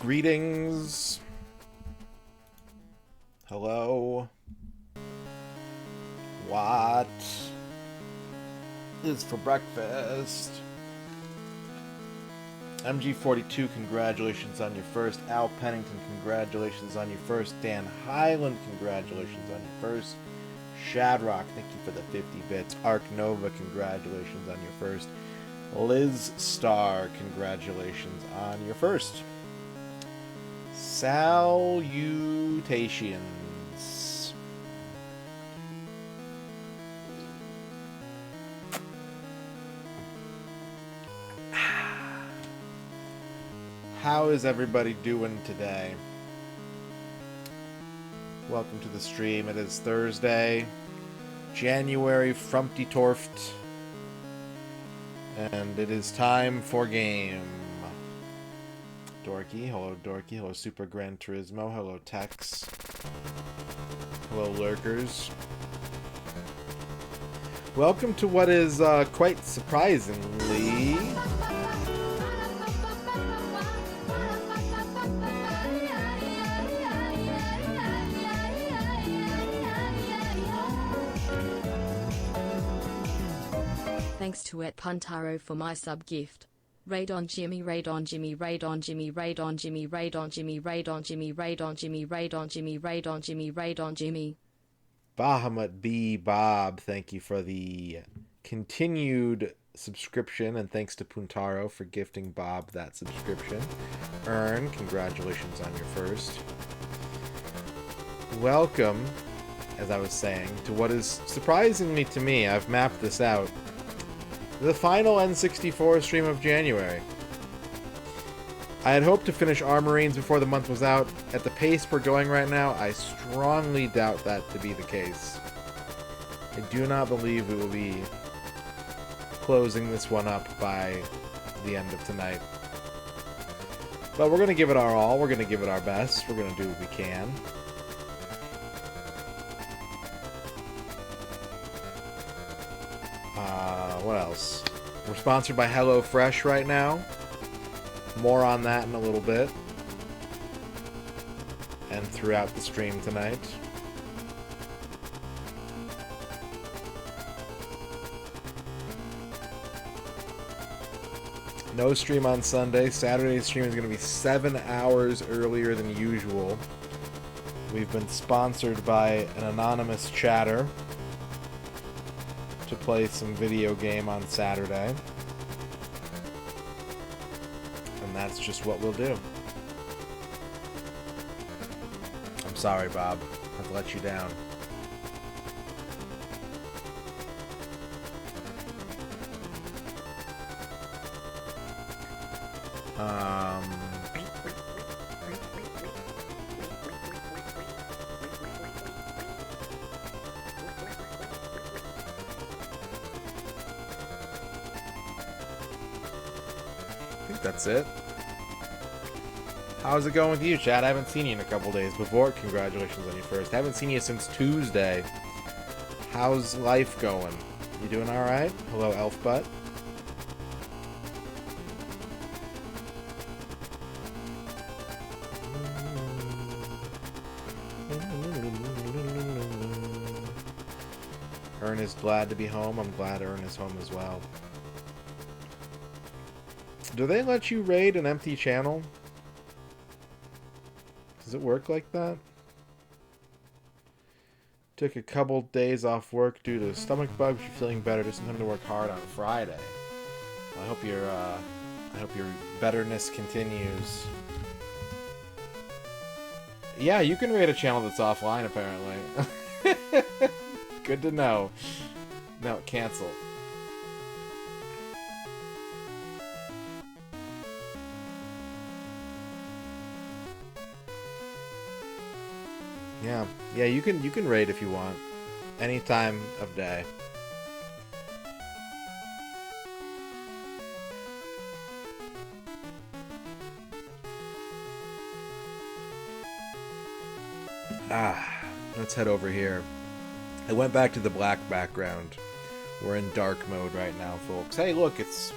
Greetings. Hello. What is for breakfast? MG42, congratulations on your first. Al Pennington, congratulations on your first. Dan Highland, congratulations on your first. Shadrock, thank you for the 50 bits. Ark Nova, congratulations on your first. Liz Star, congratulations on your first. Salutations. How is everybody doing today? Welcome to the stream. It is Thursday, January Frumpty Torft, and it is time for game. Dorky, hello Dorky, hello Super Gran Turismo, hello Tex, hello Lurkers. Welcome to what is quite surprisingly thanks to Puntaro for my sub gift. Radon Jimmy, Radon Jimmy, Radon Jimmy, Radon Jimmy, Radon Jimmy, Radon Jimmy, Radon Jimmy, Radon Jimmy, Radon Jimmy, Radon Jimmy. Bahamut B. Bob, thank you for the continued subscription, and thanks to Puntaro for gifting Bob that subscription. Earn, congratulations on your first. Welcome, as I was saying, to what is surprisingly to me, I've mapped this out, the final N64 stream of January. I had hoped to finish Armorines before the month was out. At the pace we're going right now, I strongly doubt that to be the case. I do not believe we will be closing this one up by the end of tonight. But we're going to give it our all. We're going to give it our best. We're going to do what we can. What else? We're sponsored by HelloFresh right now. More on that in a little bit. And throughout the stream tonight. No stream on Sunday. Saturday's stream is going to be 7 hours earlier than usual. We've been sponsored by an anonymous chatter to play some video game on Saturday. And that's just what we'll do. I'm sorry, Bob. I've let you down. I think that's it. How's it going with you, Chad? I haven't seen you in a couple days. Before, congratulations on your first. I haven't seen you since Tuesday. How's life going? You doing alright? Hello, Elf Butt. Ern is glad to be home. I'm glad Ern is home as well. Do they let you raid an empty channel? Does it work like that? Took a couple days off work due to stomach bugs. You're feeling better. Just in time to work hard on Friday. Well, I hope your betterness continues. Yeah, you can raid a channel that's offline apparently. Good to know. No, cancel. Yeah, you can raid if you want. Any time of day. Let's head over here. I went back to the black background. We're in dark mode right now, folks. Hey, look, it's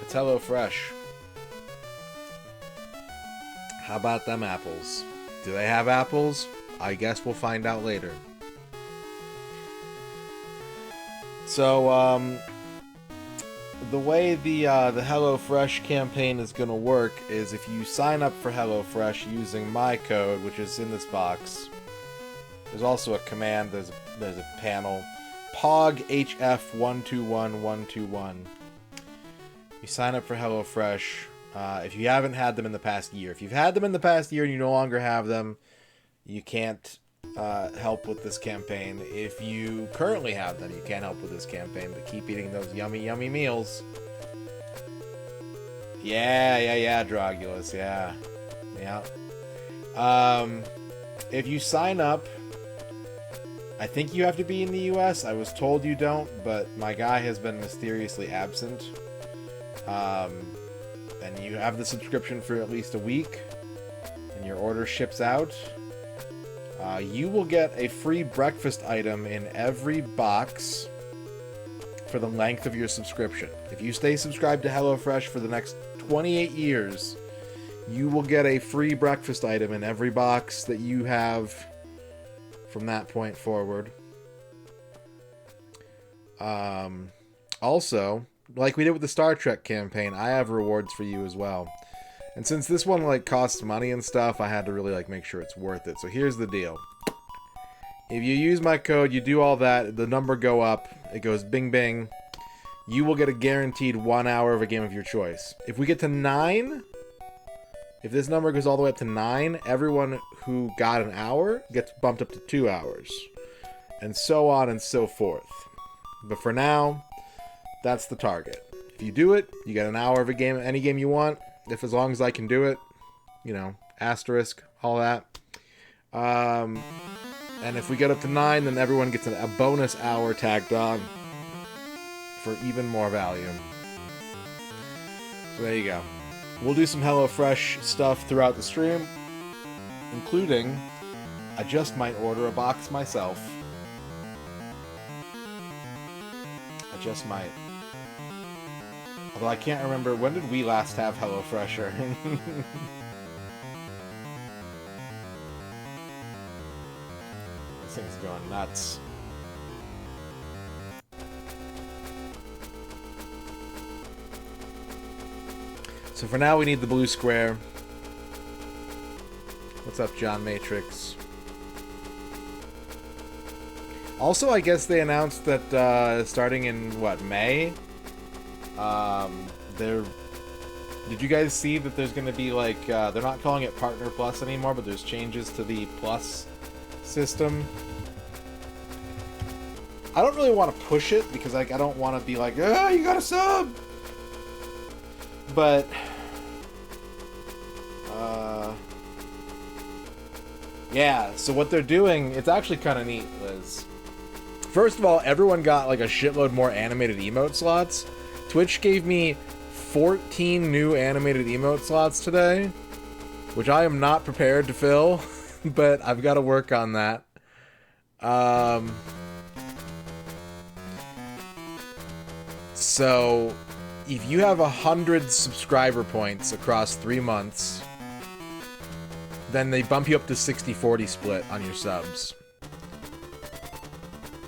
HelloFresh. How about them apples? Do they have apples? I guess we'll find out later. So, the way the HelloFresh campaign is going to work is if you sign up for HelloFresh using my code, which is in this box. There's also a command. There's a panel. POGHF121121. You sign up for HelloFresh. If you haven't had them in the past year. If you've had them in the past year and you no longer have them, you can't help with this campaign. If you currently have them, you can't help with this campaign, but keep eating those yummy, yummy meals. Yeah, Drogulus, yeah. If you sign up, I think you have to be in the US. I was told you don't, but my guy has been mysteriously absent. And you have the subscription for at least a week, and your order ships out. You will get a free breakfast item in every box for the length of your subscription. If you stay subscribed to HelloFresh for the next 28 years, you will get a free breakfast item in every box that you have from that point forward. Also, like we did with the Star Trek campaign, I have rewards for you as well. And since this one like costs money and stuff, I had to really like make sure it's worth it. So here's the deal. If you use my code, you do all that, the number go up, it goes bing bing. You will get a guaranteed 1 hour of a game of your choice. If we get to 9, if this number goes all the way up to 9, everyone who got an hour gets bumped up to 2 hours. And so on and so forth. But for now, that's the target. If you do it, you get an hour of a game, any game you want. If as long as I can do it, you know, asterisk, all that. And if we get up to 9, then everyone gets a bonus hour tagged on for even more value. So there you go. We'll do some HelloFresh stuff throughout the stream, including I just might order a box myself. I just might. Although I can't remember, when did we last have HelloFresh? This thing's going nuts. So for now we need the blue square. What's up, John Matrix? Also, I guess they announced that starting in, what, May? Did you guys see that there's going to be, like, they're not calling it Partner Plus anymore, but there's changes to the Plus system? I don't really want to push it, because, like, I don't want to be like, ah, you got a sub! But, yeah, so what they're doing, it's actually kind of neat, Liz. First of all, everyone got, like, a shitload more animated emote slots. Twitch gave me 14 new animated emote slots today, which I am not prepared to fill, but I've got to work on that. So, if you have 100 subscriber points across 3 months, then they bump you up to 60-40 split on your subs.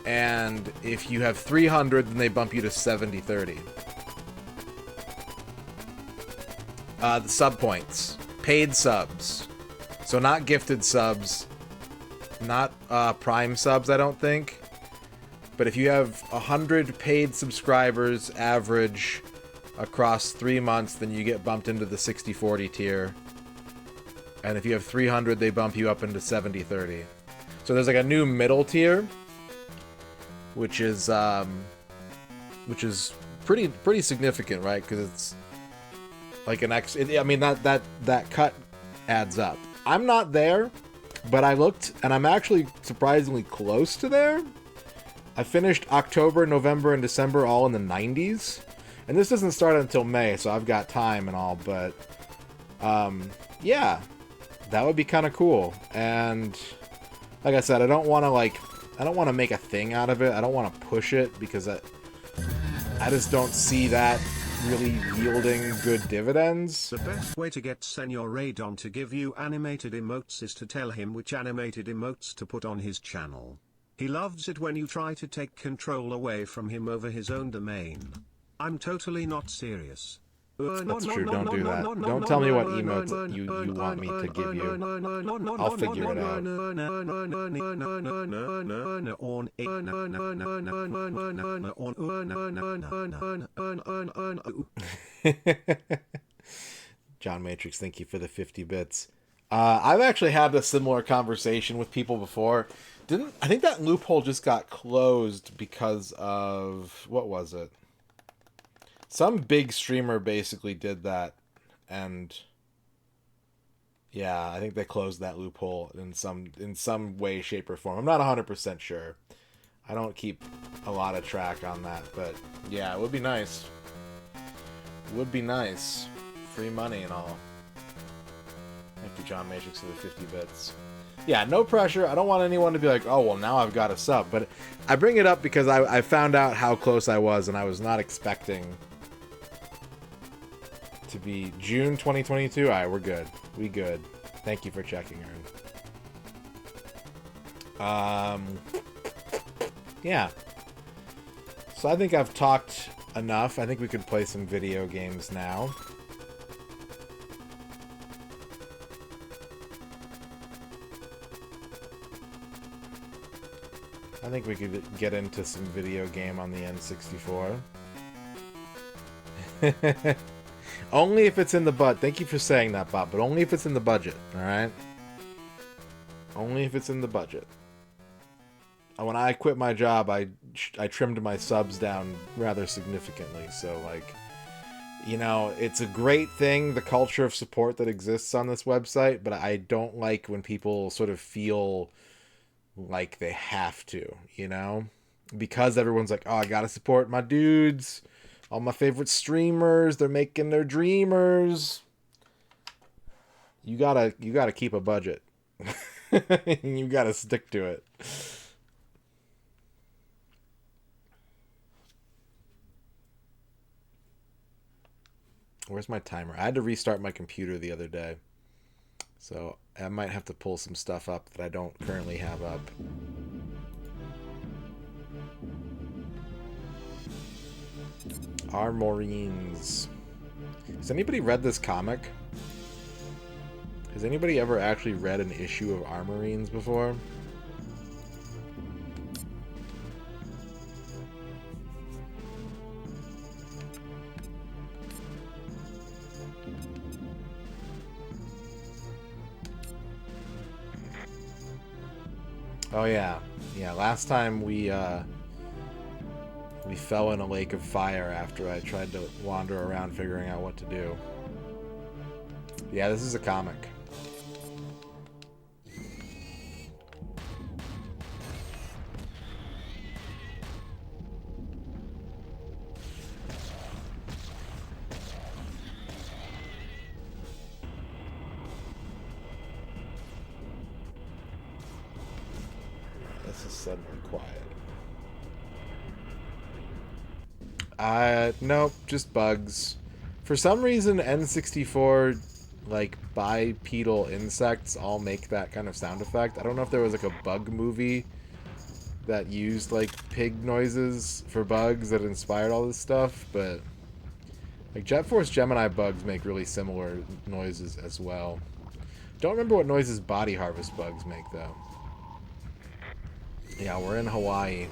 And if you have 300, then they bump you to 70-30. The sub points. Paid subs. So not gifted subs. Not prime subs, I don't think. But if you have 100 paid subscribers average across 3 months, then you get bumped into the 60-40 tier. And if you have 300, they bump you up into 70-30. So there's like a new middle tier, which is pretty significant, right? Because it's like an I mean that cut adds up. I'm not there, but I looked, and I'm actually surprisingly close to there. I finished October, November, and December all in the 90s, and this doesn't start until May, so I've got time and all. But yeah, that would be kind of cool. And like I said, I don't want to make a thing out of it. I don't want to push it, because I just don't see that really yielding good dividends. The best way to get S.W.A.R.M to give you animated emotes is to tell him which animated emotes to put on his channel. He loves it when you try to take control away from him over his own domain. I'm totally not serious. That's true, don't do that. Don't tell me what emotes you want me to give you. I'll figure it out. John Matrix, thank you for the 50 bits. I've actually had a similar conversation with people before. I think that loophole just got closed because of, what was it? Some big streamer basically did that, and yeah, I think they closed that loophole in some way, shape, or form. I'm not 100% sure. I don't keep a lot of track on that, but yeah, it would be nice. Would be nice. Free money and all. Thank you, John Matrix, for the 50 bits. Yeah, no pressure. I don't want anyone to be like, oh, well, now I've got a sub. But I bring it up because I found out how close I was, and I was not expecting to be June 2022. All right, we're good. We good. Thank you for checking, Ern. Yeah. So I think I've talked enough. I think we could play some video games now. I think we could get into some video game on the N64. Only if it's in the budget. Thank you for saying that, Bob, but only if it's in the budget, alright? Only if it's in the budget. When I quit my job, I trimmed my subs down rather significantly, so, like, you know, it's a great thing, the culture of support that exists on this website, but I don't like when people sort of feel like they have to, you know? Because everyone's like, oh, I gotta support my dudes. All my favorite streamers, they're making their dreamers. You gotta keep a budget. You gotta stick to it. Where's my timer? I had to restart my computer the other day. So I might have to pull some stuff up that I don't currently have up. Armorines. Has anybody read this comic? Has anybody ever actually read an issue of Armorines before? Oh yeah. Yeah, last time we fell in a lake of fire after I tried to wander around figuring out what to do. Yeah, this is a comic. This is suddenly quiet. Nope, just bugs. For some reason, N64, like, bipedal insects all make that kind of sound effect. I don't know if there was, like, a bug movie that used, like, pig noises for bugs that inspired all this stuff, but, like, Jet Force Gemini bugs make really similar noises as well. Don't remember what noises Body Harvest bugs make, though. Yeah, we're in Hawaii.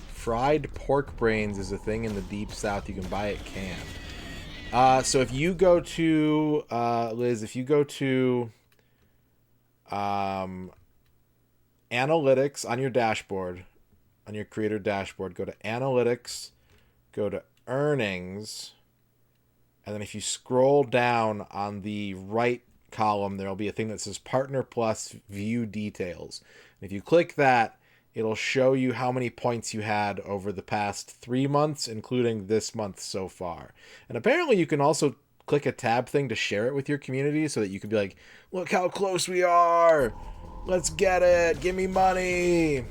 Fried pork brains is a thing in the deep south. You can buy it canned. So if you go to, Liz, if you go to analytics on your dashboard, on your creator dashboard, go to analytics, go to earnings, and then if you scroll down on the right column, there'll be a thing that says Partner Plus View Details. And if you click that, it'll show you how many points you had over the past 3 months, including this month so far. And apparently you can also click a tab thing to share it with your community so that you can be like, look how close we are! Let's get it! Give me money!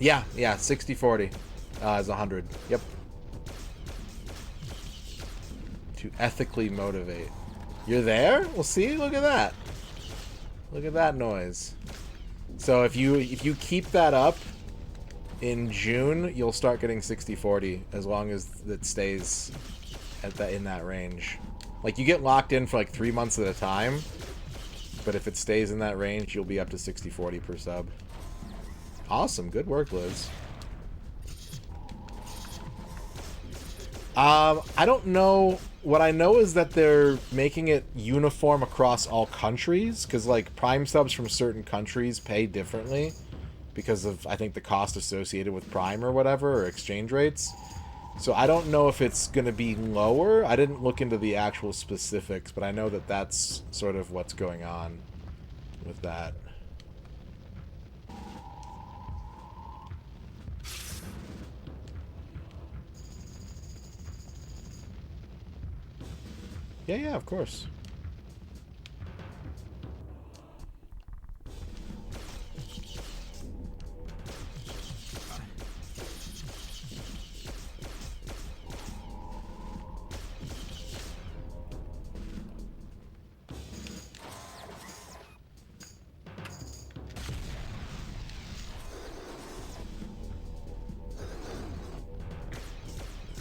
Yeah, 60/40 is 100. Yep. To ethically motivate. You're there? Well, see, look at that. Look at that noise. So if you keep that up in June, you'll start getting 60/40 as long as it stays at in that range. Like, you get locked in for like 3 months at a time, but if it stays in that range, you'll be up to 60/40 per sub. Awesome, good work, Liz. I don't know. What I know is that they're making it uniform across all countries, because, like, Prime subs from certain countries pay differently because of, I think, the cost associated with Prime or whatever, or exchange rates. So I don't know if it's going to be lower. I didn't look into the actual specifics, but I know that that's sort of what's going on with that. Yeah, of course.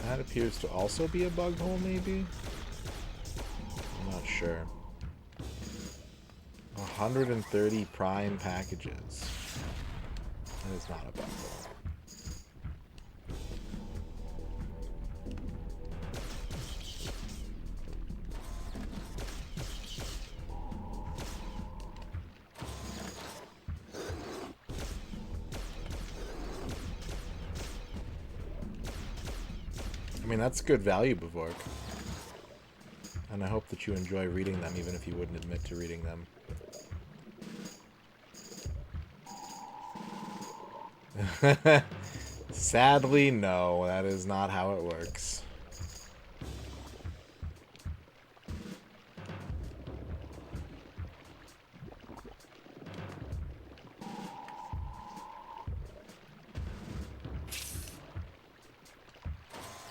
That appears to also be a bug hole, maybe? I'm not sure. 130 Prime packages. That is not a bug hole. I mean, that's good value, Bavork. And I hope that you enjoy reading them, even if you wouldn't admit to reading them. Sadly, no. That is not how it works.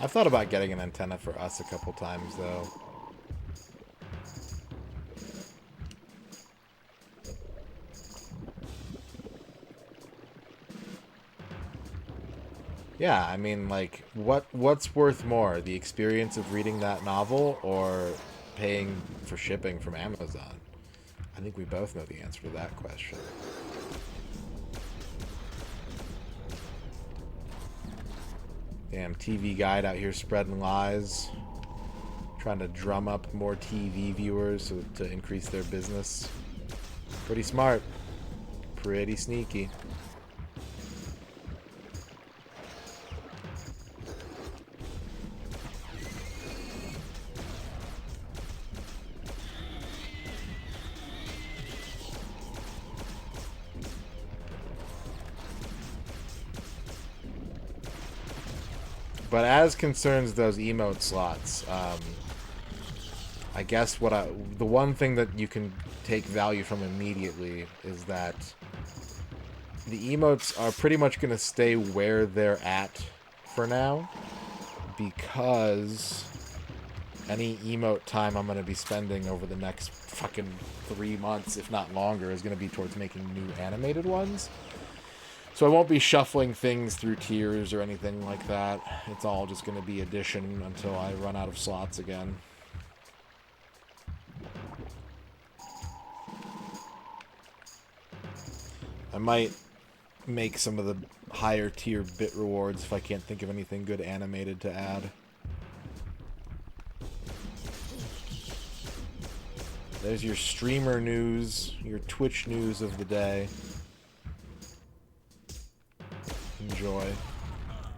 I've thought about getting an antenna for us a couple times, though. Yeah, I mean, like, what's worth more? The experience of reading that novel or paying for shipping from Amazon? I think we both know the answer to that question. Damn TV guide out here spreading lies. Trying to drum up more TV viewers to increase their business. Pretty smart. Pretty sneaky. But as concerns those emote slots, I guess the one thing that you can take value from immediately is that the emotes are pretty much going to stay where they're at for now, because any emote time I'm going to be spending over the next fucking 3 months, if not longer, is going to be towards making new animated ones. So I won't be shuffling things through tiers or anything like that. It's all just going to be addition until I run out of slots again. I might make some of the higher tier bit rewards if I can't think of anything good animated to add. There's your streamer news, your Twitch news of the day. Enjoy. Wow.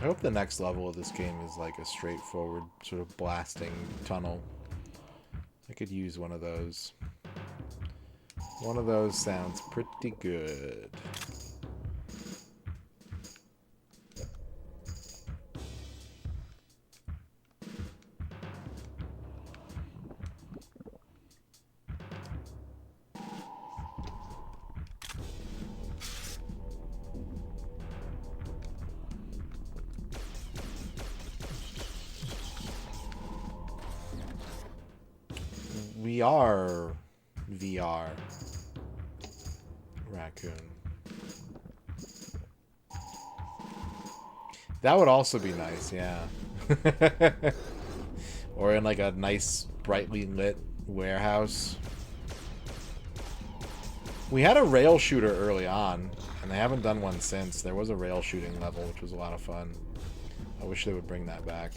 I hope the next level of this game is like a straightforward sort of blasting tunnel. I could use one of those. One of those sounds pretty good. We are VR. Raccoon. That would also be nice, yeah. Or in like a nice, brightly lit warehouse. We had a rail shooter early on, and they haven't done one since. There was a rail shooting level, which was a lot of fun. I wish they would bring that back.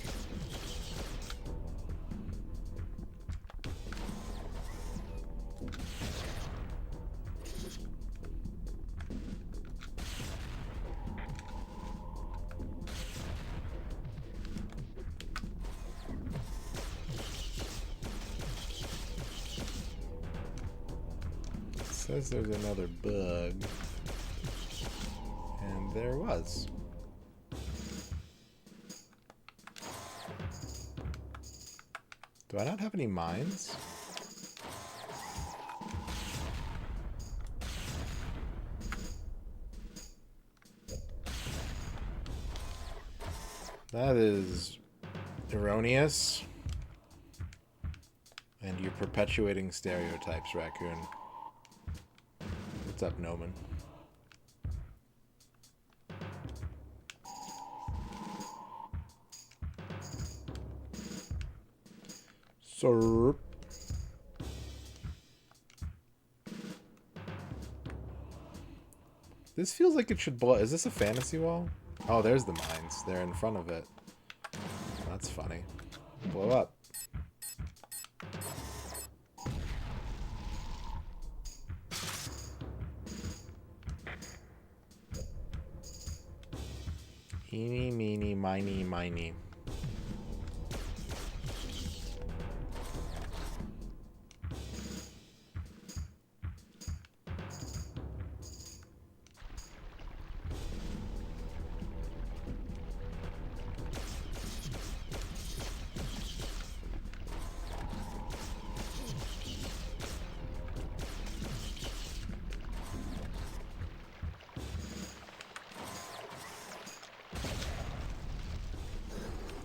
Says there's another bug. And there was. Do I not have any mines? That is erroneous. And you're perpetuating stereotypes, Raccoon. What's up, Noman? Sir. This feels like it should blow. Is this a fantasy wall? Oh, there's the mines. They're in front of it. That's funny. Blow up. Eeny, meeny, miny, miny.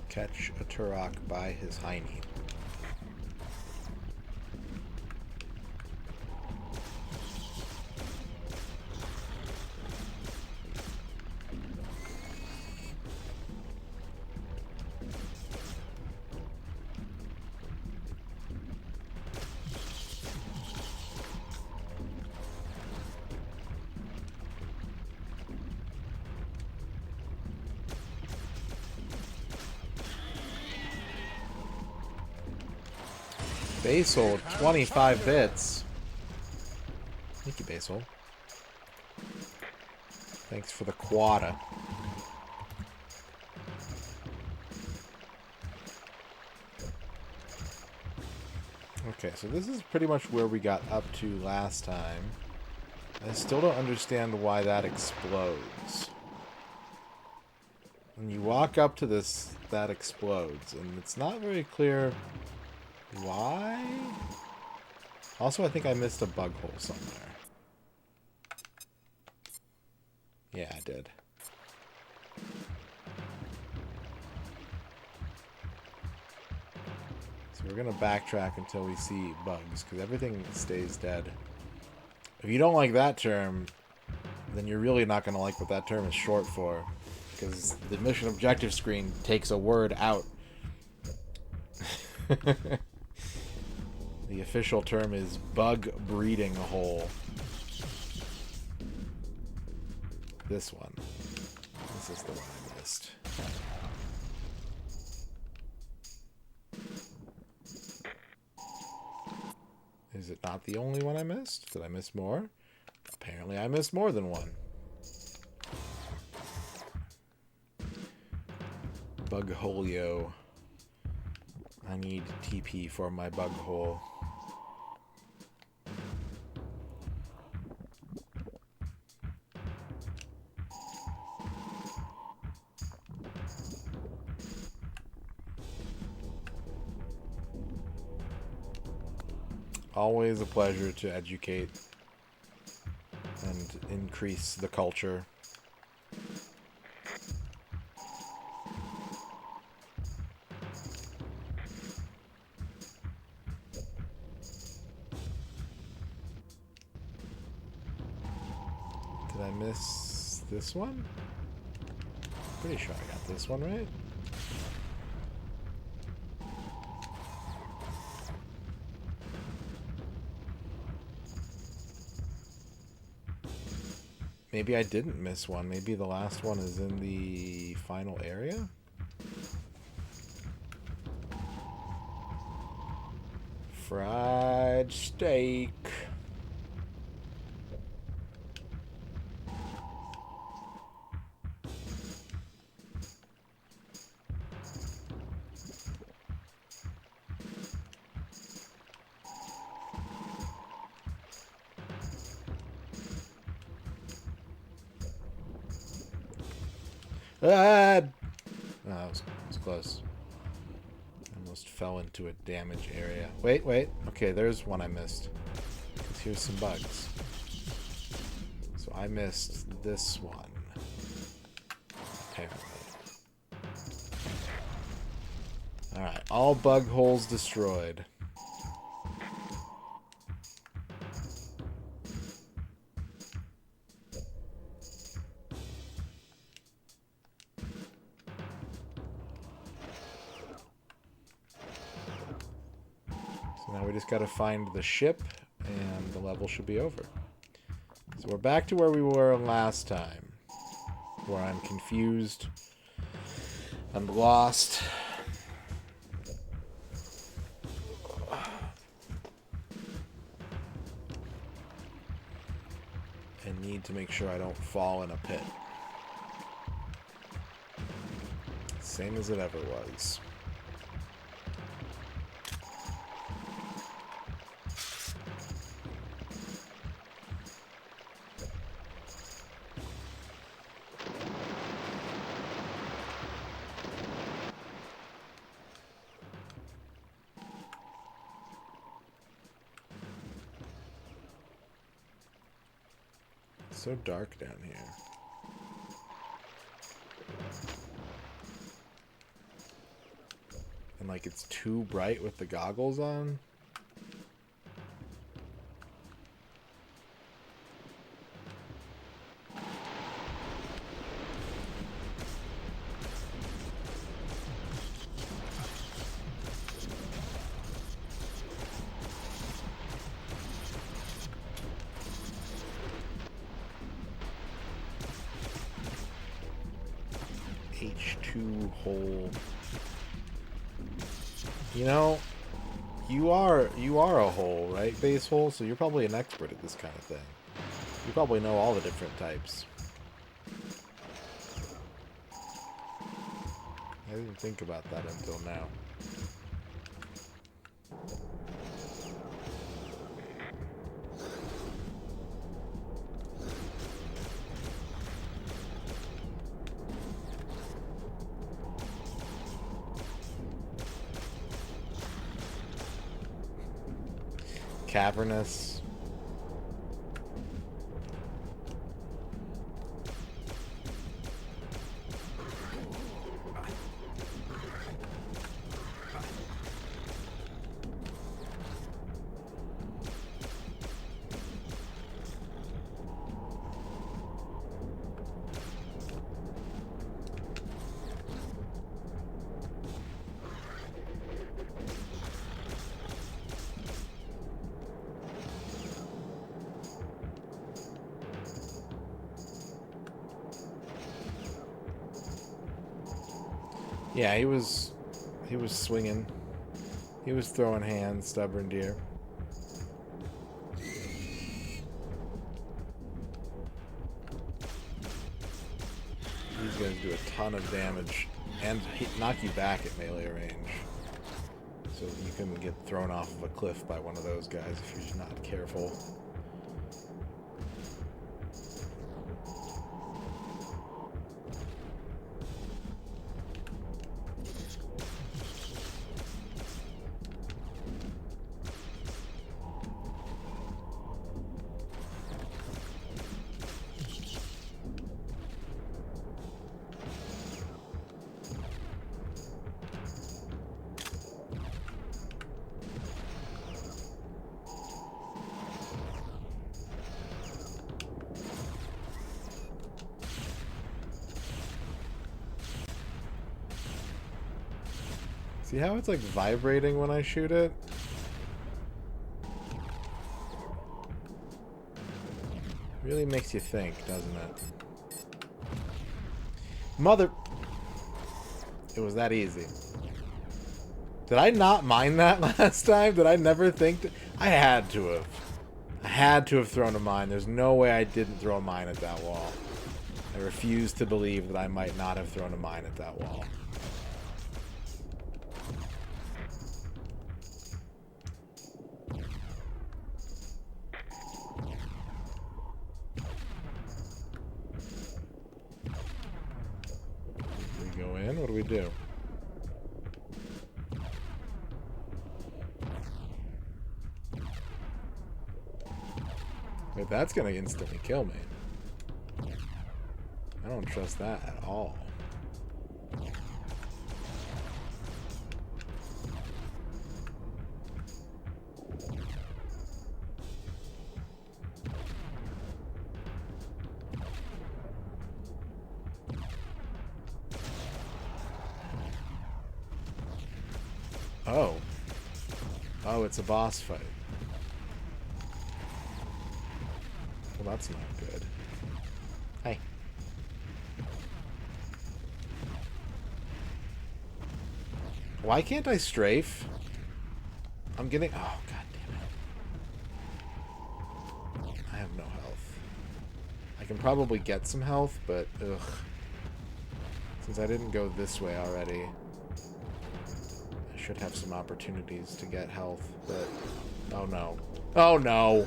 Catch a Turok by his hiney. Basil, 25 bits. Thank you, Basil. Thanks for the quota. Okay, so this is pretty much where we got up to last time. I still don't understand why that explodes. When you walk up to this, that explodes, and it's not very clear why? Also, I think I missed a bug hole somewhere. Yeah, I did. So we're gonna backtrack until we see bugs, because everything stays dead. If you don't like that term, then you're really not gonna like what that term is short for, because the mission objective screen takes a word out. The official term is bug breeding hole. This one. This is the one I missed. Is it not the only one I missed? Did I miss more? Apparently I missed more than one. Bug holio. I need TP for my bug hole. Always a pleasure to educate and increase the culture. Did I miss this one? Pretty sure I got this one right. Maybe I didn't miss one. Maybe the last one is in the final area? Fried steak. Ah! Oh, that was close. Almost fell into a damage area. Wait. Okay, there's one I missed. Here's some bugs. So I missed this one. Apparently. Alright, all bug holes destroyed. Now we just got to find the ship, and the level should be over. So we're back to where we were last time, where I'm confused, I'm lost. And need to make sure I don't fall in a pit. Same as it ever was. It's so dark down here. And like it's too bright with the goggles on. H2 hole. You know, you are a hole, right? Base hole, so you're probably an expert at this kind of thing. You probably know all the different types. I didn't think about that until now. Cavernous. Yeah, he was swinging. He was throwing hands, stubborn deer. These guys do a ton of damage and knock you back at melee range. So you can get thrown off of a cliff by one of those guys if you're not careful. See how it's like vibrating when I shoot it? Really makes you think, doesn't it? Mother... It was that easy. Did I not mine that last time? Did I never think... I had to have. I had to have thrown a mine. There's no way I didn't throw a mine at that wall. I refuse to believe that I might not have thrown a mine at that wall. What do we do? Wait, that's gonna instantly kill me. I don't trust that at all. Oh. Oh, it's a boss fight. Well, that's not good. Hey. Why can't I strafe? I'm getting... Oh, god damn it. I have no health. I can probably get some health, but... Ugh. Since I didn't go this way already... should have some opportunities to get health, but oh no. Oh no.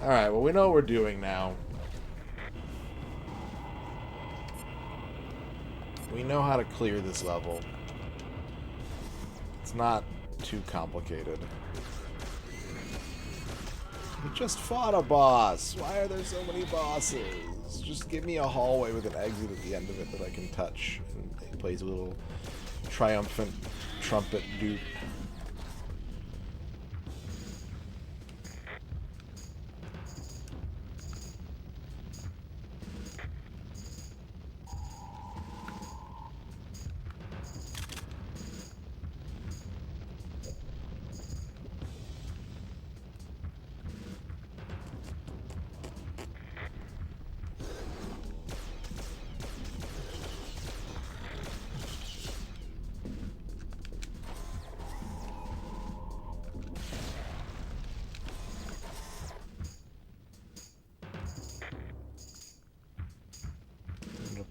Alright, well we know what we're doing now. We know how to clear this level. It's not too complicated. We just fought a boss. Why are there so many bosses? Just give me a hallway with an exit at the end of it that I can touch. And it plays a little triumphant trumpet dupe.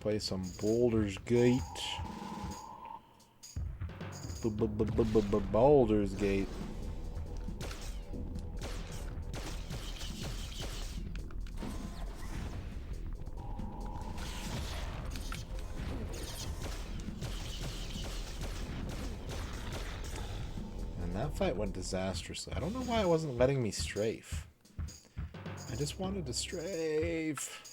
Play some Baldur's Gate. Baldur's Gate. And that fight went disastrously. I don't know why it wasn't letting me strafe. I just wanted to strafe.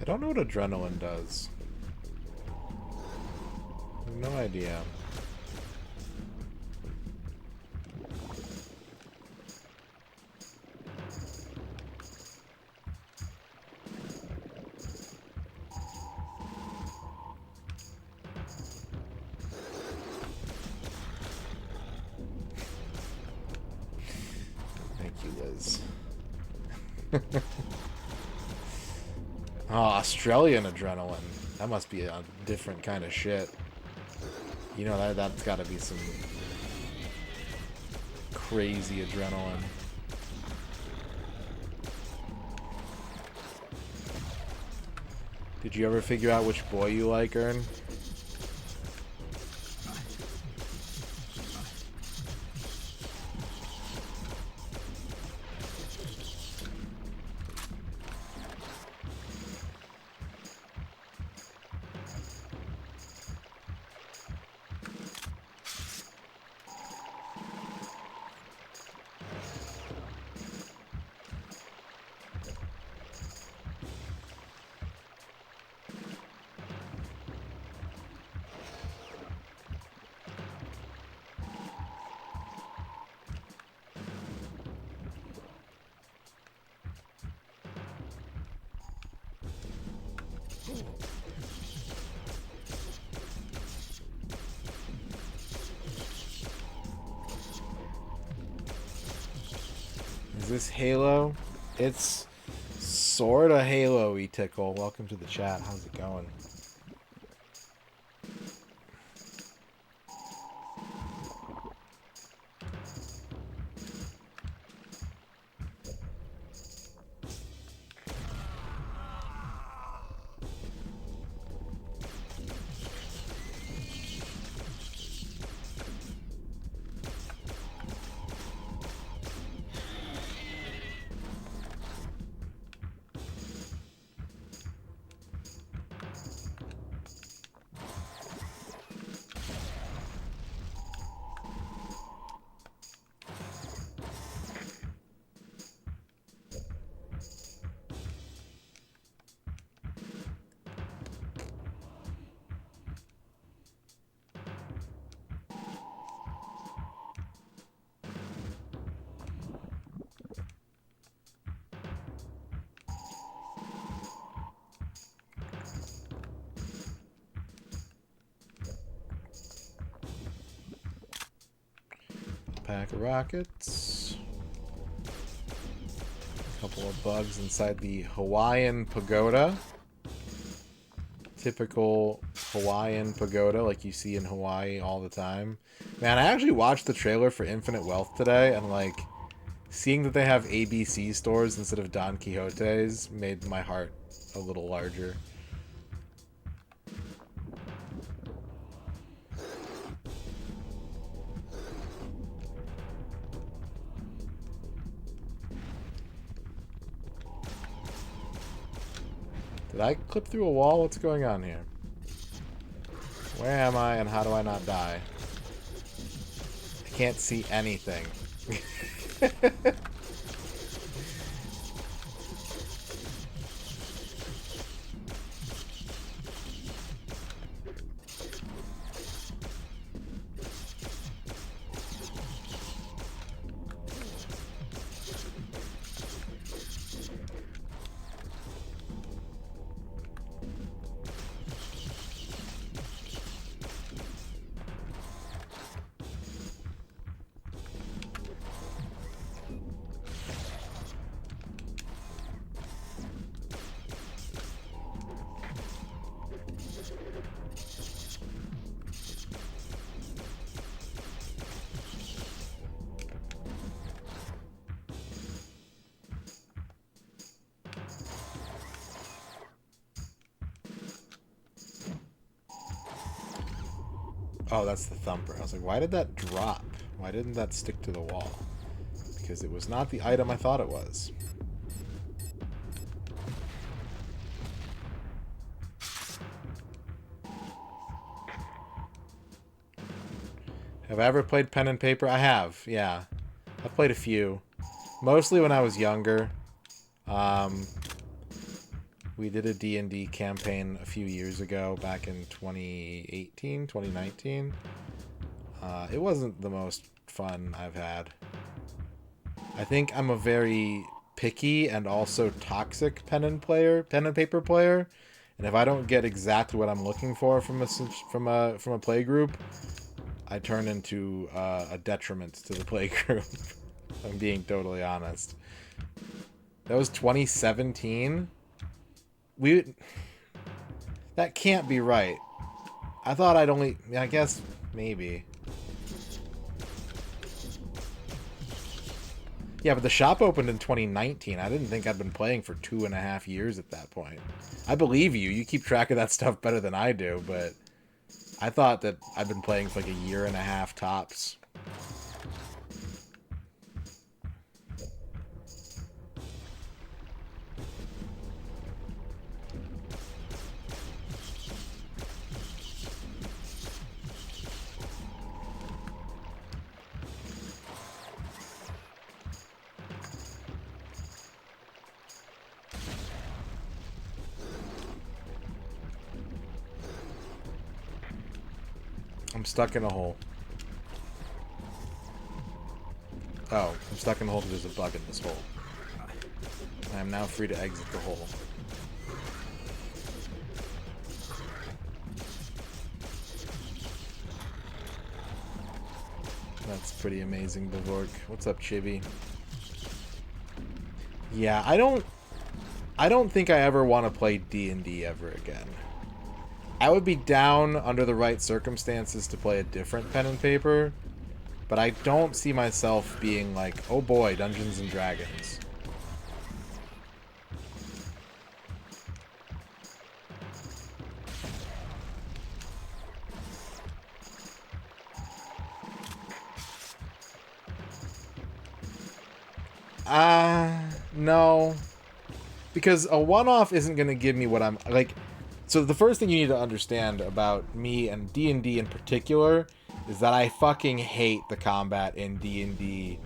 I don't know what adrenaline does. I have no idea. Thank you, Liz. Oh, Australian adrenaline. That must be a different kind of shit. You know, that's got to be some crazy adrenaline. Did you ever figure out which boy you like, Ern? Is this Halo? It's sorta Halo-y, Tickle. Welcome to the chat. How's it going? Pack of rockets. A couple of bugs inside the Hawaiian pagoda. Typical Hawaiian pagoda like you see in Hawaii all the time. Man, I actually watched the trailer for Infinite Wealth today, and like seeing that they have ABC stores instead of Don Quixote's made my heart a little larger. Did I clip through a wall? What's going on here? Where am I and how do I not die? I can't see anything. Oh, that's the thumper. I was like, why did that drop? Why didn't that stick to the wall? Because it was not the item I thought it was. Have I ever played pen and paper? I have, yeah. I've played a few. Mostly when I was younger. We did a D&D campaign a few years ago, back in 2018, 2019. It wasn't the most fun I've had. I think I'm a very picky and also toxic pen and paper player, and if I don't get exactly what I'm looking for from a play group, I turn into a detriment to the play group. I'm being totally honest. That was 2017. That can't be right. I thought I'd only... I guess maybe. Yeah, but the shop opened in 2019. I didn't think I'd been playing for 2.5 years at that point. I believe you. You keep track of that stuff better than I do, but I thought that I'd been playing for like 1.5 years tops. I'm stuck in a hole. Oh, I'm stuck in a hole because there's a bug in this hole. I am now free to exit the hole. That's pretty amazing, Bevork. What's up, Chibi? Yeah, I don't think I ever want to play D&D ever again. I would be down under the right circumstances to play a different pen and paper, but I don't see myself being like, oh boy, Dungeons and Dragons. No. Because a one-off isn't going to give me what I'm... like. So the first thing you need to understand about me and D&D in particular is that I fucking hate the combat in D&D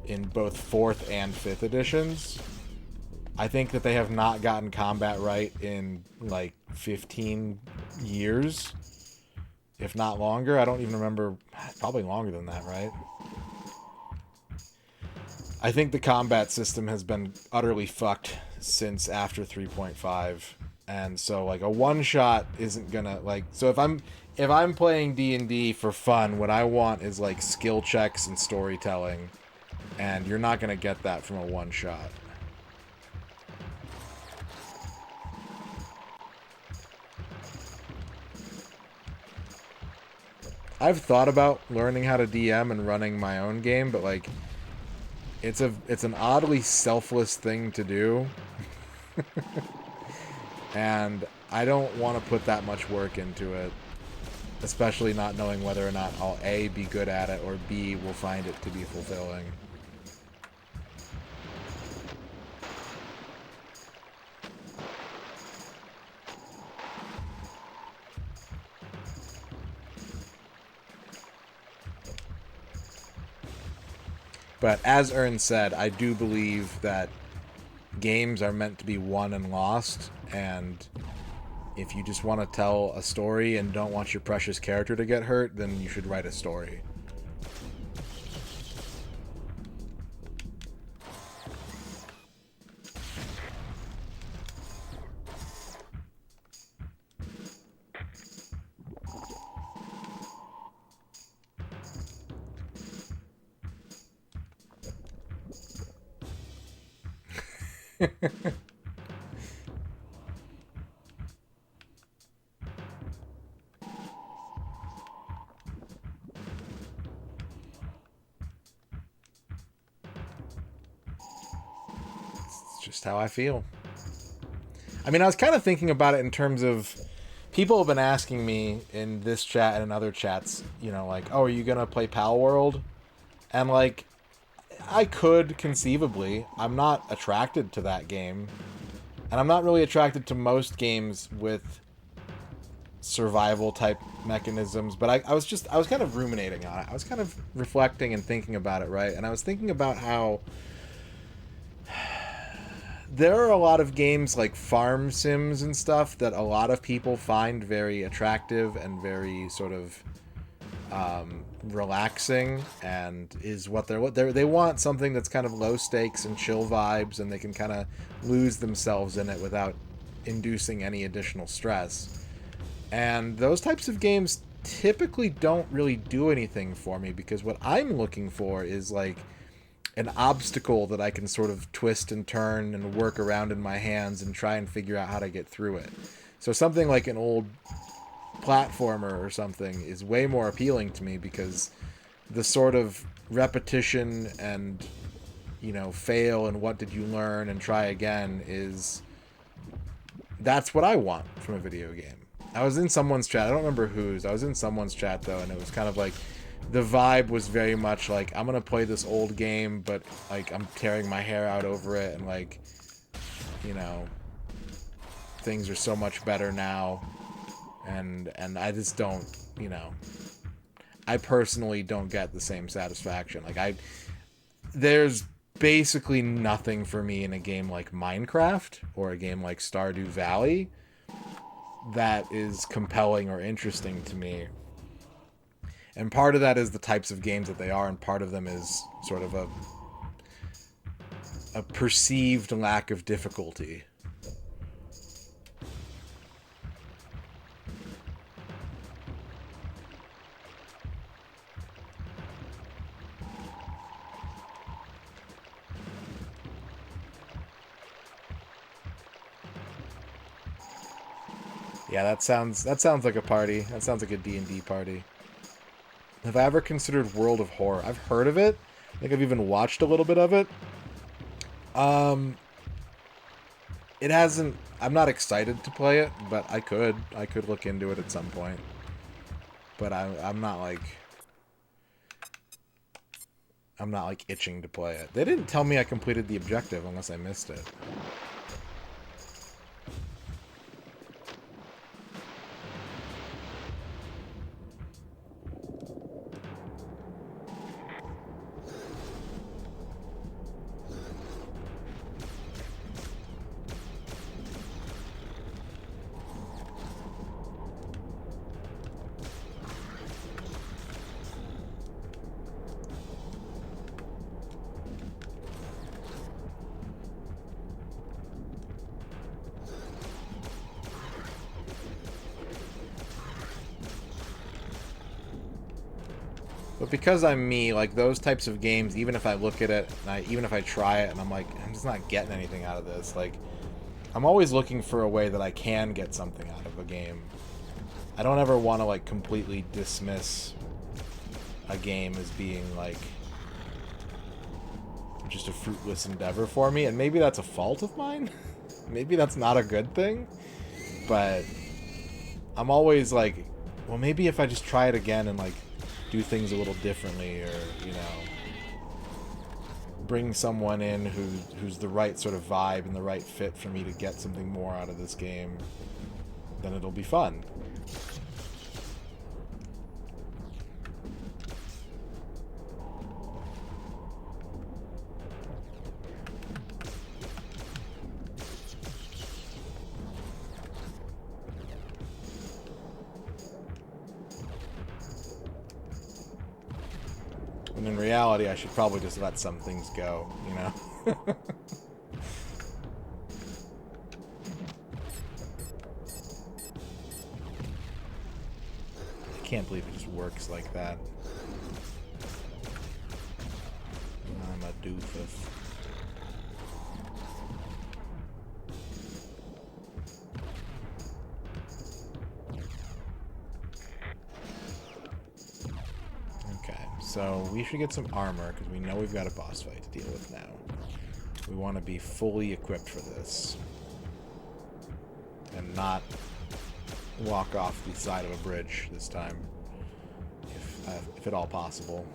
in both 4th and 5th editions. I think that they have not gotten combat right in like 15 years, if not longer. I don't even remember. Probably longer than that, right? I think the combat system has been utterly fucked since after 3.5. And so like a one shot isn't gonna like, so if I'm playing D&D for fun, what I want is like skill checks and storytelling, and you're not gonna get that from a one shot. I've thought about learning how to DM and running my own game, but like it's an oddly selfless thing to do. And I don't want to put that much work into it, especially not knowing whether or not I'll A, be good at it, or B, will find it to be fulfilling. But as Ern said, I do believe that games are meant to be won and lost, and if you just want to tell a story and don't want your precious character to get hurt, then you should write a story. Just how I feel. I mean, I was kind of thinking about it in terms of people have been asking me in this chat and in other chats, you know, like, oh, are you going to play Pal World? And like, I could conceivably. I'm not attracted to that game. And I'm not really attracted to most games with survival type mechanisms, but I was kind of ruminating on it. I was kind of reflecting and thinking about it, right? And I was thinking about how there are a lot of games like farm sims and stuff that a lot of people find very attractive and very sort of relaxing, and is what they want, something that's kind of low stakes and chill vibes, and they can kind of lose themselves in it without inducing any additional stress. And those types of games typically don't really do anything for me, because what I'm looking for is like an obstacle that I can sort of twist and turn and work around in my hands and try and figure out how to get through it. So something like an old platformer or something is way more appealing to me, because the sort of repetition and, you know, fail and what did you learn and try again that's what I want from a video game. I was in someone's chat, I don't remember whose, I was in someone's chat though, and it was kind of like, the vibe was very much like, I'm gonna play this old game, but like I'm tearing my hair out over it, and like, you know, things are so much better now, and I just don't, you know, I personally don't get the same satisfaction. Like there's basically nothing for me in a game like Minecraft or a game like Stardew Valley that is compelling or interesting to me. And part of that is the types of games that they are, and part of them is sort of a perceived lack of difficulty. Yeah, that sounds like a party. That sounds like a D&D party. Have I ever considered World of Horror? I've heard of it. I think I've even watched a little bit of it. It hasn't... I'm not excited to play it, but I could look into it at some point. But I'm not like itching to play it. They didn't tell me I completed the objective unless I missed it. But because I'm me, like, those types of games, even if I look at it, and even if I try it, and I'm like, I'm just not getting anything out of this, like, I'm always looking for a way that I can get something out of a game. I don't ever want to, like, completely dismiss a game as being, like, just a fruitless endeavor for me, and maybe that's a fault of mine? Maybe that's not a good thing? But I'm always like, well, maybe if I just try it again and, like, do things a little differently, or, you know, bring someone in who's the right sort of vibe and the right fit for me to get something more out of this game, then it'll be fun. And in reality, I should probably just let some things go, you know? I can't believe it just works like that. I'm a doofus. So we should get some armor, because we know we've got a boss fight to deal with now. We want to be fully equipped for this. And not walk off the side of a bridge this time. If at all possible.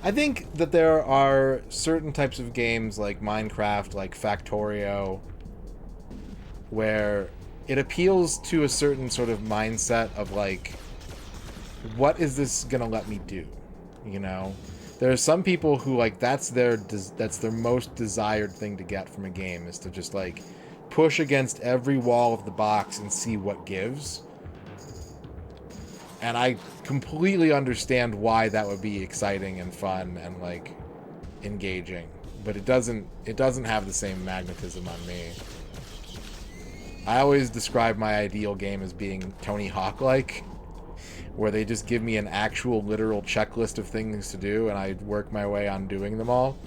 I think that there are certain types of games like Minecraft, like Factorio, where it appeals to a certain sort of mindset of like, what is this gonna let me do? You know, there are some people who like that's their most desired thing to get from a game, is to just like push against every wall of the box and see what gives. And I completely understand why that would be exciting and fun and like engaging, but it doesn't have the same magnetism on me. I always describe my ideal game as being Tony Hawk-like, where they just give me an actual literal checklist of things to do and I work my way on doing them all.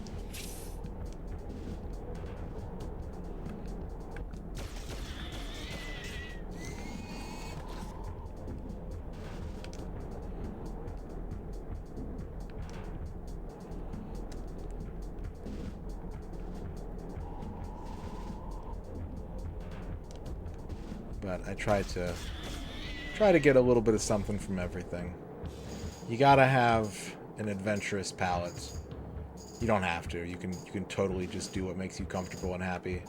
But I try to get a little bit of something from everything. You gotta have an adventurous palate. You don't have to. You can totally just do what makes you comfortable and happy.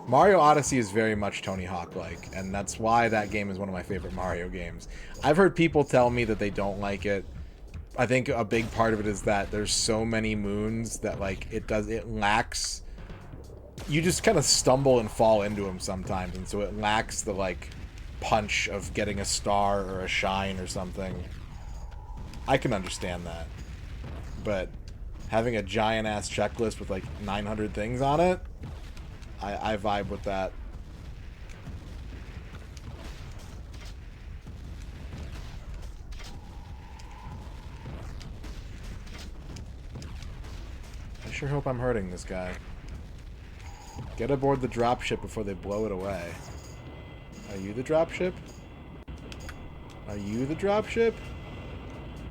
Mario Odyssey is very much Tony Hawk-like, and that's why that game is one of my favorite Mario games. I've heard people tell me that they don't like it. I think a big part of it is that there's so many moons that like it lacks. You just kind of stumble and fall into them sometimes, and so it lacks the like punch of getting a star or a shine or something. I can understand that, but having a giant ass checklist with like 900 things on it, I vibe with that. I sure hope I'm hurting this guy. Get aboard the dropship before they blow it away. Are you the dropship? Are you the dropship?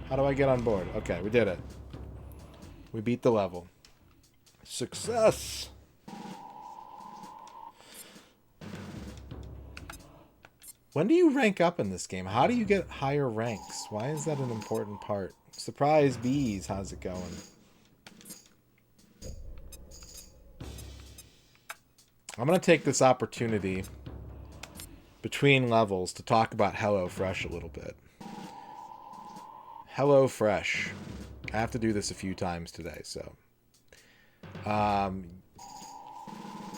How do I get on board? Okay, we did it. We beat the level. Success! When do you rank up in this game? How do you get higher ranks? Why is that an important part? Surprise bees, how's it going? I'm going to take this opportunity between levels to talk about HelloFresh a little bit. HelloFresh. I have to do this a few times today, so.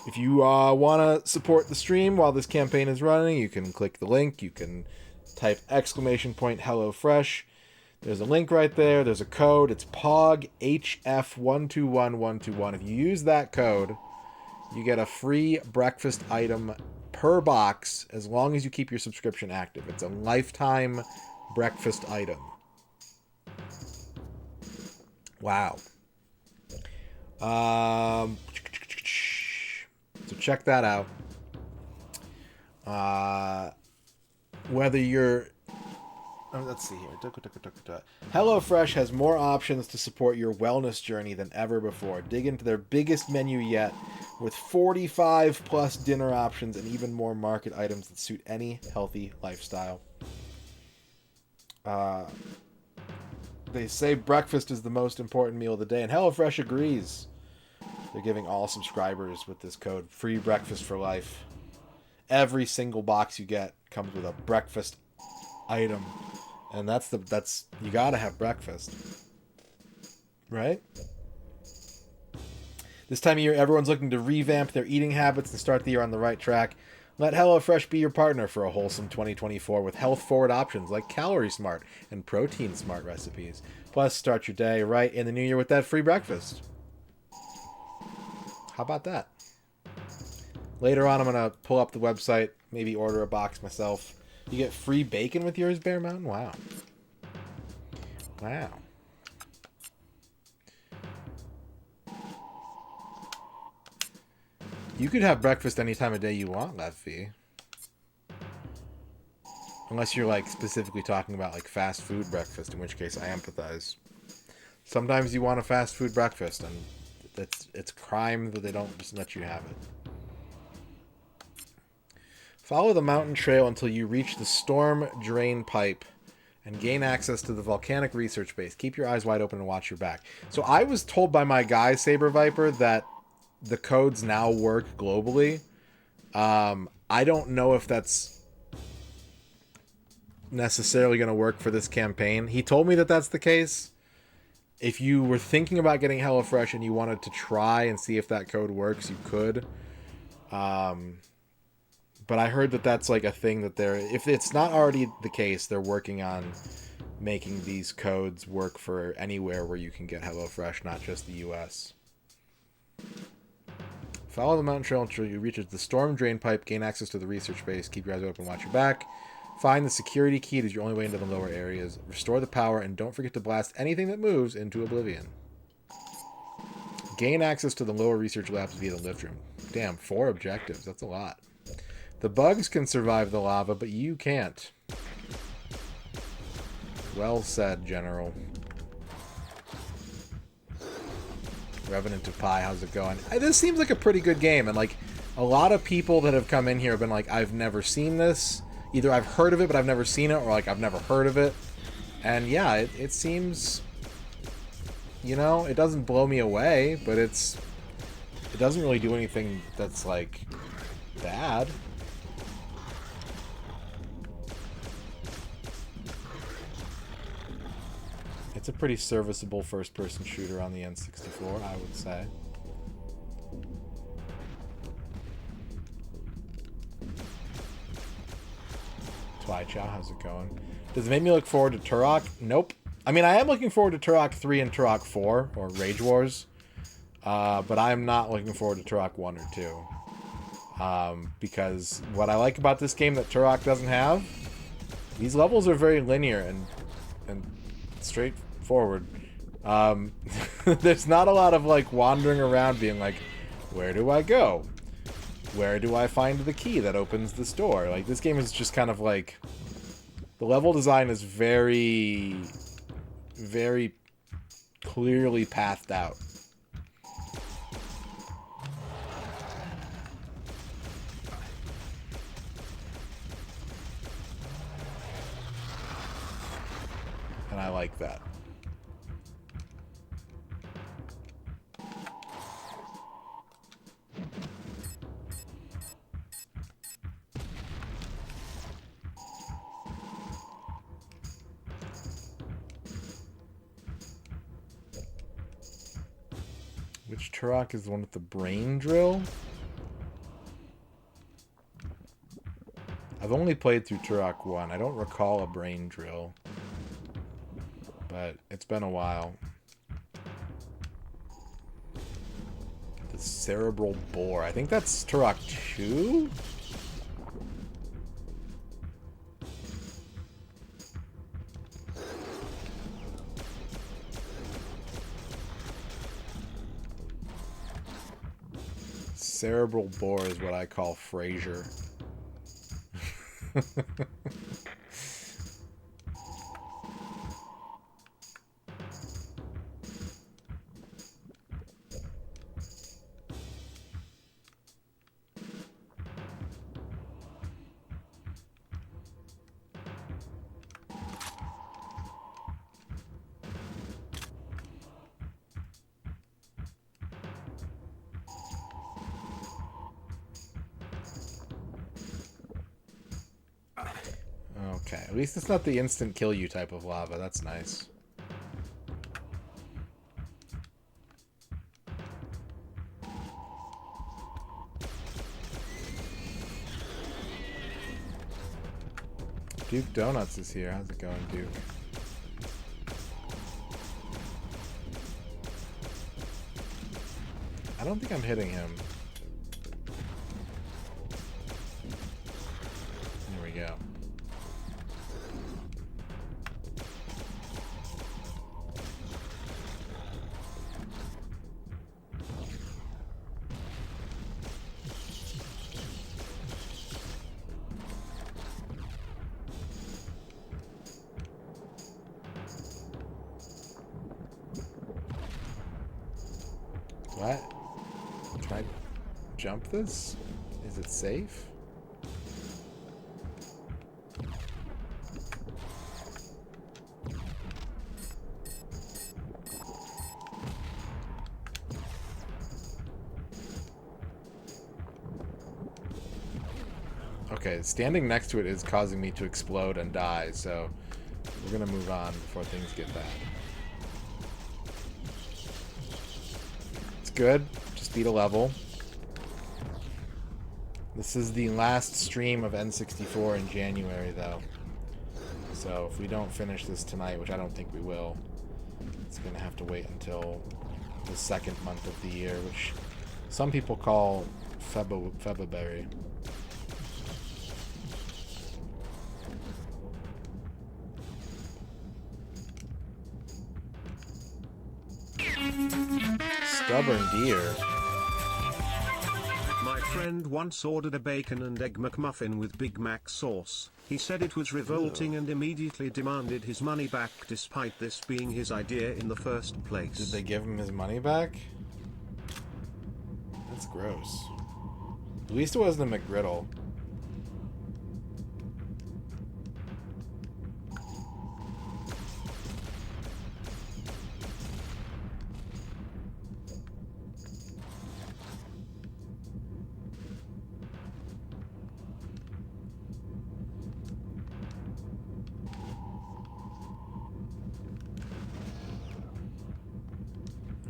If you want to support the stream while this campaign is running, you can click the link. You can type !HelloFresh. There's a link right there. There's a code. It's POGHF121121. If you use that code, you get a free breakfast item per box as long as you keep your subscription active. It's a lifetime breakfast item. Wow. So check that out. Whether you're... let's see here. HelloFresh has more options to support your wellness journey than ever before. Dig into their biggest menu yet with 45 plus dinner options and even more market items that suit any healthy lifestyle. They say breakfast is the most important meal of the day, and HelloFresh agrees. They're giving all subscribers with this code free breakfast for life. Every single box you get comes with a breakfast item. And that's you gotta have breakfast. Right? This time of year, everyone's looking to revamp their eating habits and start the year on the right track. Let HelloFresh be your partner for a wholesome 2024 with health-forward options like Calorie Smart and Protein Smart recipes. Plus, start your day right in the new year with that free breakfast. How about that? Later on, I'm going to pull up the website, maybe order a box myself. You get free bacon with yours, Bear Mountain? Wow. Wow. You could have breakfast any time of day you want, Lefty. Unless you're, like, specifically talking about, like, fast food breakfast, in which case I empathize. Sometimes you want a fast food breakfast, and it's crime that they don't just let you have it. Follow the mountain trail until you reach the storm drain pipe and gain access to the volcanic research base. Keep your eyes wide open and watch your back. So I was told by my guy, Saber Viper, that the codes now work globally. I don't know if that's necessarily going to work for this campaign. He told me that that's the case. If you were thinking about getting HelloFresh and you wanted to try and see if that code works, you could. But I heard that that's like a thing that they're... If it's not already the case, they're working on making these codes work for anywhere where you can get HelloFresh, not just the US. Follow the mountain trail until you reach the storm drain pipe, gain access to the research base, keep your eyes open, watch your back. Find the security key. It is your only way into the lower areas. Restore the power, and don't forget to blast anything that moves into oblivion. Gain access to the lower research labs via the lift room. Damn, 4 objectives. That's a lot. The bugs can survive the lava, but you can't. Well said, General. Revenant of Pi, how's it going? This seems like a pretty good game, and like a lot of people that have come in here have been like, I've never seen this. Either I've heard of it, but I've never seen it, or like I've never heard of it. And yeah, it seems, you know, it doesn't blow me away, but it doesn't really do anything that's like bad. It's a pretty serviceable first-person shooter on the N64, I would say. Chow, how's it going? Does it make me look forward to Turok? Nope. I mean, I am looking forward to Turok 3 and Turok 4, or Rage Wars. But I'm not looking forward to Turok 1 or 2. Because what I like about this game that Turok doesn't have, these levels are very linear and straightforward. There's not a lot of, like, wandering around being like, where do I go? Where do I find the key that opens this door? Like, this game is just kind of like... The level design is very... very clearly pathed out. And I like that. Which Turok is the one with the brain drill? I've only played through Turok 1. I don't recall a brain drill. But it's been a while. The cerebral bore. I think that's Turok 2? Cerebral bore is what I call Frasier. Okay, at least it's not the instant kill you type of lava. That's nice. Duke Donuts is here. How's it going, Duke? I don't think I'm hitting him. There we go. What? Can I jump this? Is it safe? Okay, standing next to it is causing me to explode and die, so we're gonna move on before things get bad. It's good. Just beat a level. This is the last stream of N64 in January, though. So if we don't finish this tonight, which I don't think we will, it's gonna have to wait until the second month of the year, which some people call February. Stubborn deer. My friend once ordered a bacon and egg McMuffin with Big Mac sauce. He said it was revolting and immediately demanded his money back despite this being his idea in the first place. Did they give him his money back? That's gross. At least it wasn't a McGriddle.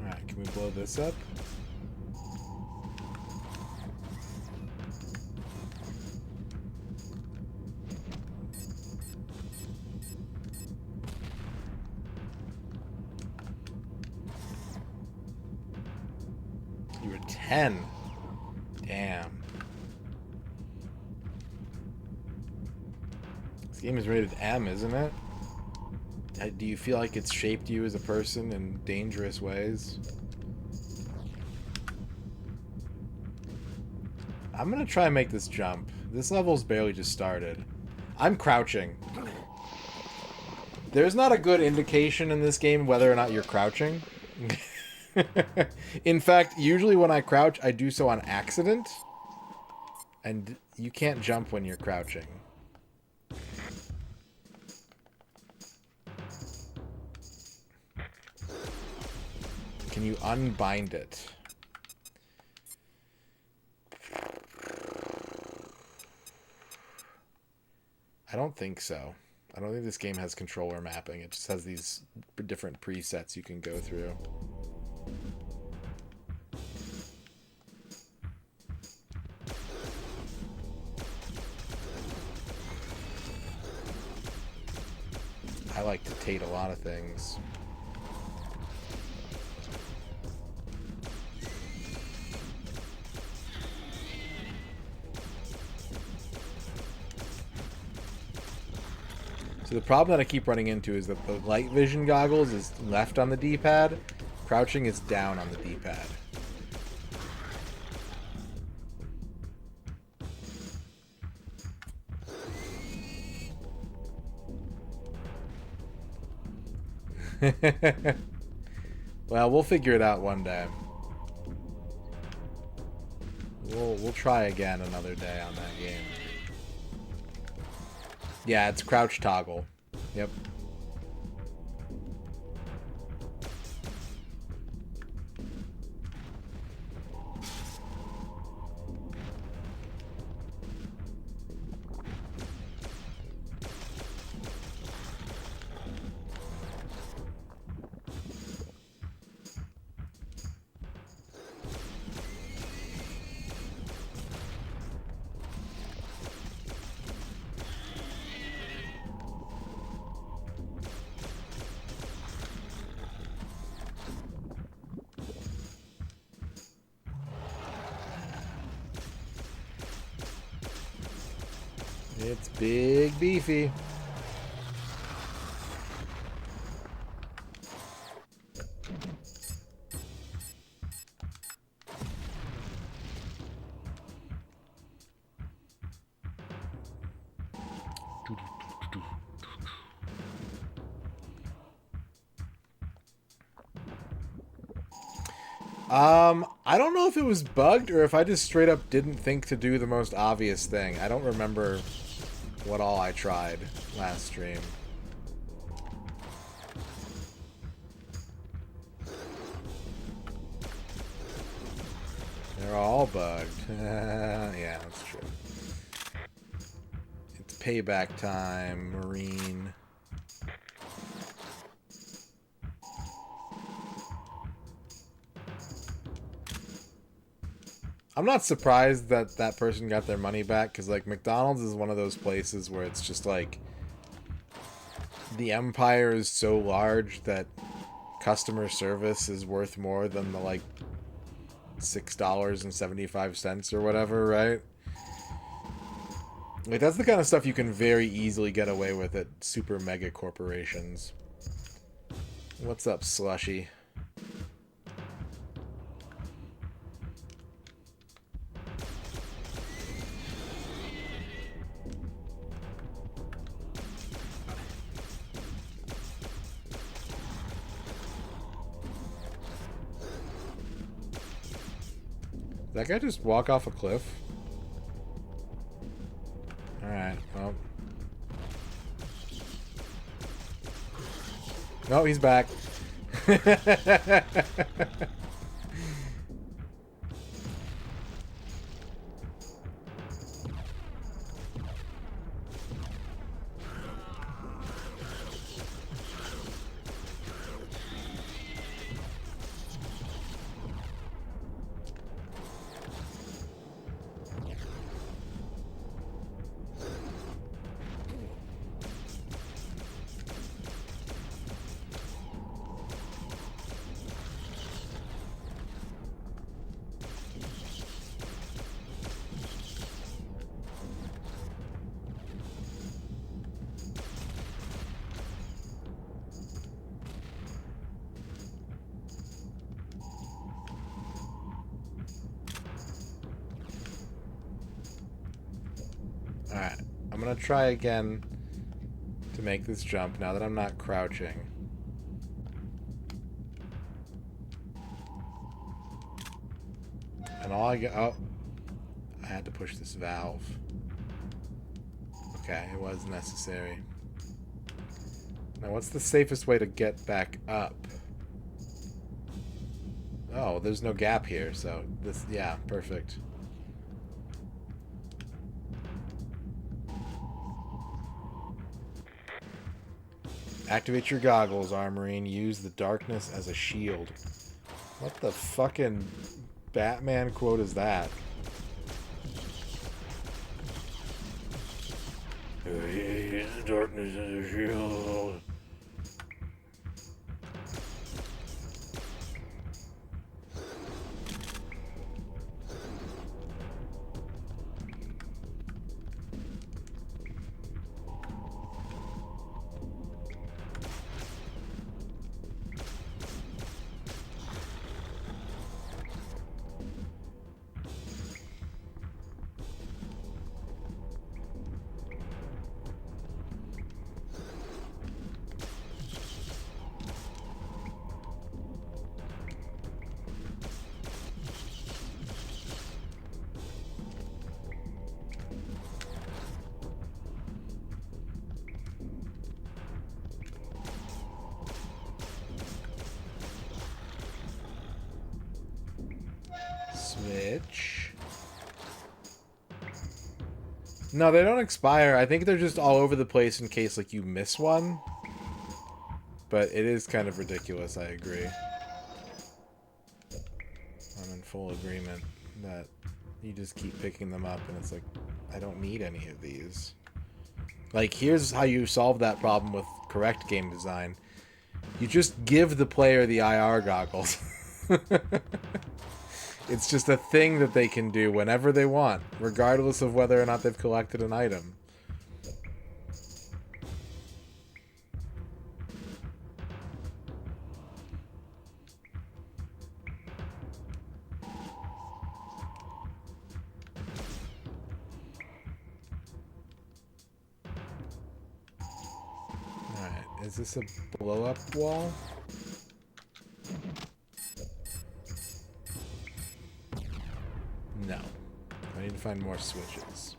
Alright, can we blow this up? You were 10. Damn. This game is rated M, isn't it? Do you feel like it's shaped you as a person in dangerous ways? I'm gonna try and make this jump. This level's barely just started. I'm crouching. There's not a good indication in this game whether or not you're crouching. In fact, usually when I crouch, I do so on accident. And you can't jump when you're crouching. Can you unbind it? I don't think so. I don't think this game has controller mapping. It just has these different presets you can go through. I like to tate a lot of things. So the problem that I keep running into is that the light vision goggles is left on the D-pad, crouching is down on the D-pad. Well, we'll figure it out one day. We'll try again another day on that game. Yeah, it's crouch toggle. Yep. It's big beefy. I don't know if it was bugged or if I just straight up didn't think to do the most obvious thing. I don't remember what all I tried last stream. They're all bugged. Yeah, that's true. Payback time, Marine. I'm not surprised that that person got their money back, because, like, McDonald's is one of those places where it's just, like, the empire is so large that customer service is worth more than the, like, $6.75 or whatever, right? Like, that's the kind of stuff you can very easily get away with at super mega corporations. What's up, Slushy? Did that guy just walk off a cliff? Alright, well. No, he's back. Alright, I'm gonna try again to make this jump now that I'm not crouching. And all I get... Oh. I had to push this valve. Okay, it was necessary. Now, what's the safest way to get back up? Oh, there's no gap here, so this... Yeah, perfect. Activate your goggles, Armorine. Use the darkness as a shield. What the fucking Batman quote is that? Use the darkness as a shield. Switch. No, they don't expire. I think they're just all over the place in case, like, you miss one. But it is kind of ridiculous, I agree. I'm in full agreement that you just keep picking them up and it's like, I don't need any of these. Like, here's how you solve that problem with correct game design. You just give the player the IR goggles. It's just a thing that they can do whenever they want, regardless of whether or not they've collected an item. Alright, is this a blow-up wall? No. I need to find more switches.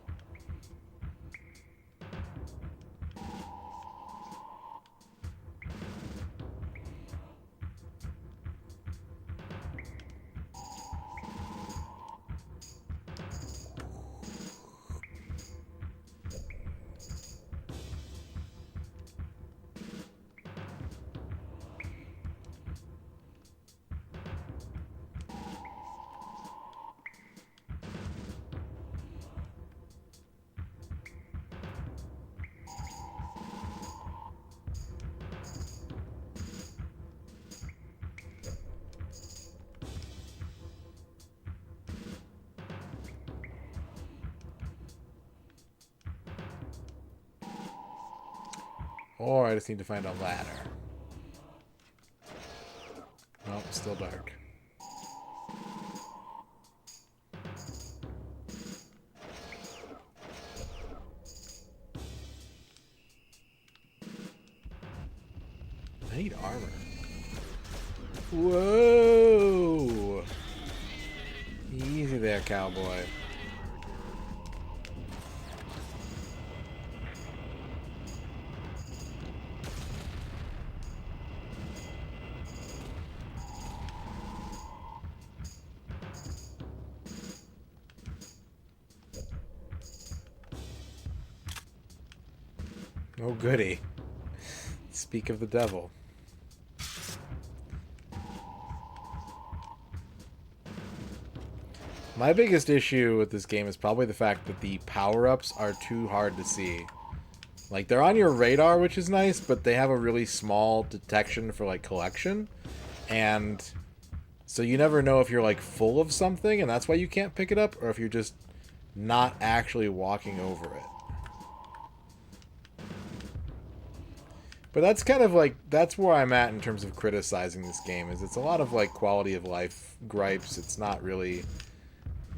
Or I just need to find a ladder. Nope, still dark. I need armor. Whoa! Easy there, cowboy. Oh, goody. Speak of the devil. My biggest issue with this game is probably the fact that the power-ups are too hard to see. Like, they're on your radar, which is nice, but they have a really small detection for, like, collection. And so you never know if you're, like, full of something, and that's why you can't pick it up, or if you're just not actually walking over it. But that's kind of like, that's where I'm at in terms of criticizing this game, is it's a lot of, like, quality of life gripes. It's not really,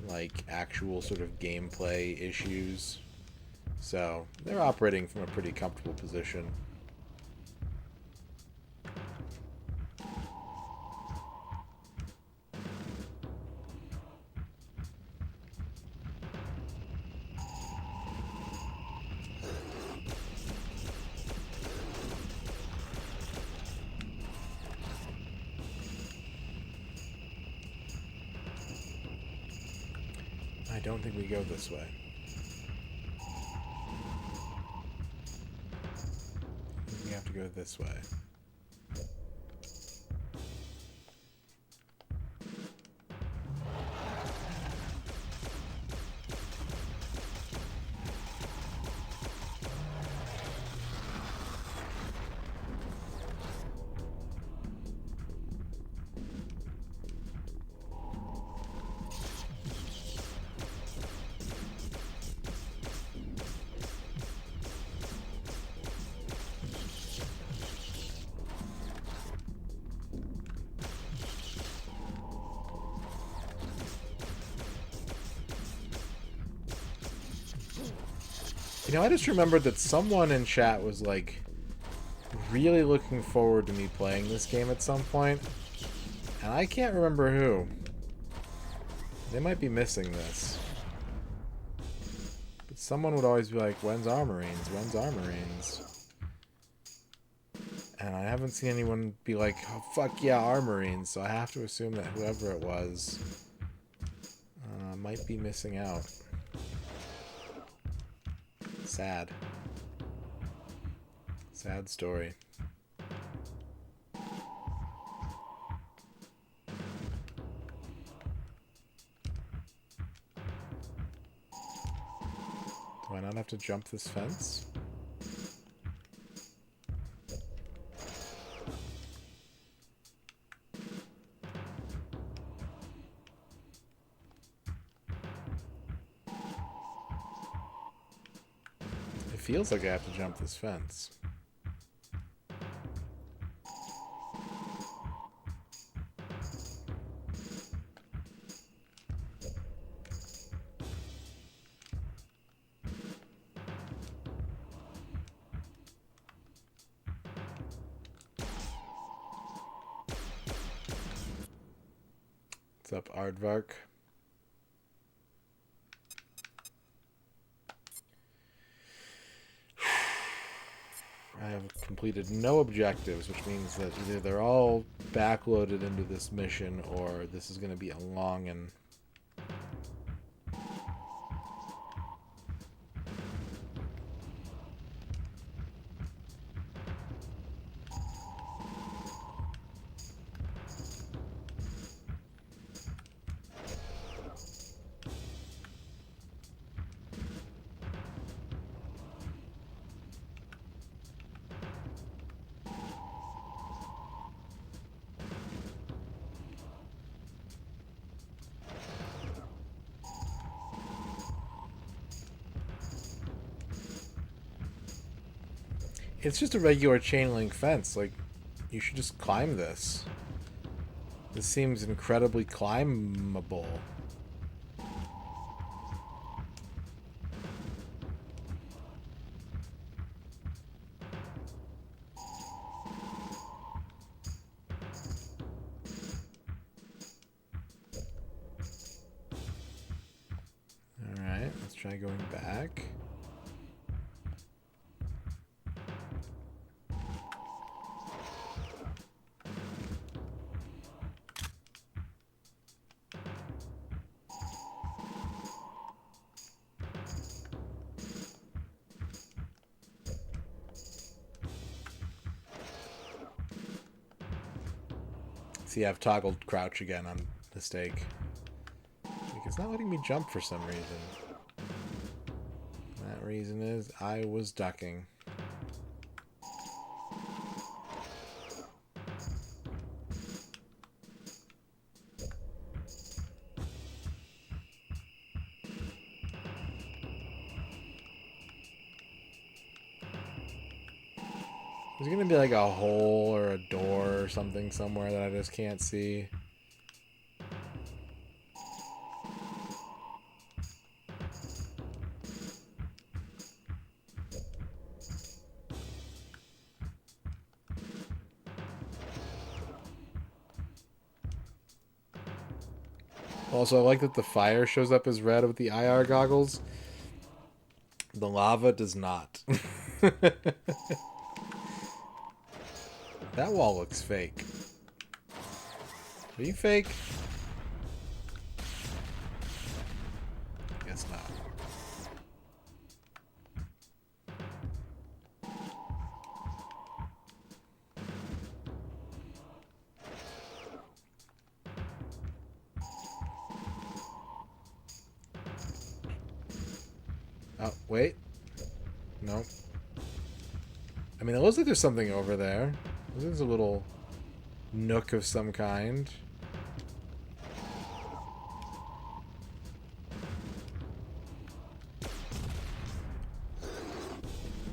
like, actual sort of gameplay issues. So, they're operating from a pretty comfortable position. I don't think we go this way. We have to go this way. You know, I just remembered that someone in chat was, like, really looking forward to me playing this game at some point. And I can't remember who. They might be missing this. But someone would always be like, when's Armorines? When's Armorines? And I haven't seen anyone be like, oh, fuck yeah, Armorines. So I have to assume that whoever it was might be missing out. Sad. Sad story. Do I not have to jump this fence? It feels like I have to jump this fence. What's up, Aardvark? I have completed no objectives, which means that either they're all backloaded into this mission, or this is going to be a long and... It's just a regular chain link fence. Like, you should just climb this. This seems incredibly climbable. Alright, let's try going back. See, I've toggled crouch again on mistake. Like, it's not letting me jump for some reason. That reason is I was ducking. There's gonna be like a hole or a door or something somewhere that I just can't see. Also, I like that the fire shows up as red with the IR goggles. The lava does not. That wall looks fake. Are you fake? Guess not. Oh, wait. Nope. I mean, it looks like there's something over there. There's a little nook of some kind.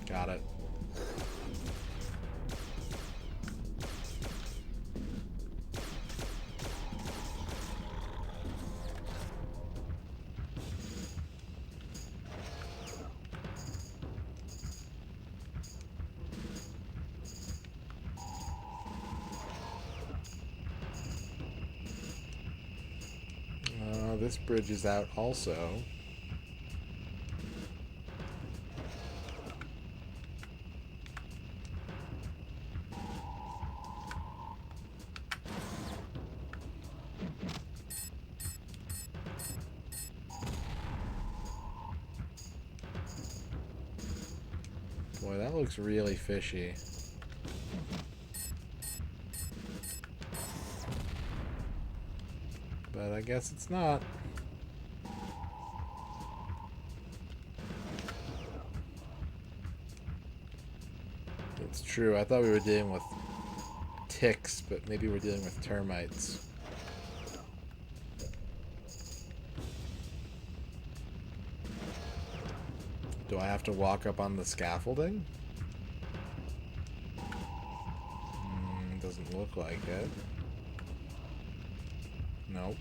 Got it. This bridge is out also. Boy, that looks really fishy. But I guess it's not. It's true. I thought we were dealing with ticks, but maybe we're dealing with termites. Do I have to walk up on the scaffolding? Doesn't look like it. Nope.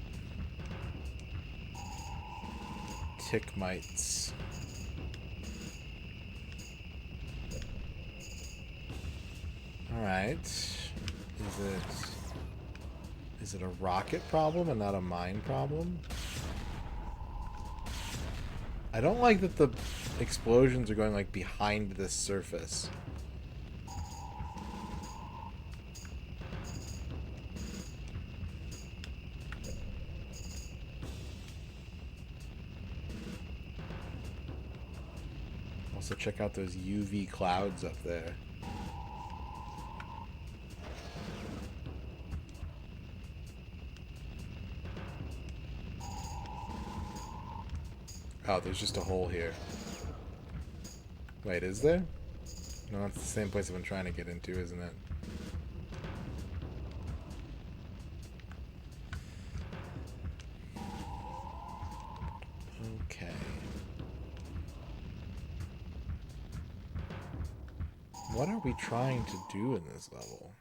Tick mites. Alright. Is it a rocket problem and not a mine problem? I don't like that the explosions are going like behind this surface. Also check out those UV clouds up there. Oh, there's just a hole here. Wait, is there? No, it's the same place I've been trying to get into, isn't it? Okay. What are we trying to do in this level?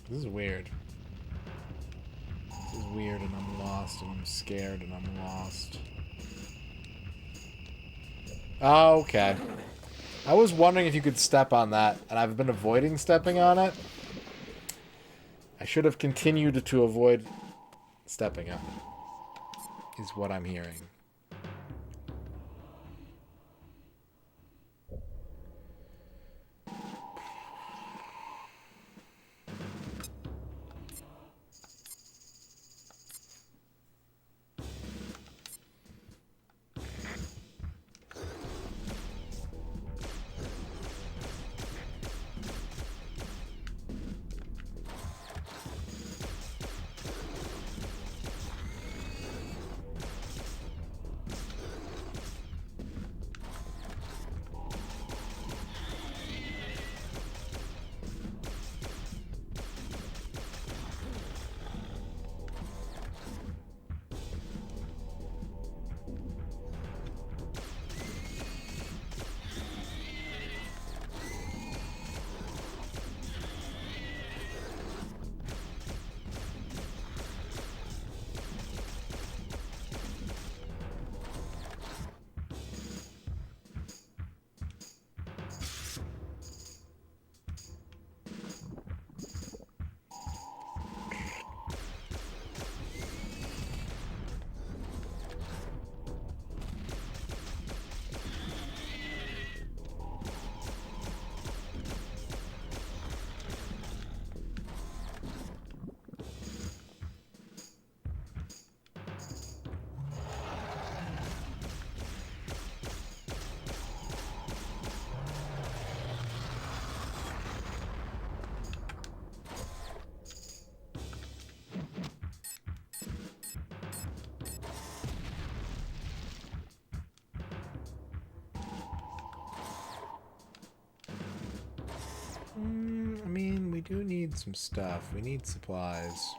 This is weird. This is weird, and I'm lost, and I'm scared, and I'm lost. Oh, okay. I was wondering if you could step on that, and I've been avoiding stepping on it. I should have continued to avoid stepping on it, is what I'm hearing. I mean, we do need some stuff. We need supplies.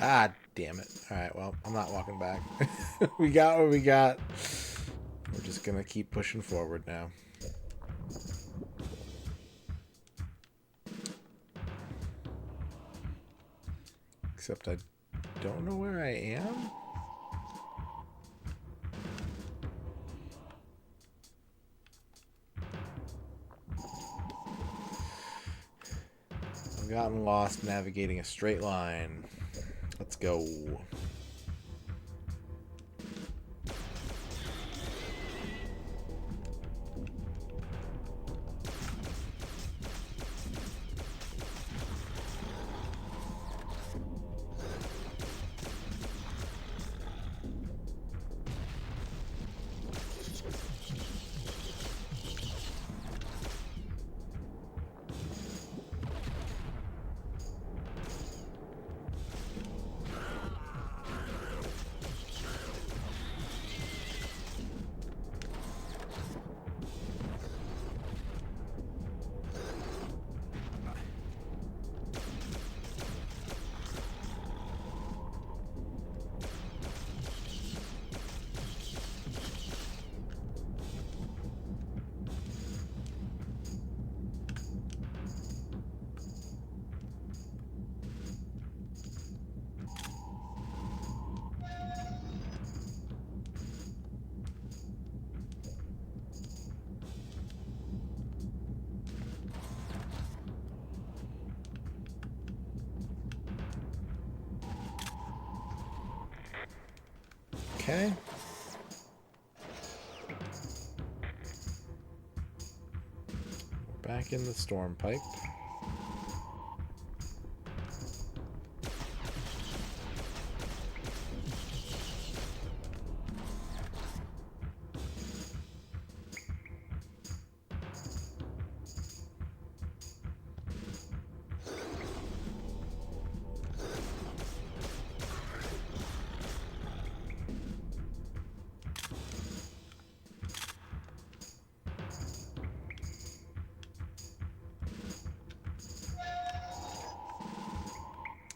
Ah, damn it. Alright, well, I'm not walking back. We got what we got. We're just gonna keep pushing forward now. Except I don't know where I am. I've gotten lost navigating a straight line. Let's go. Okay. We're back in the storm pipe.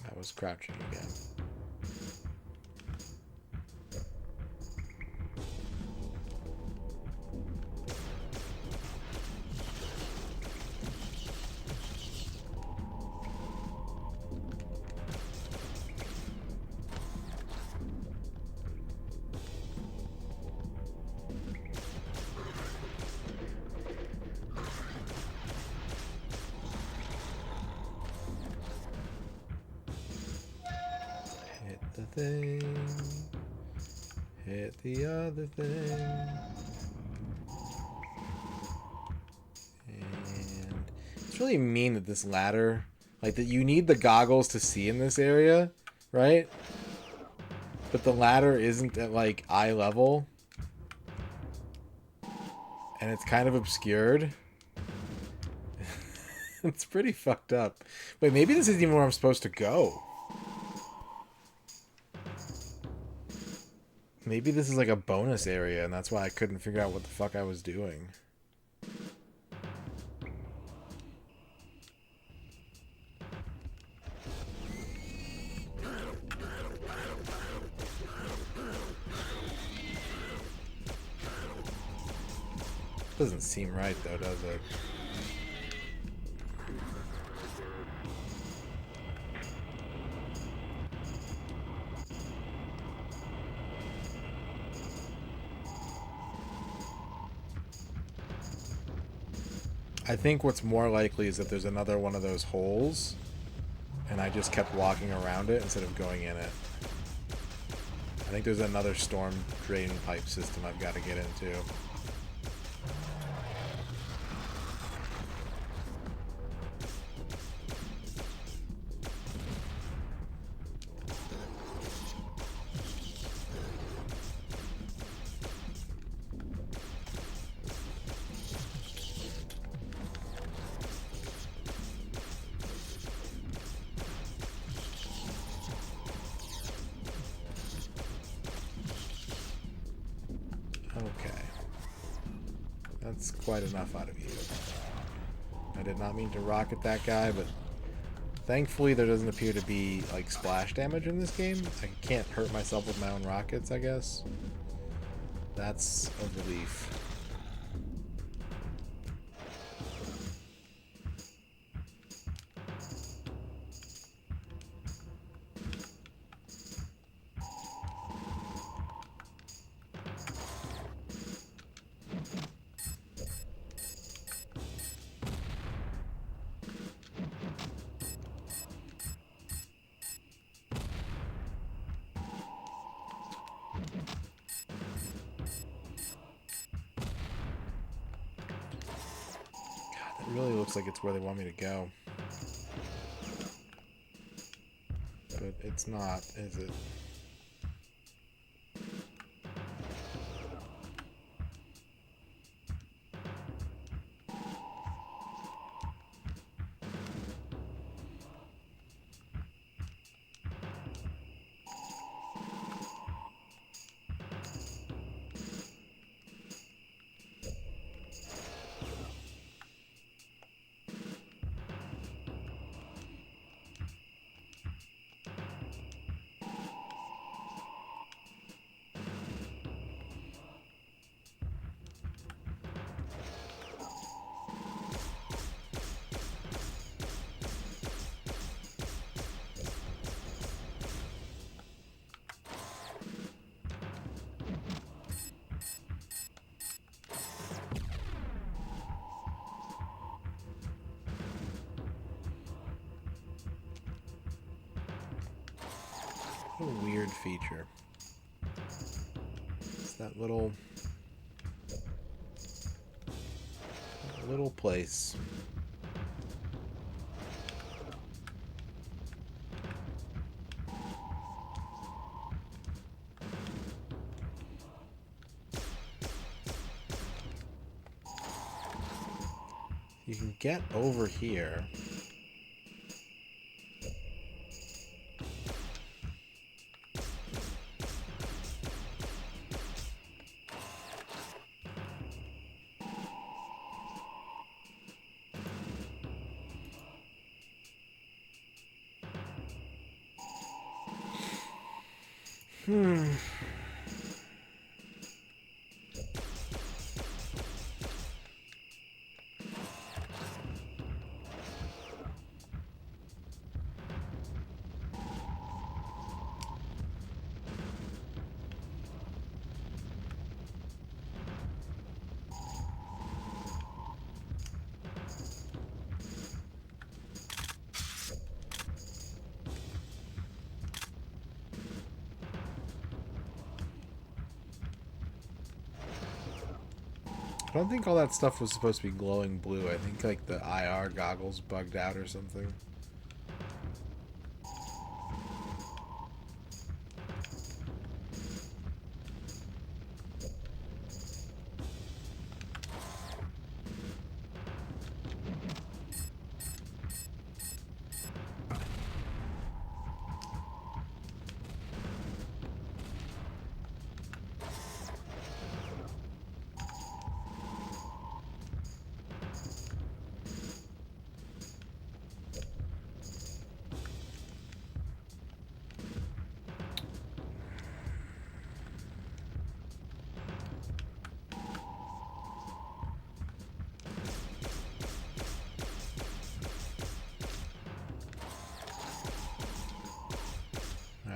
I was crouching again. Hit the thing. Hit the other thing. And it's really mean that this ladder, like that you need the goggles to see in this area, right? But the ladder isn't at like eye level. And it's kind of obscured. It's pretty fucked up. Wait, maybe this isn't even where I'm supposed to go. Maybe this is like a bonus area, and that's why I couldn't figure out what the fuck I was doing. Doesn't seem right though, does it? I think what's more likely is that there's another one of those holes, and I just kept walking around it instead of going in it. I think there's another storm drain pipe system I've got to get into. That's quite enough out of you. I did not mean to rocket that guy, but thankfully there doesn't appear to be like splash damage in this game. I can't hurt myself with my own rockets, I guess. That's a relief. It really looks like it's where they want me to go. But it's not, is it? What a weird feature. that little place. You can get over here. I don't think all that stuff was supposed to be glowing blue. I think like the IR goggles bugged out or something.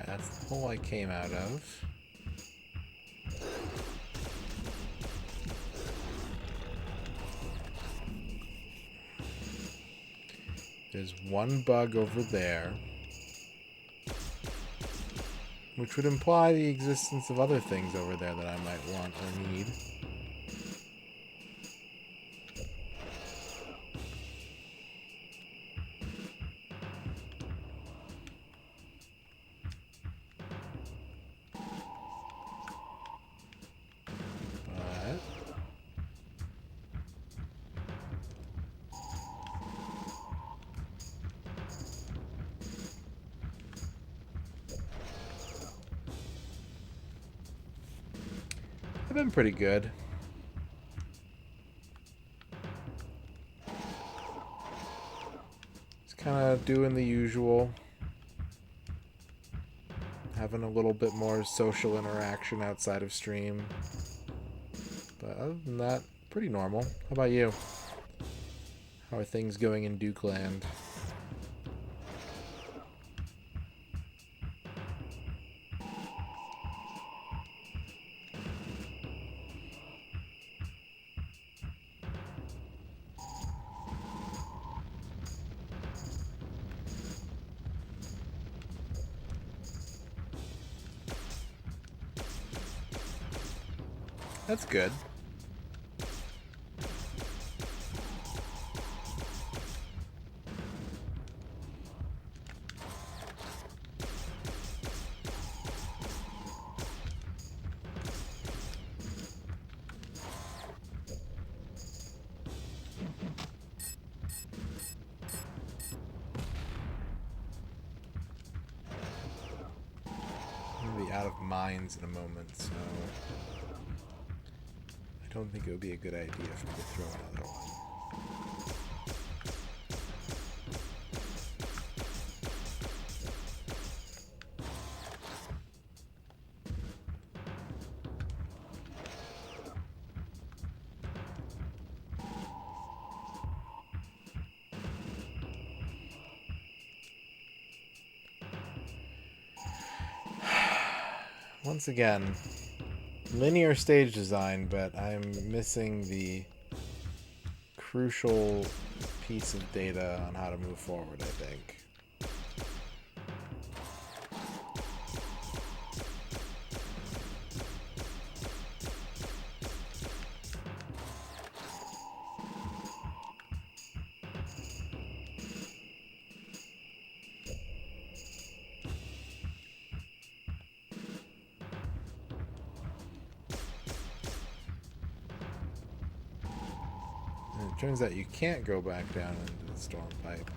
That's the hole I came out of. There's one bug over there, which would imply the existence of other things over there that I might want or need. I've been pretty good. Just kind of doing the usual. Having a little bit more social interaction outside of stream. But other than that, pretty normal. How about you? How are things going in Dukeland? That's good. I'm gonna be out of mines in a moment, so I don't think it would be a good idea for me to throw another one. Once again, linear stage design, but I'm missing the crucial piece of data on how to move forward, I think. turns out you can't go back down into the storm pipe.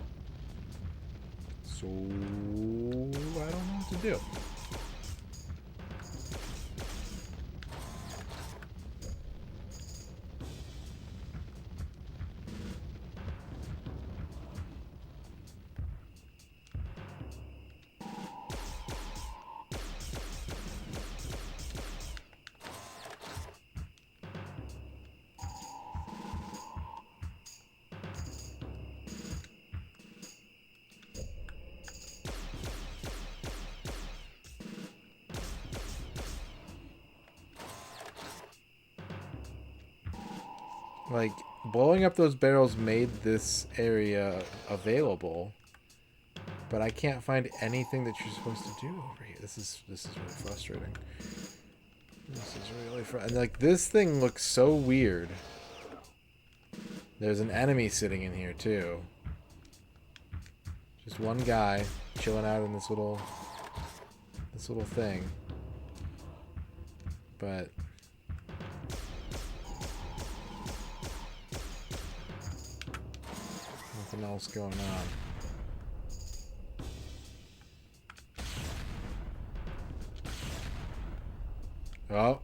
So I don't know what to do. Like, blowing up those barrels made this area available, but I can't find anything that you're supposed to do over here. This is really frustrating. This is really and like, this thing looks so weird. There's an enemy sitting in here too. Just one guy chilling out in this little thing. But nothing else going on. Oh.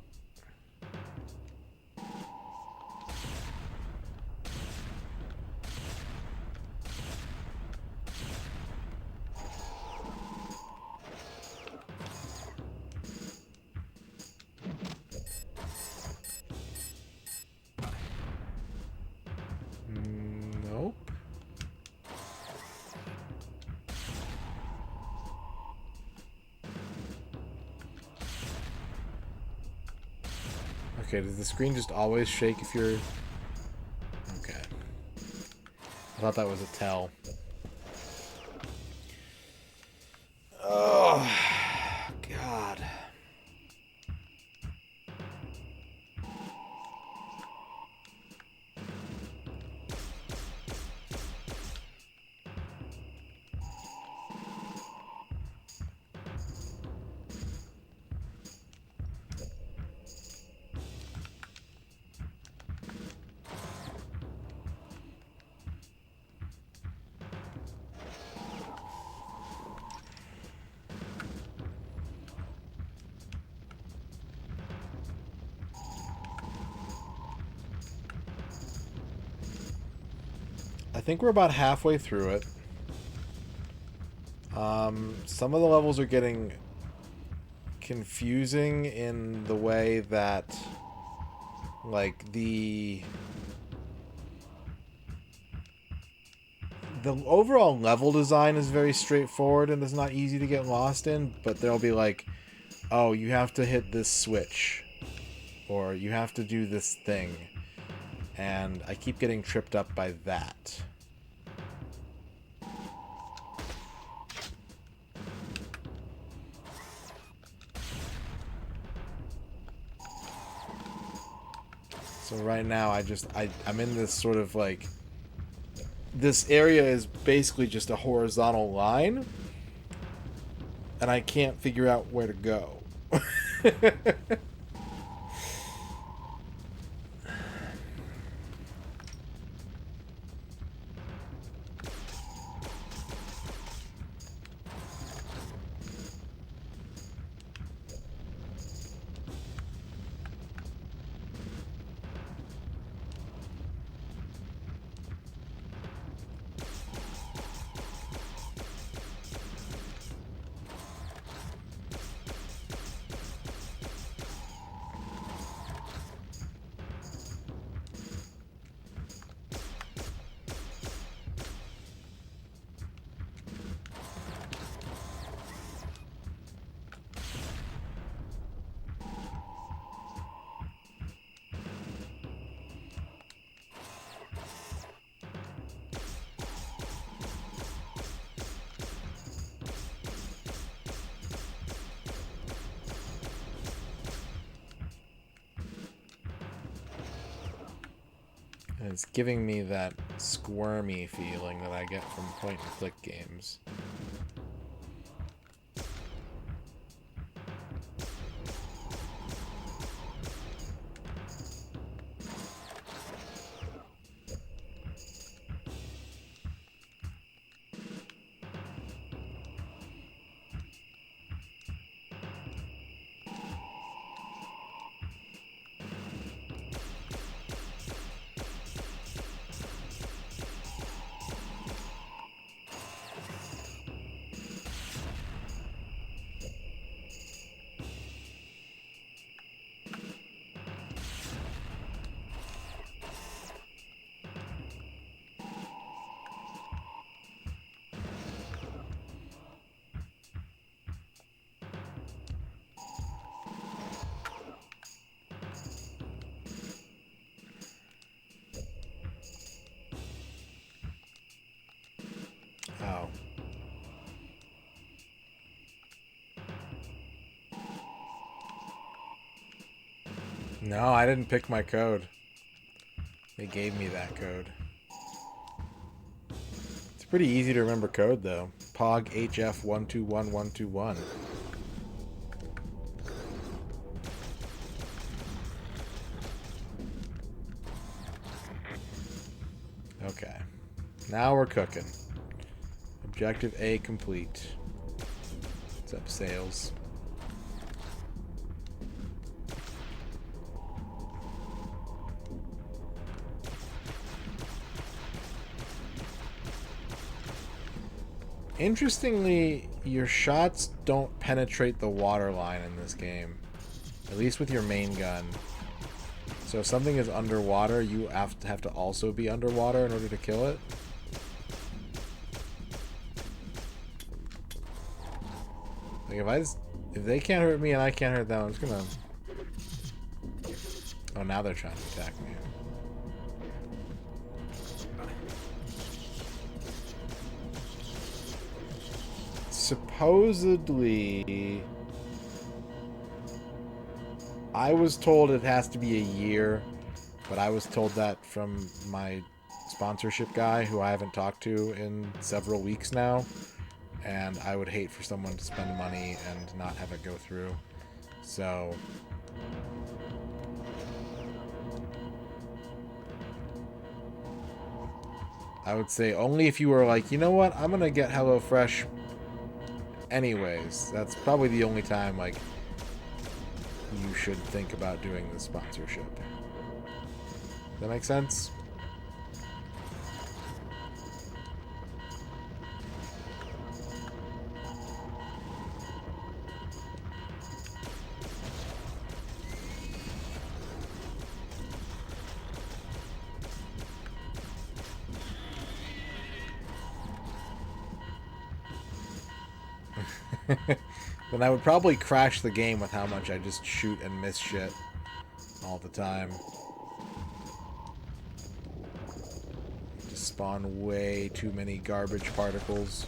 Nope. Okay, does the screen just always shake if you're... Okay. I thought that was a tell. Oh, God. I think we're about halfway through it. Some of the levels are getting confusing in the way that, like, the overall level design is very straightforward and is not easy to get lost in, but there'll be like, oh, you have to hit this switch, or you have to do this thing, and I keep getting tripped up by that. So right now I'm in this sort of like, this area is basically just a horizontal line, and I can't figure out where to go. And it's giving me that squirmy feeling that I get from point-and-click games. No, I didn't pick my code. They gave me that code. It's pretty easy to remember code, though. POG HF121121. Okay. Now we're cooking. Objective A complete. What's up, sales? Interestingly, your shots don't penetrate the water line in this game. At least with your main gun. So if something is underwater, you have to also be underwater in order to kill it. Like if they can't hurt me and I can't hurt them, I'm just gonna... Oh, now they're trying to attack me. Supposedly, I was told it has to be a year, but I was told that from my sponsorship guy, who I haven't talked to in several weeks now, and I would hate for someone to spend money and not have it go through. So I would say only if you were like, you know what, I'm gonna get HelloFresh anyways. That's probably the only time, like, you should think about doing the sponsorship. Does that make sense? Then I would probably crash the game with how much I just shoot and miss shit all the time. Just spawn way too many garbage particles.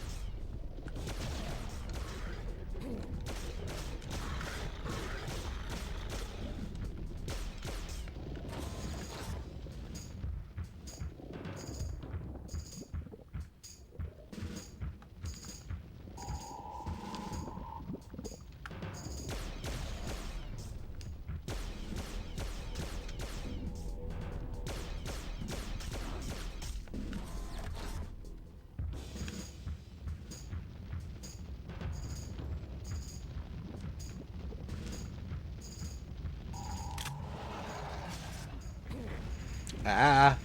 Ah!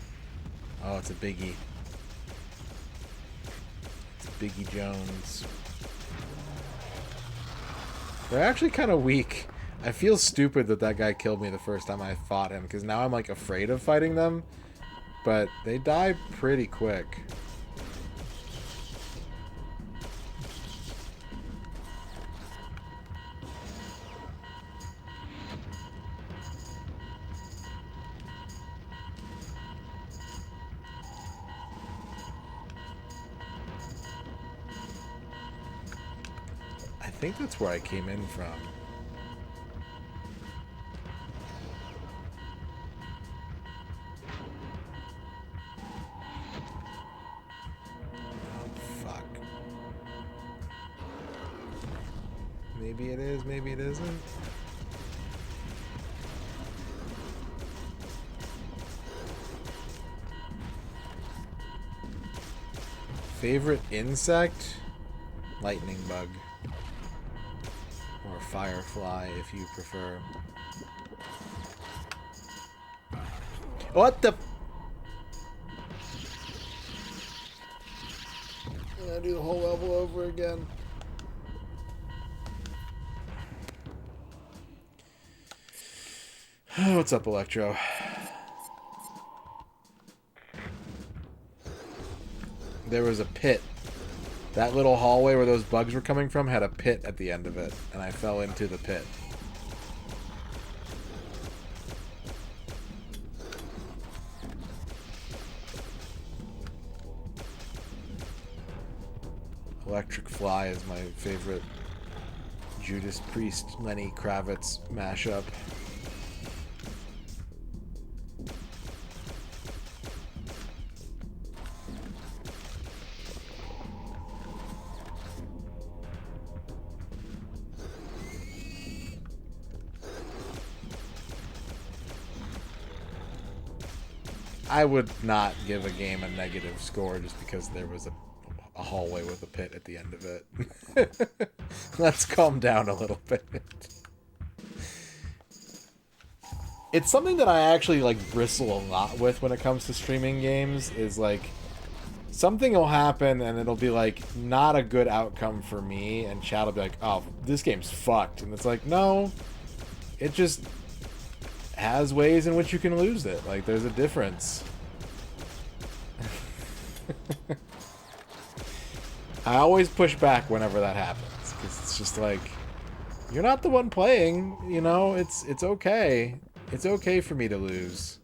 Oh, it's a biggie. It's Biggie Jones. They're actually kind of weak. I feel stupid that that guy killed me the first time I fought him, because now I'm, like, afraid of fighting them. But they die pretty quick. I think that's where I came in from. Oh, fuck. Maybe it is, maybe it isn't. Favorite insect? Lightning bug. Or firefly, if you prefer. What the? I'm gonna do the whole level over again. What's up, Electro? There was a pit. That little hallway where those bugs were coming from had a pit at the end of it, and I fell into the pit. Electric Fly is my favorite Judas Priest, Lenny Kravitz mashup. I would not give a game a negative score just because there was a hallway with a pit at the end of it. Let's calm down a little bit. It's something that I actually like bristle a lot with when it comes to streaming games, is like something will happen and it'll be like not a good outcome for me, and chat will be like, oh, this game's fucked. And it's like, no, it just has ways in which you can lose it. Like, there's a difference. I always push back whenever that happens, because it's just like, you're not the one playing, you know? It's okay. It's okay for me to lose.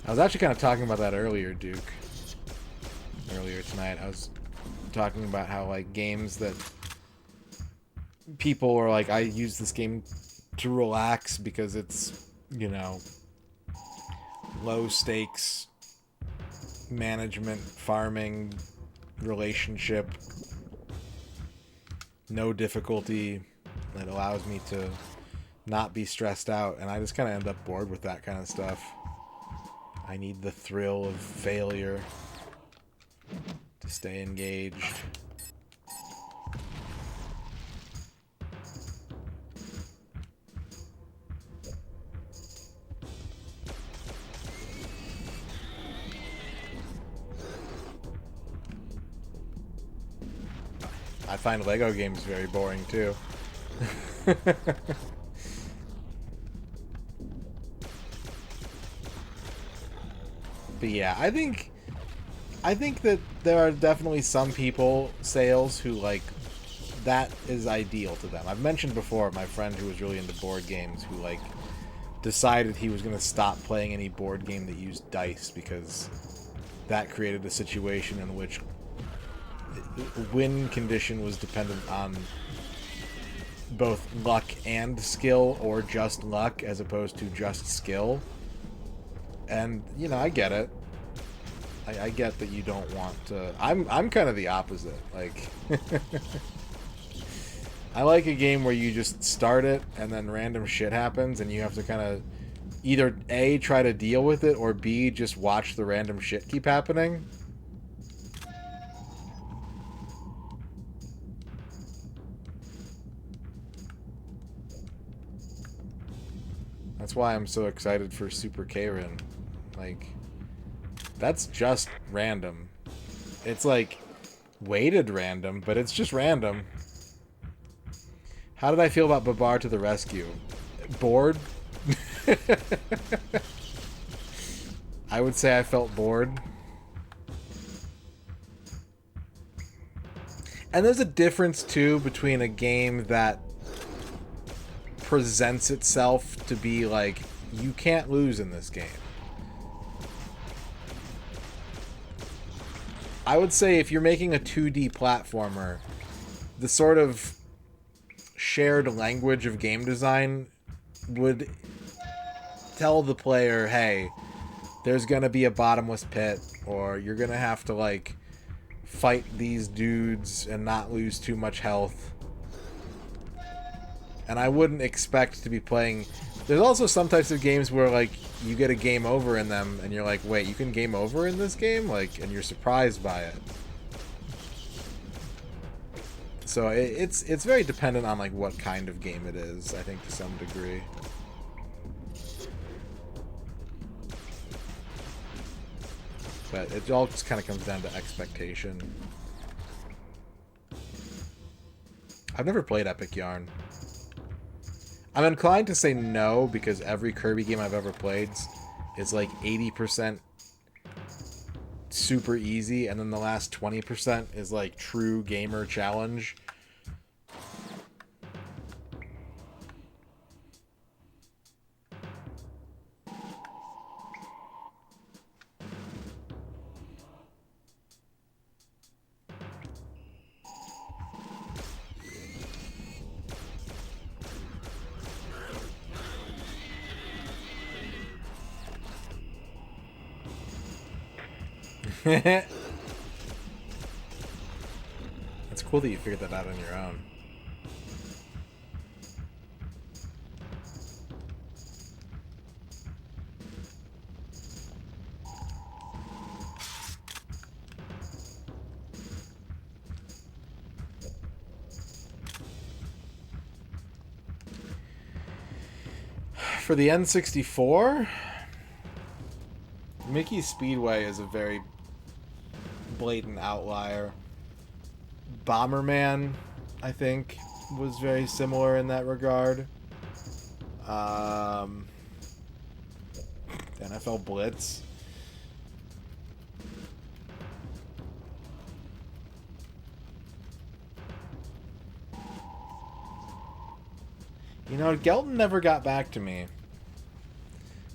I was actually kind of talking about that earlier, Duke. Earlier tonight, I was talking about how, like, games that people are like, I use this game to relax because it's, you know, low stakes management, farming, relationship, no difficulty. It allows me to not be stressed out, and I just kind of end up bored with that kind of stuff. I need the thrill of failure to stay engaged. I find Lego games very boring too. But yeah, I think that there are definitely some people, sales, who like that is ideal to them. I've mentioned before my friend who was really into board games who like decided he was going to stop playing any board game that used dice because that created a situation in which win condition was dependent on both luck and skill, or just luck as opposed to just skill. And, you know, I get it. I get that you don't want to... I'm kind of the opposite. Like, I like a game where you just start it and then random shit happens and you have to kind of either A, try to deal with it, or B, just watch the random shit keep happening. That's why I'm so excited for Super Karen. Like, that's just random. It's like weighted random, but it's just random. How did I feel about Babar to the rescue? Bored? I would say I felt bored. And there's a difference, too, between a game that presents itself to be like, you can't lose in this game. I would say if you're making a 2D platformer, the sort of shared language of game design would tell the player, hey, there's gonna be a bottomless pit, or you're gonna have to, like, fight these dudes and not lose too much health. And I wouldn't expect to be playing... There's also some types of games where, like, you get a game over in them, and you're like, wait, you can game over in this game? Like, and you're surprised by it. So it's very dependent on, like, what kind of game it is, I think, to some degree. But it all just kind of comes down to expectation. I've never played Epic Yarn. I'm inclined to say no, because every Kirby game I've ever played is like 80% super easy, and then the last 20% is like true gamer challenge. It's cool that you figured that out on your own. For the N64, Mickey Speedway is a very blatant outlier. Bomberman, I think, was very similar in that regard. NFL Blitz. You know, Gelton never got back to me.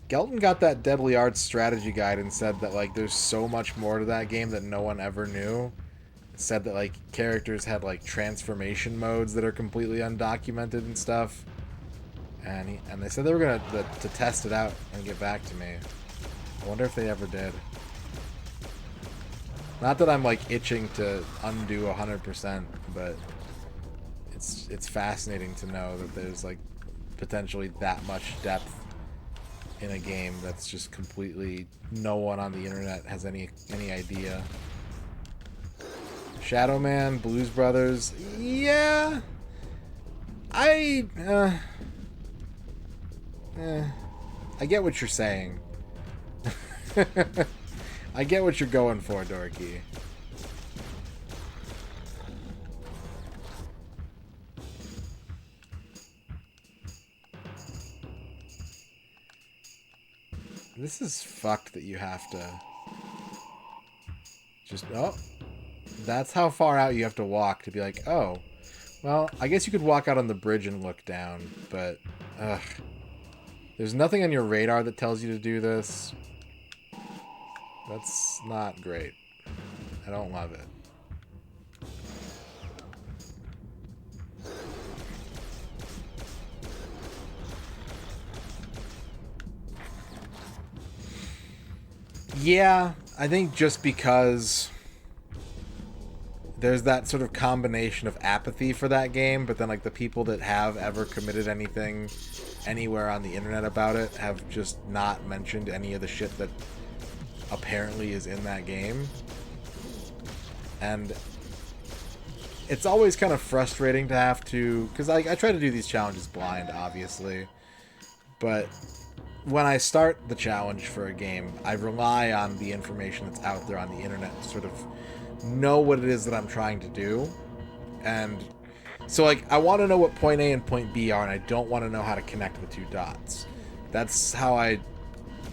Gelton got that Deadly Arts strategy guide and said that, like, there's so much more to that game that no one ever knew. It said that, like, characters had, like, transformation modes that are completely undocumented and stuff. And they said they were going to test it out and get back to me. I wonder if they ever did. Not that I'm, like, itching to undo 100%, but it's fascinating to know that there's, like, potentially that much depth in a game that's just completely no one on the internet has any idea. Shadow Man, Blues Brothers, yeah. I get what you're saying. I get what you're going for, Dorky. This is fucked that you have to just... Oh. That's how far out you have to walk to be like, oh. Well, I guess you could walk out on the bridge and look down, but... Ugh. There's nothing on your radar that tells you to do this. That's not great. I don't love it. Yeah, I think just because there's that sort of combination of apathy for that game, but then like the people that have ever committed anything anywhere on the internet about it have just not mentioned any of the shit that apparently is in that game. And it's always kind of frustrating to have to, because I try to do these challenges blind, obviously, but when I start the challenge for a game, I rely on the information that's out there on the internet to sort of know what it is that I'm trying to do. And so, like, I want to know what point A and point B are, and I don't want to know how to connect the two dots. That's how I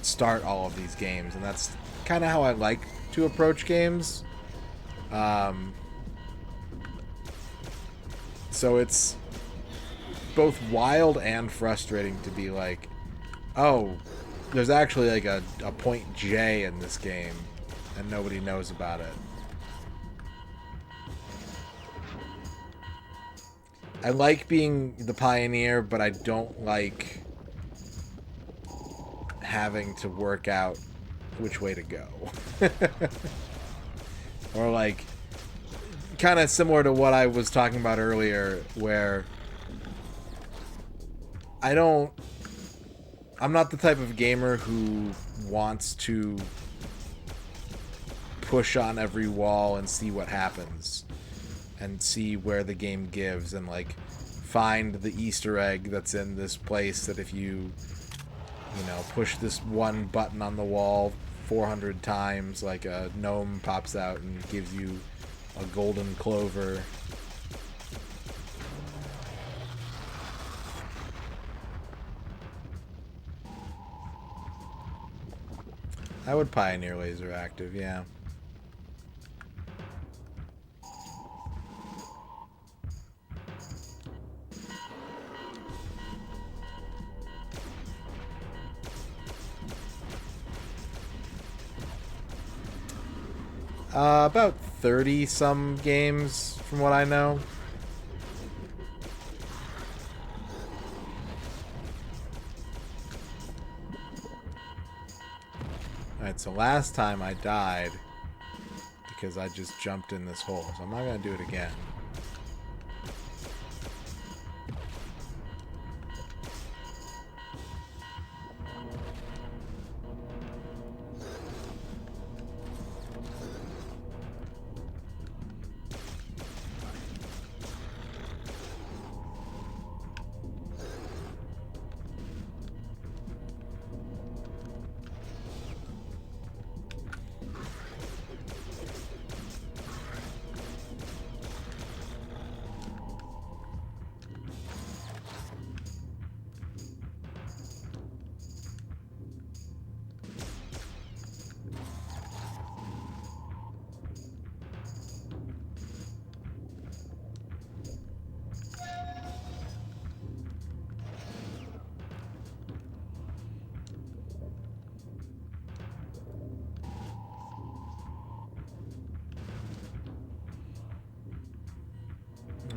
start all of these games, and that's kind of how I like to approach games. So it's both wild and frustrating to be like, oh, there's actually like a point J in this game, and nobody knows about it. I like being the pioneer, but I don't like having to work out which way to go. Or like, kind of similar to what I was talking about earlier, where I'm not the type of gamer who wants to push on every wall and see what happens and see where the game gives and like find the Easter egg that's in this place that if you push this one button on the wall 400 times, like a gnome pops out and gives you a golden clover. I would pioneer laser active, yeah. About 30 some games from what I know. Alright, so last time I died because I just jumped in this hole, so I'm not going to do it again.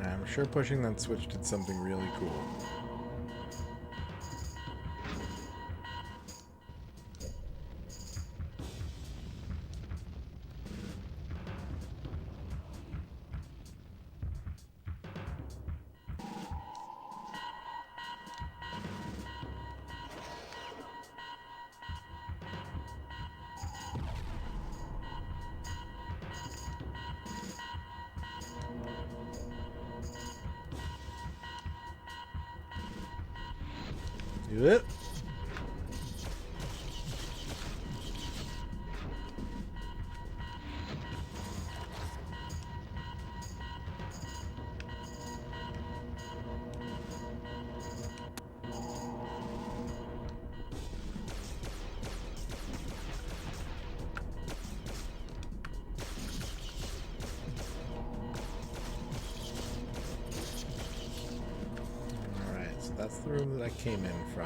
I'm sure pushing that switch did something really cool. Yep. Alright, so that's the room that I came in from.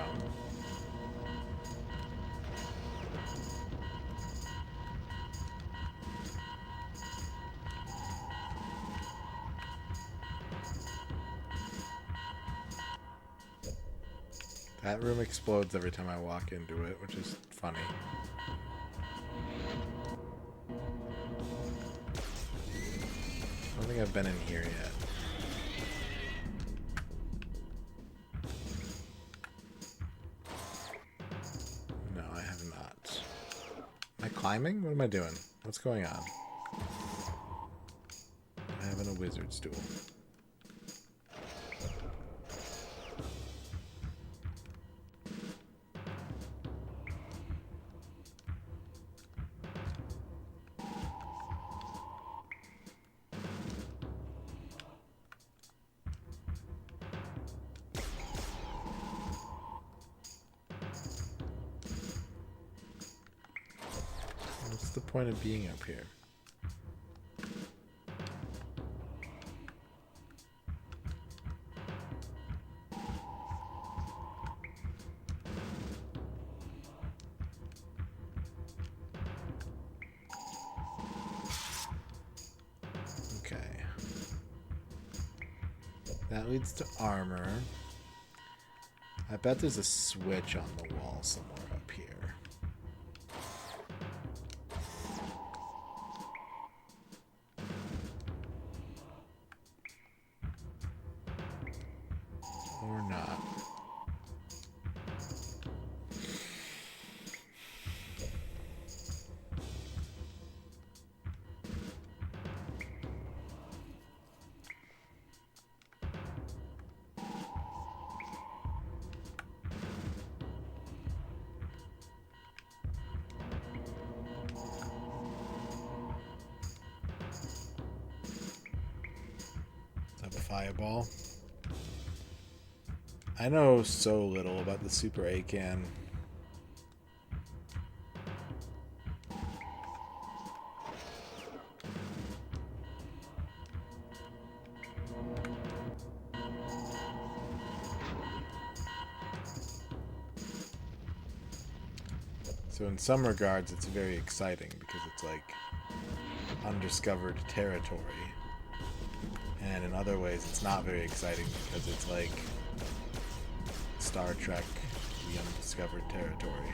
That room explodes every time I walk into it, which is funny. I don't think I've been in here yet. No, I have not. Am I climbing? What am I doing? What's going on? I have a wizard stool. What's the point of being up here? Okay. That leads to armor. I bet there's a switch on the wall somewhere up here. Or not. Have a fireball. I know so little about the Super A-Can. So in some regards, it's very exciting because it's like undiscovered territory. And in other ways, it's not very exciting because it's like Star Trek, the undiscovered territory.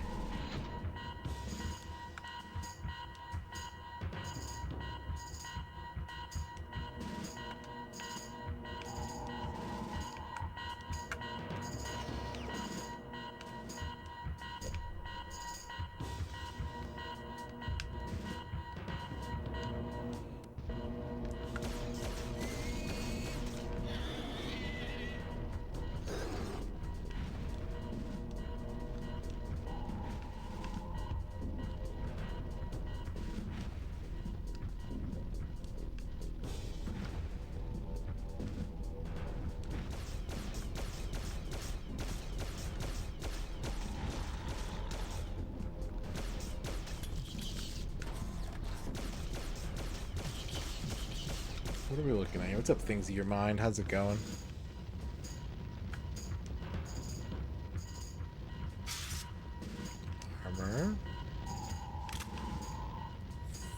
What are we looking at here? What's up, things of your mind? How's it going? Armor.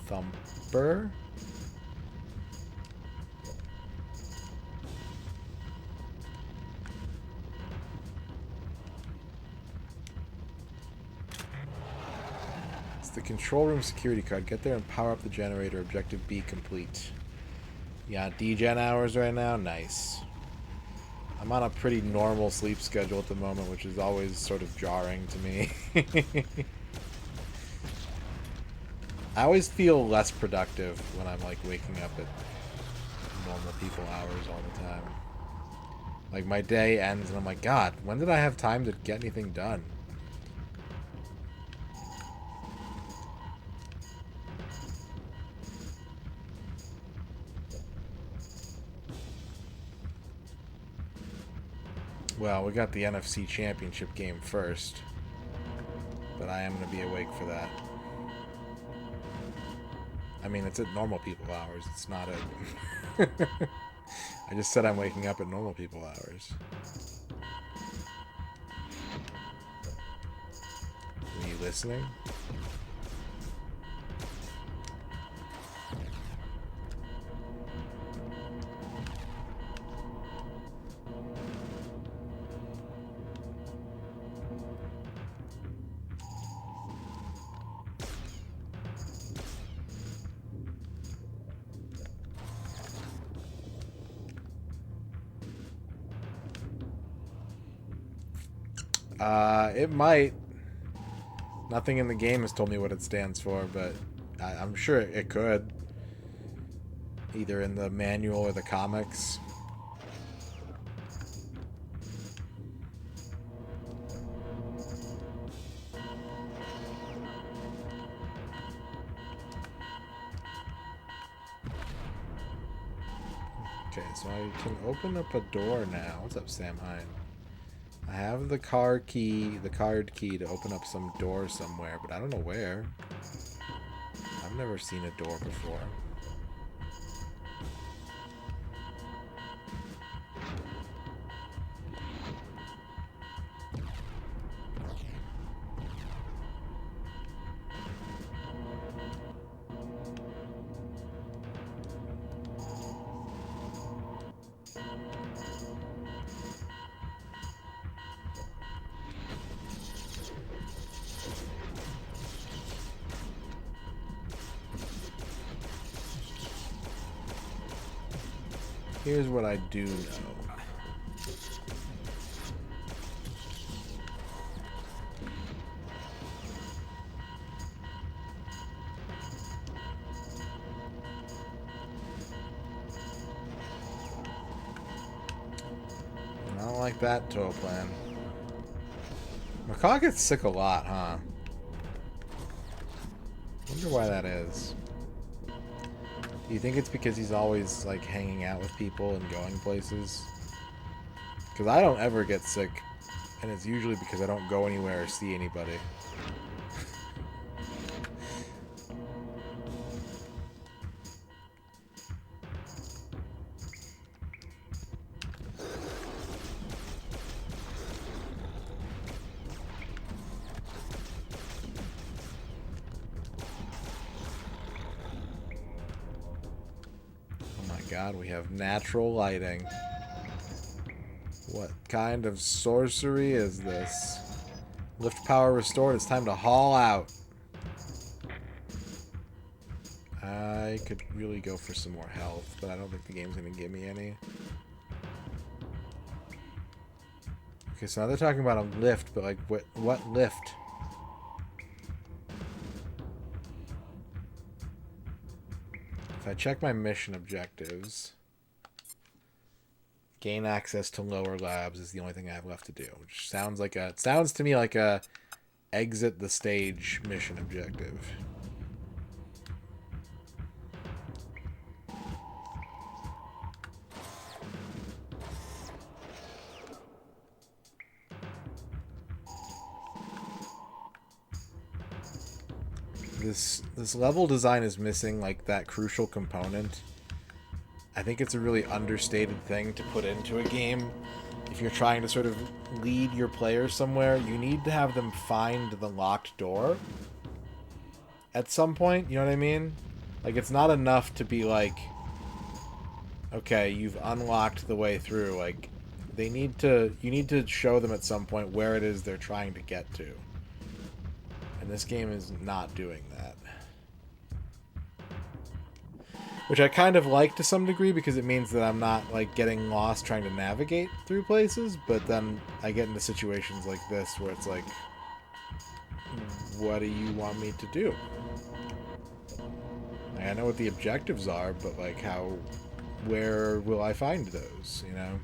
Thumper. It's the control room security card. Get there and power up the generator. Objective B complete. Yeah, D-Gen hours right now? Nice. I'm on a pretty normal sleep schedule at the moment, which is always sort of jarring to me. I always feel less productive when I'm, like, waking up at normal people hours all the time. Like, my day ends and I'm like, God, when did I have time to get anything done? Well, we got the NFC Championship game first. But I am going to be awake for that. I mean, it's at normal people hours. It's not at... I just said I'm waking up at normal people hours. Are you listening? It might. Nothing in the game has told me what it stands for, but I'm sure it could. Either in the manual or the comics. Okay, so I can open up a door now. What's up, Sam Hine? I have the card key to open up some door somewhere, but I don't know where. I've never seen a door before. Here's what I do know. I don't like that tow plan. Macaw gets sick a lot, huh? Wonder why that is. Do you think it's because he's always, like, hanging out with people and going places? Because I don't ever get sick, and it's usually because I don't go anywhere or see anybody. God, we have natural lighting. What kind of sorcery is this? Lift power restored. It's time to haul out. I could really go for some more health, but I don't think the game's going to give me any. Okay, so now they're talking about a lift, but like, what lift? If I check my mission objectives, gain access to lower labs is the only thing I have left to do, which sounds like it sounds to me like a exit the stage mission objective. This level design is missing like that crucial component I think it's a really understated thing to put into a game. If you're trying to sort of lead your players somewhere, you need to have them find the locked door at some point, you know what I mean? Like, it's not enough to be like, okay, you've unlocked the way through. Like, you need to show them at some point where it is they're trying to get to. And this game is not doing that. Which I kind of like to some degree, because it means that I'm not, like, getting lost trying to navigate through places, but then I get into situations like this where it's like, what do you want me to do? Like, I know what the objectives are, but, like, where will I find those, you know?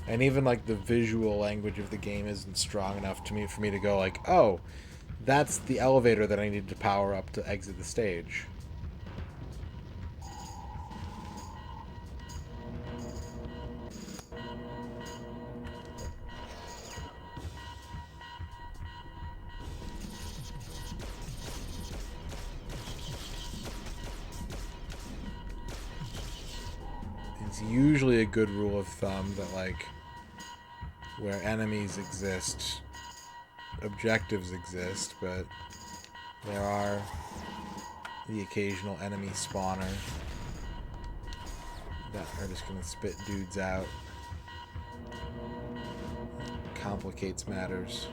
And even, like, the visual language of the game isn't strong enough for me to go, like, oh, that's the elevator that I need to power up to exit the stage. It's usually a good rule of thumb that, like, where enemies exist, objectives exist, but there are the occasional enemy spawner that are just gonna spit dudes out. Complicates matters.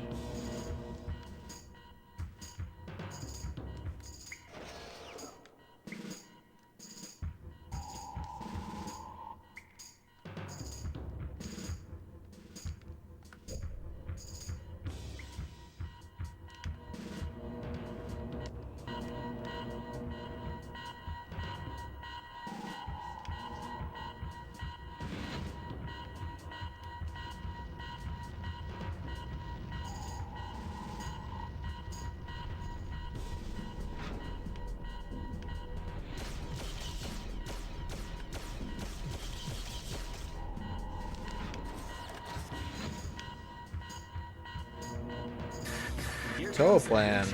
Plan.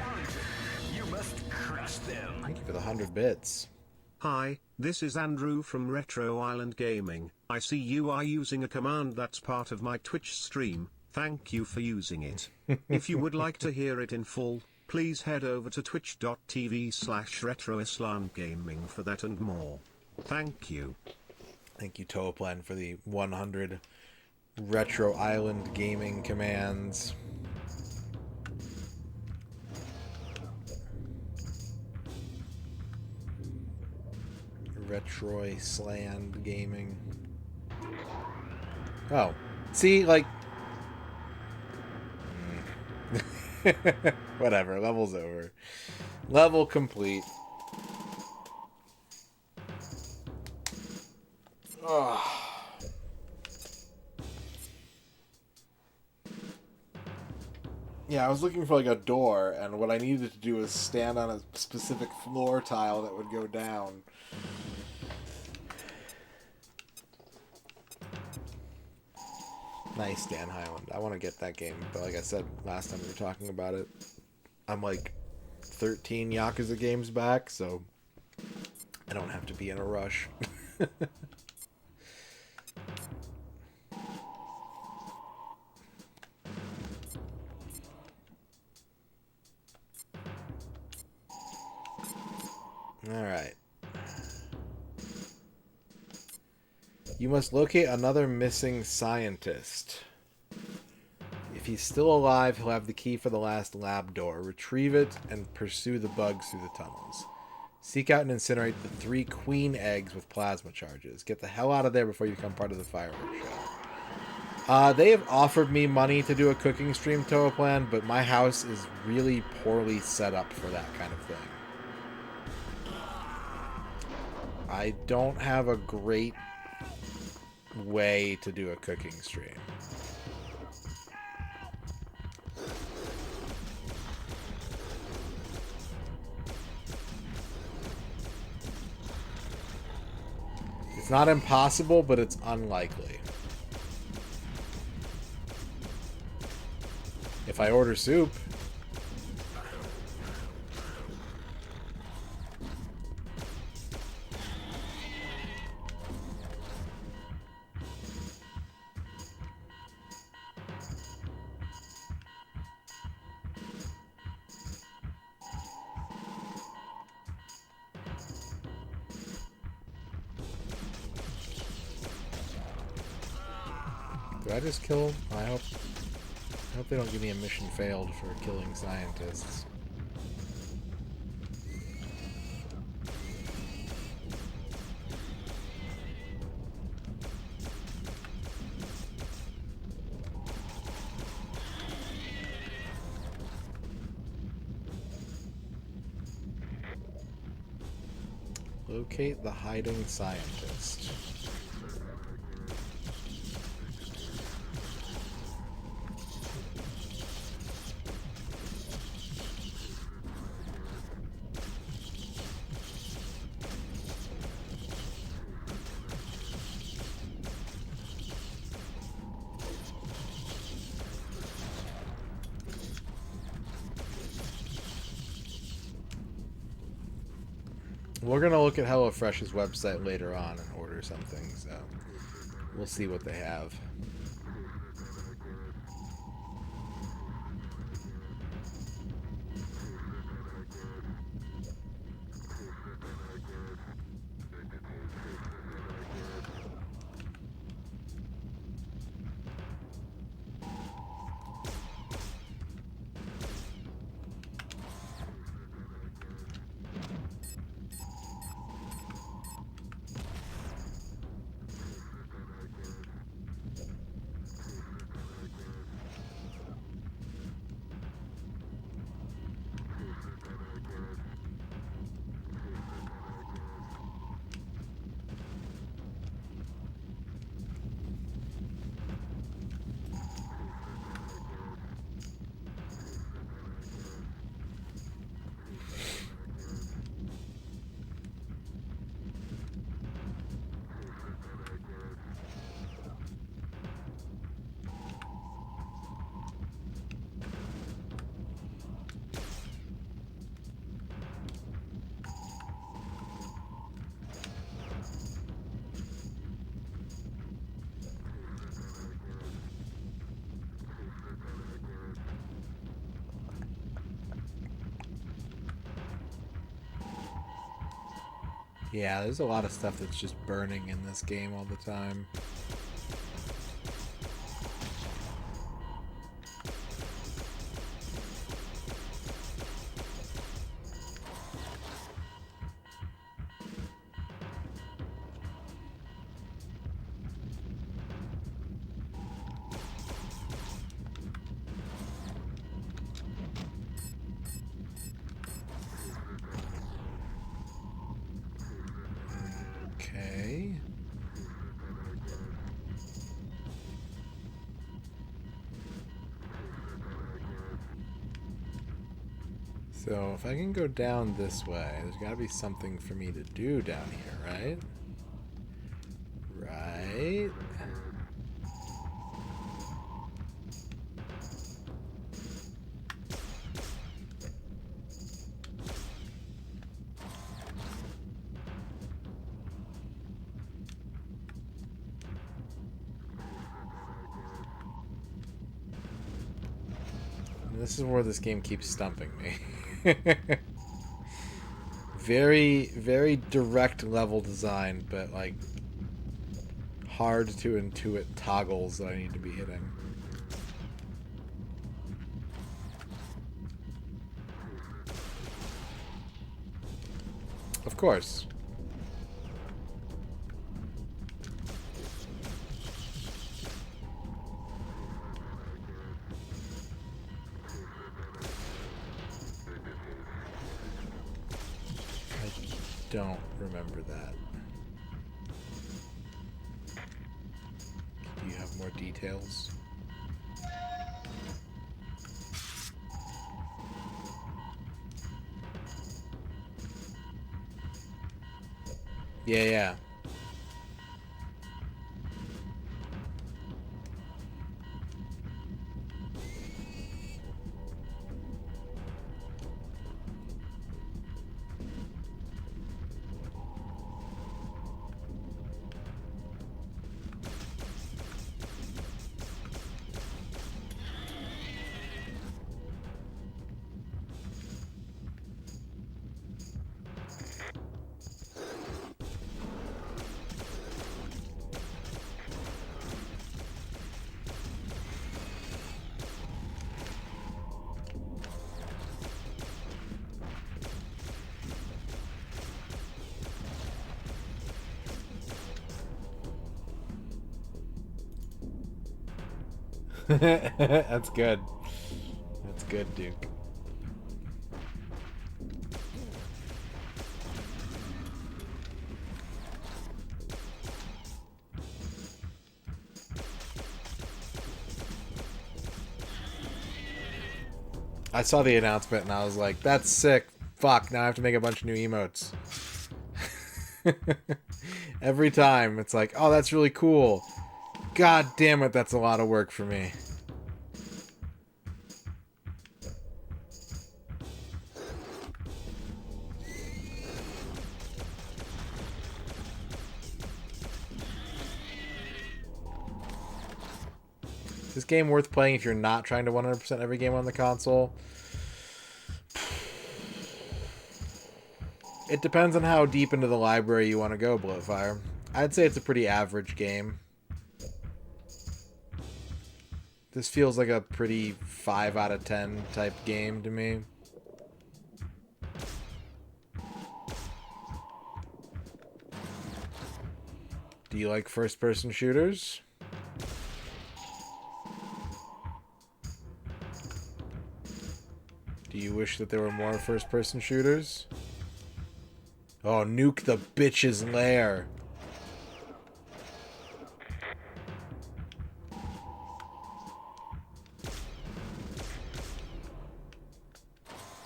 Thank you for the 100 bits. Hi, this is Andrew from Retro Island Gaming. I see you are using a command that's part of my Twitch stream. Thank you for using it. If you would like to hear it in full, please head over to twitch.tv/RetroIslandGaming for that and more. Thank you. Thank you, Plan, for the 100 Retro Island Gaming commands. Retro-Island Gaming. Oh. See, like... Whatever, level's over. Level complete. Oh. Yeah, I was looking for, like, a door, and what I needed to do was stand on a specific floor tile that would go down. Nice, Dan Highland. I want to get that game, but like I said last time we were talking about it, I'm like 13 Yakuza games back, so I don't have to be in a rush. Alright. You must locate another missing scientist. If he's still alive, he'll have the key for the last lab door. Retrieve it and pursue the bugs through the tunnels. Seek out and incinerate the 3 queen eggs with plasma charges. Get the hell out of there before you become part of the fireworks show. They have offered me money to do a cooking stream Toa Plan, but my house is really poorly set up for that kind of thing. I don't have a great way to do a cooking stream. It's not impossible, but it's unlikely. If I order soup... Did I just kill? I hope they don't give me a mission failed for killing scientists. Locate the hiding scientist. We're going to look at HelloFresh's website later on and order something, so we'll see what they have. Yeah, there's a lot of stuff that's just burning in this game all the time. So if I can go down this way, there's got to be something for me to do down here, right? Right. And this is where this game keeps stumping me. Very, very direct level design, but like hard to intuit toggles that I need to be hitting. Of course. don't remember that. Do you have more details? Yeah, yeah. That's good. That's good, Duke. I saw the announcement and I was like, that's sick. Fuck, now I have to make a bunch of new emotes. Every time, it's like, oh, that's really cool. God damn it, that's a lot of work for me. Is this game worth playing if you're not trying to 100% every game on the console? It depends on how deep into the library you want to go, Blowfire. I'd say it's a pretty average game. This feels like a pretty 5 out of 10 type game to me. Do you like first-person shooters? Do you wish that there were more first-person shooters? Oh, nuke the bitch's lair.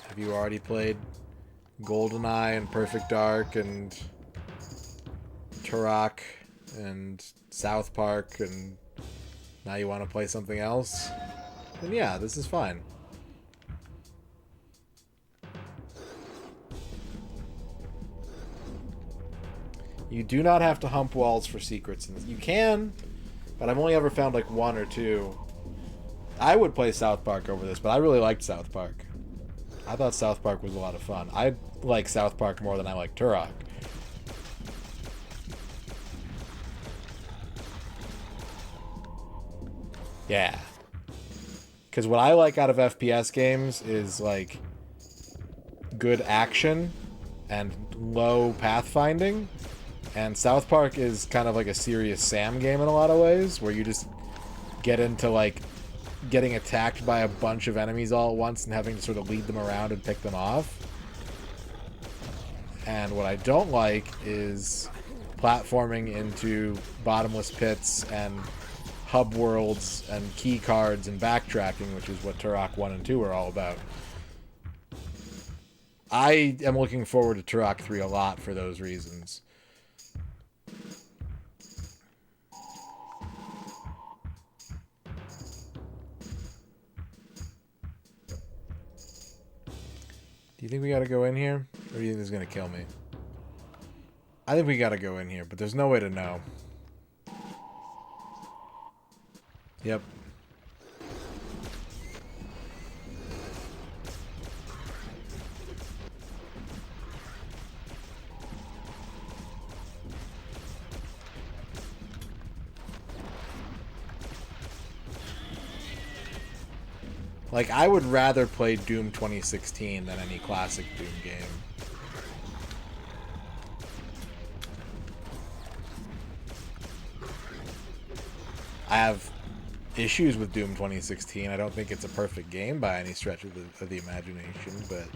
Have you already played GoldenEye and Perfect Dark and Turok and South Park and now you want to play something else? Then yeah, this is fine. You do not have to hump walls for secrets. You can, but I've only ever found like 1 or 2. I would play South Park over this, but I really liked South Park. I thought South Park was a lot of fun. I like South Park more than I like Turok. Yeah. Because what I like out of FPS games is like good action and low pathfinding. And South Park is kind of like a serious Sam game in a lot of ways, where you just get into like getting attacked by a bunch of enemies all at once and having to sort of lead them around and pick them off. And what I don't like is platforming into bottomless pits and hub worlds and key cards and backtracking, which is what Turok 1 and 2 are all about. I am looking forward to Turok 3 a lot for those reasons. Do you think we gotta go in here? Or do you think this is gonna kill me? I think we gotta go in here, but there's no way to know. Yep. Like, I would rather play Doom 2016 than any classic Doom game. I have issues with Doom 2016. I don't think it's a perfect game by any stretch of the imagination, but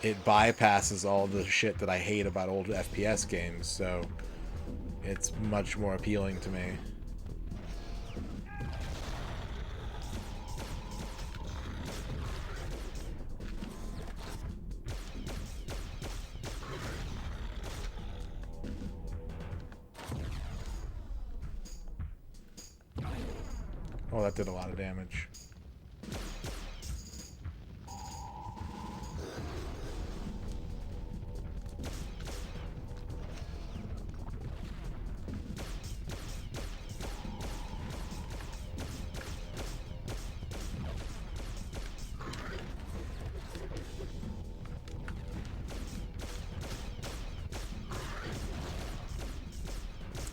it bypasses all the shit that I hate about old FPS games, so it's much more appealing to me. Oh, that did a lot of damage.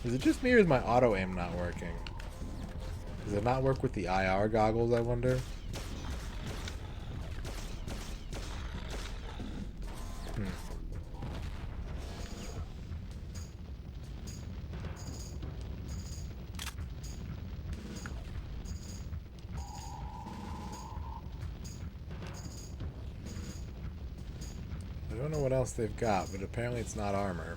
Is it just me or is my auto aim not working? Does it not work with the IR goggles, I wonder? I don't know what else they've got, but apparently it's not armor.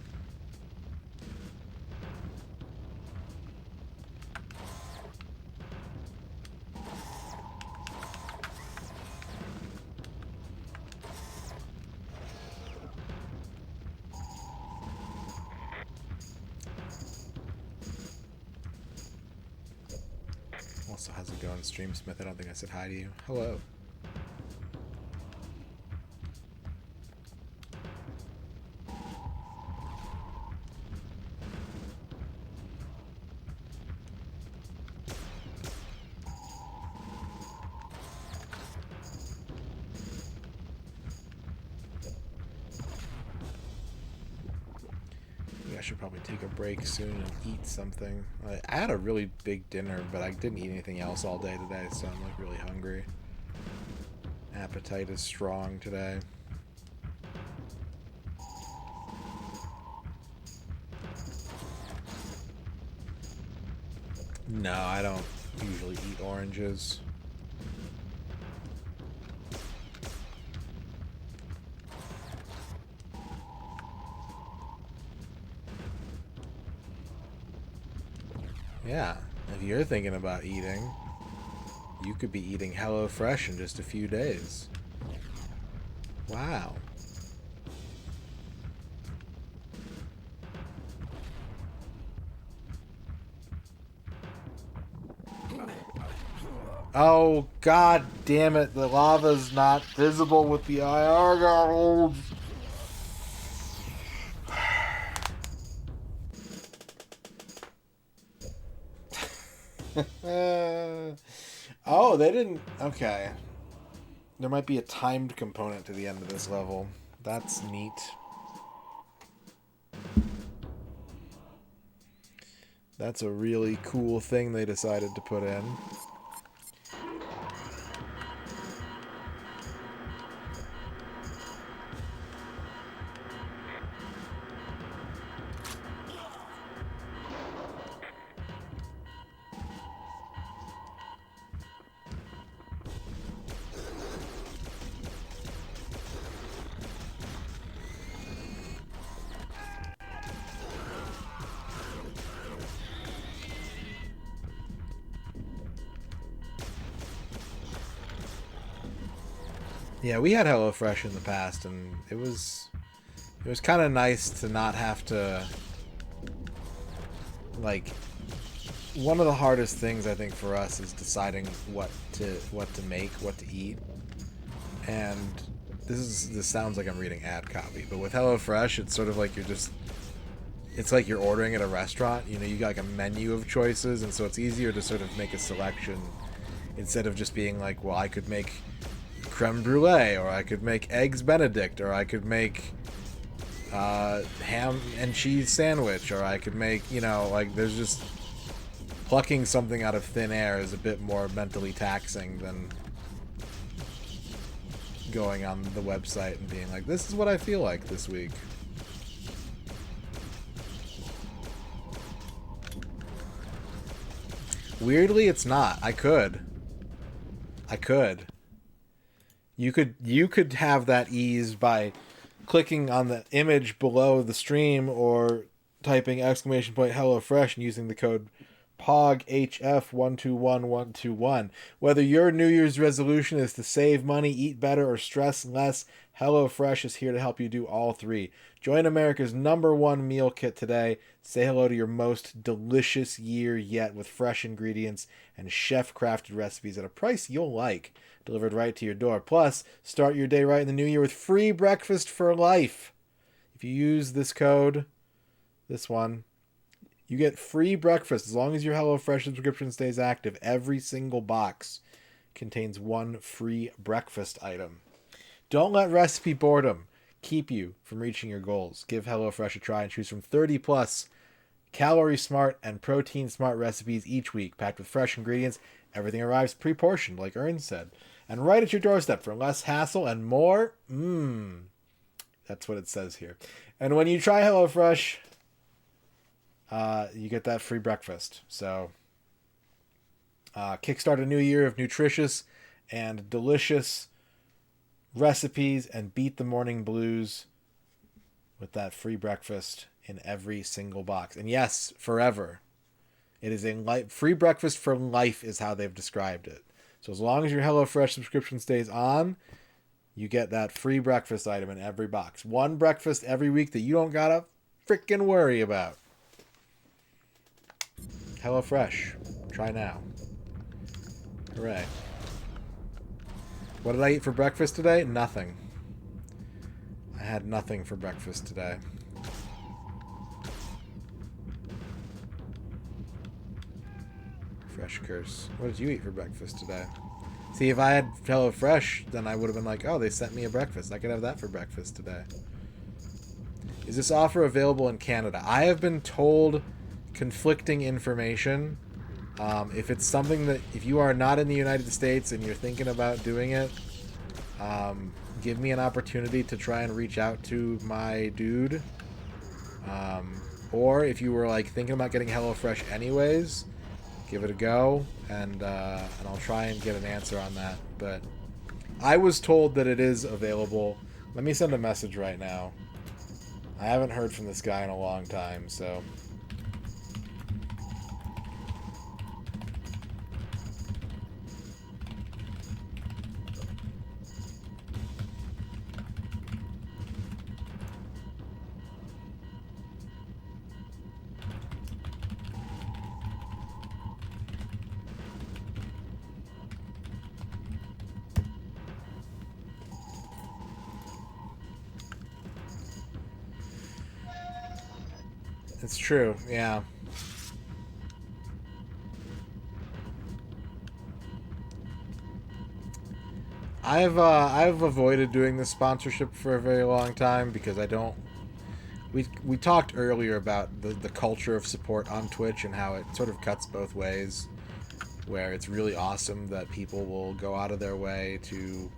Also, how's it going, Streamsmith? I don't think I said hi to you. Hello. I should probably take a break soon and eat something. I had a really big dinner, but I didn't eat anything else all day today, so I'm like really hungry. Appetite is strong today. No, I don't usually eat oranges. Yeah, if you're thinking about eating, you could be eating HelloFresh in just a few days. Wow. Oh, god damn it, the lava's not visible with the IR goggles. Oh, they didn't... Okay. There might be a timed component to the end of this level. That's neat. That's a really cool thing they decided to put in. Yeah, we had HelloFresh in the past, and it was kind of nice to not have to, like, one of the hardest things I think for us is deciding what to make, what to eat. And this sounds like I'm reading ad copy, but with HelloFresh, it's sort of like it's like you're ordering at a restaurant. You know, you got like a menu of choices, and so it's easier to sort of make a selection instead of just being like, well, I could make creme brulee, or I could make eggs benedict, or I could make ham and cheese sandwich, or I could make, you know, like, there's just plucking something out of thin air is a bit more mentally taxing than going on the website and being like, this is what I feel like this week. Weirdly, it's not. I could. You could have that eased by clicking on the image below the stream or typing !HelloFresh and using the code POGHF121121. Whether your New Year's resolution is to save money, eat better, or stress less, HelloFresh is here to help you do all three. Join America's #1 meal kit today. Say hello to your most delicious year yet with fresh ingredients and chef-crafted recipes at a price you'll like, delivered right to your door. Plus, start your day right in the new year with free breakfast for life. If you use this code, this one, you get free breakfast as long as your HelloFresh subscription stays active. Every single box contains one free breakfast item. Don't let recipe boredom keep you from reaching your goals. Give HelloFresh a try and choose from 30 plus calorie smart and protein smart recipes each week, packed with fresh ingredients. Everything arrives pre-portioned, like Ern said, and right at your doorstep for less hassle and more. That's what it says here. And when you try HelloFresh, you get that free breakfast. So kickstart a new year of nutritious and delicious recipes and beat the morning blues with that free breakfast in every single box. And yes, forever. It is a free breakfast for life is how they've described it. So as long as your HelloFresh subscription stays on, you get that free breakfast item in every box. One breakfast every week that you don't gotta freaking worry about. HelloFresh. Try now. Hooray. What did I eat for breakfast today? Nothing. I had nothing for breakfast today. Fresh curse. What did you eat for breakfast today? See, if I had HelloFresh, then I would have been like, oh, they sent me a breakfast. I could have that for breakfast today. Is this offer available in Canada? I have been told conflicting information. If it's something that, if you are not in the United States and you're thinking about doing it, give me an opportunity to try and reach out to my dude. Or if you were like thinking about getting HelloFresh anyways, give it a go, and I'll try and get an answer on that. But I was told that it is available. Let me send a message right now. I haven't heard from this guy in a long time, so... It's true, yeah. I've avoided doing this sponsorship for a very long time because I don't... We talked earlier about the culture of support on Twitch and how it sort of cuts both ways, where it's really awesome that people will go out of their way to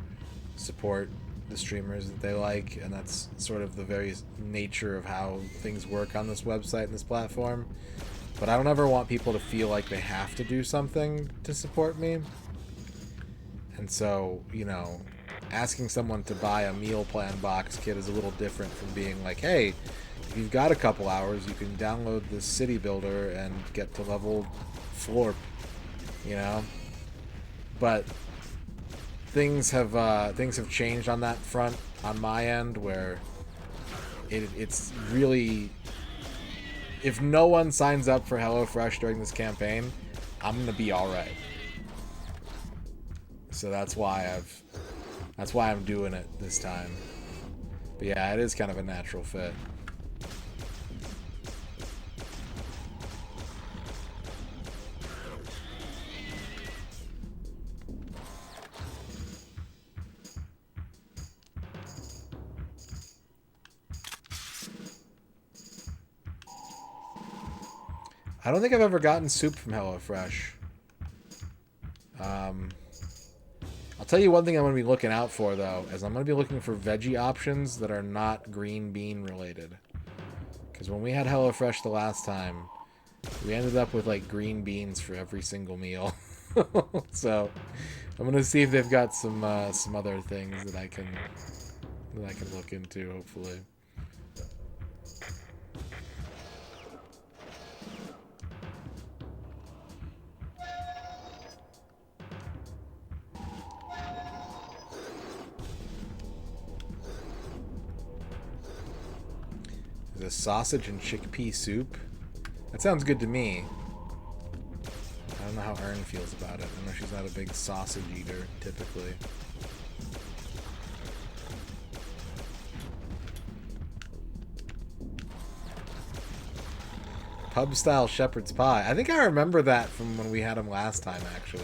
support the streamers that they like, and that's sort of the very nature of how things work on this website and this platform. But I don't ever want people to feel like they have to do something to support me. And so, you know, asking someone to buy a meal plan box kit is a little different from being like, hey, if you've got a couple hours, you can download this city builder and get to level 4, you know? But things have changed on that front on my end, where it's really, if no one signs up for HelloFresh during this campaign, I'm gonna be all right. So that's why I'm doing it this time. But yeah, it is kind of a natural fit. I don't think I've ever gotten soup from HelloFresh. I'll tell you one thing I'm going to be looking out for, though, is I'm going to be looking for veggie options that are not green bean related. Because when we had HelloFresh the last time, we ended up with, like, green beans for every single meal. So I'm gonna see if they've got some other things that I can look into, hopefully. There's a sausage and chickpea soup. That sounds good to me. I don't know how Erin feels about it. I know she's not a big sausage eater, typically. Pub-style shepherd's pie. I think I remember that from when we had him last time, actually.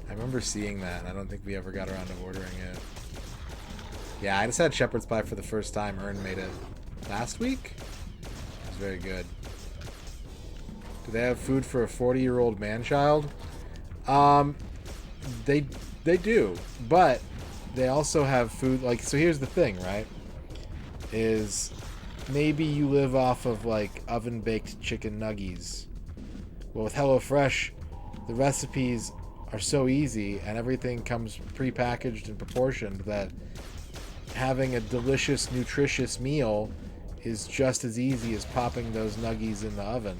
I remember seeing that, and I don't think we ever got around to ordering it. Yeah, I just had shepherd's pie for the first time. Erin made it last week. It was very good. Do they have food for a 40-year-old man-child? They do, but they also have food, like, so here's the thing, right? Is maybe you live off of, like, oven-baked chicken nuggies. Well, with HelloFresh, the recipes are so easy and everything comes pre-packaged and proportioned that having a delicious, nutritious meal is just as easy as popping those nuggies in the oven.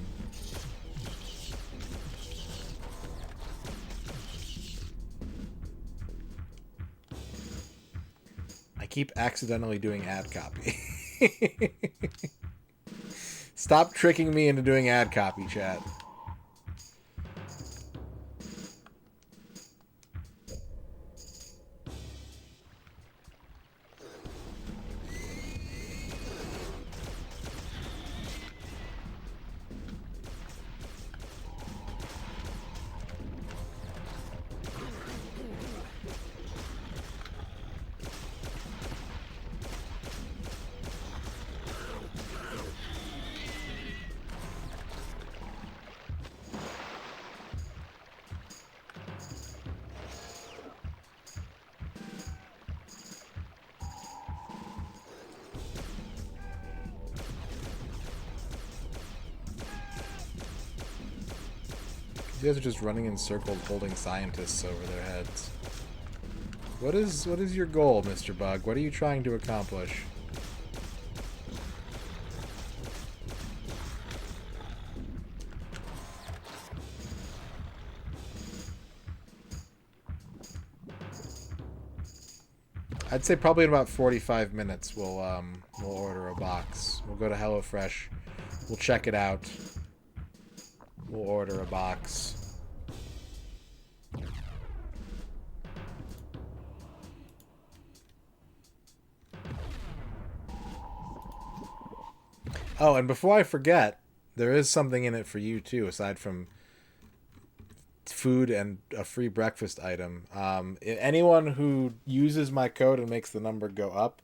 I keep accidentally doing ad copy. Stop tricking me into doing ad copy, chat. You guys are just running in circles holding scientists over their heads. What is your goal, Mr. Bug? What are you trying to accomplish? I'd say probably in about 45 minutes we'll order a box. We'll go to HelloFresh. We'll check it out. We'll order a box. Oh, and before I forget, there is something in it for you too, aside from food and a free breakfast item. Anyone who uses my code and makes the number go up,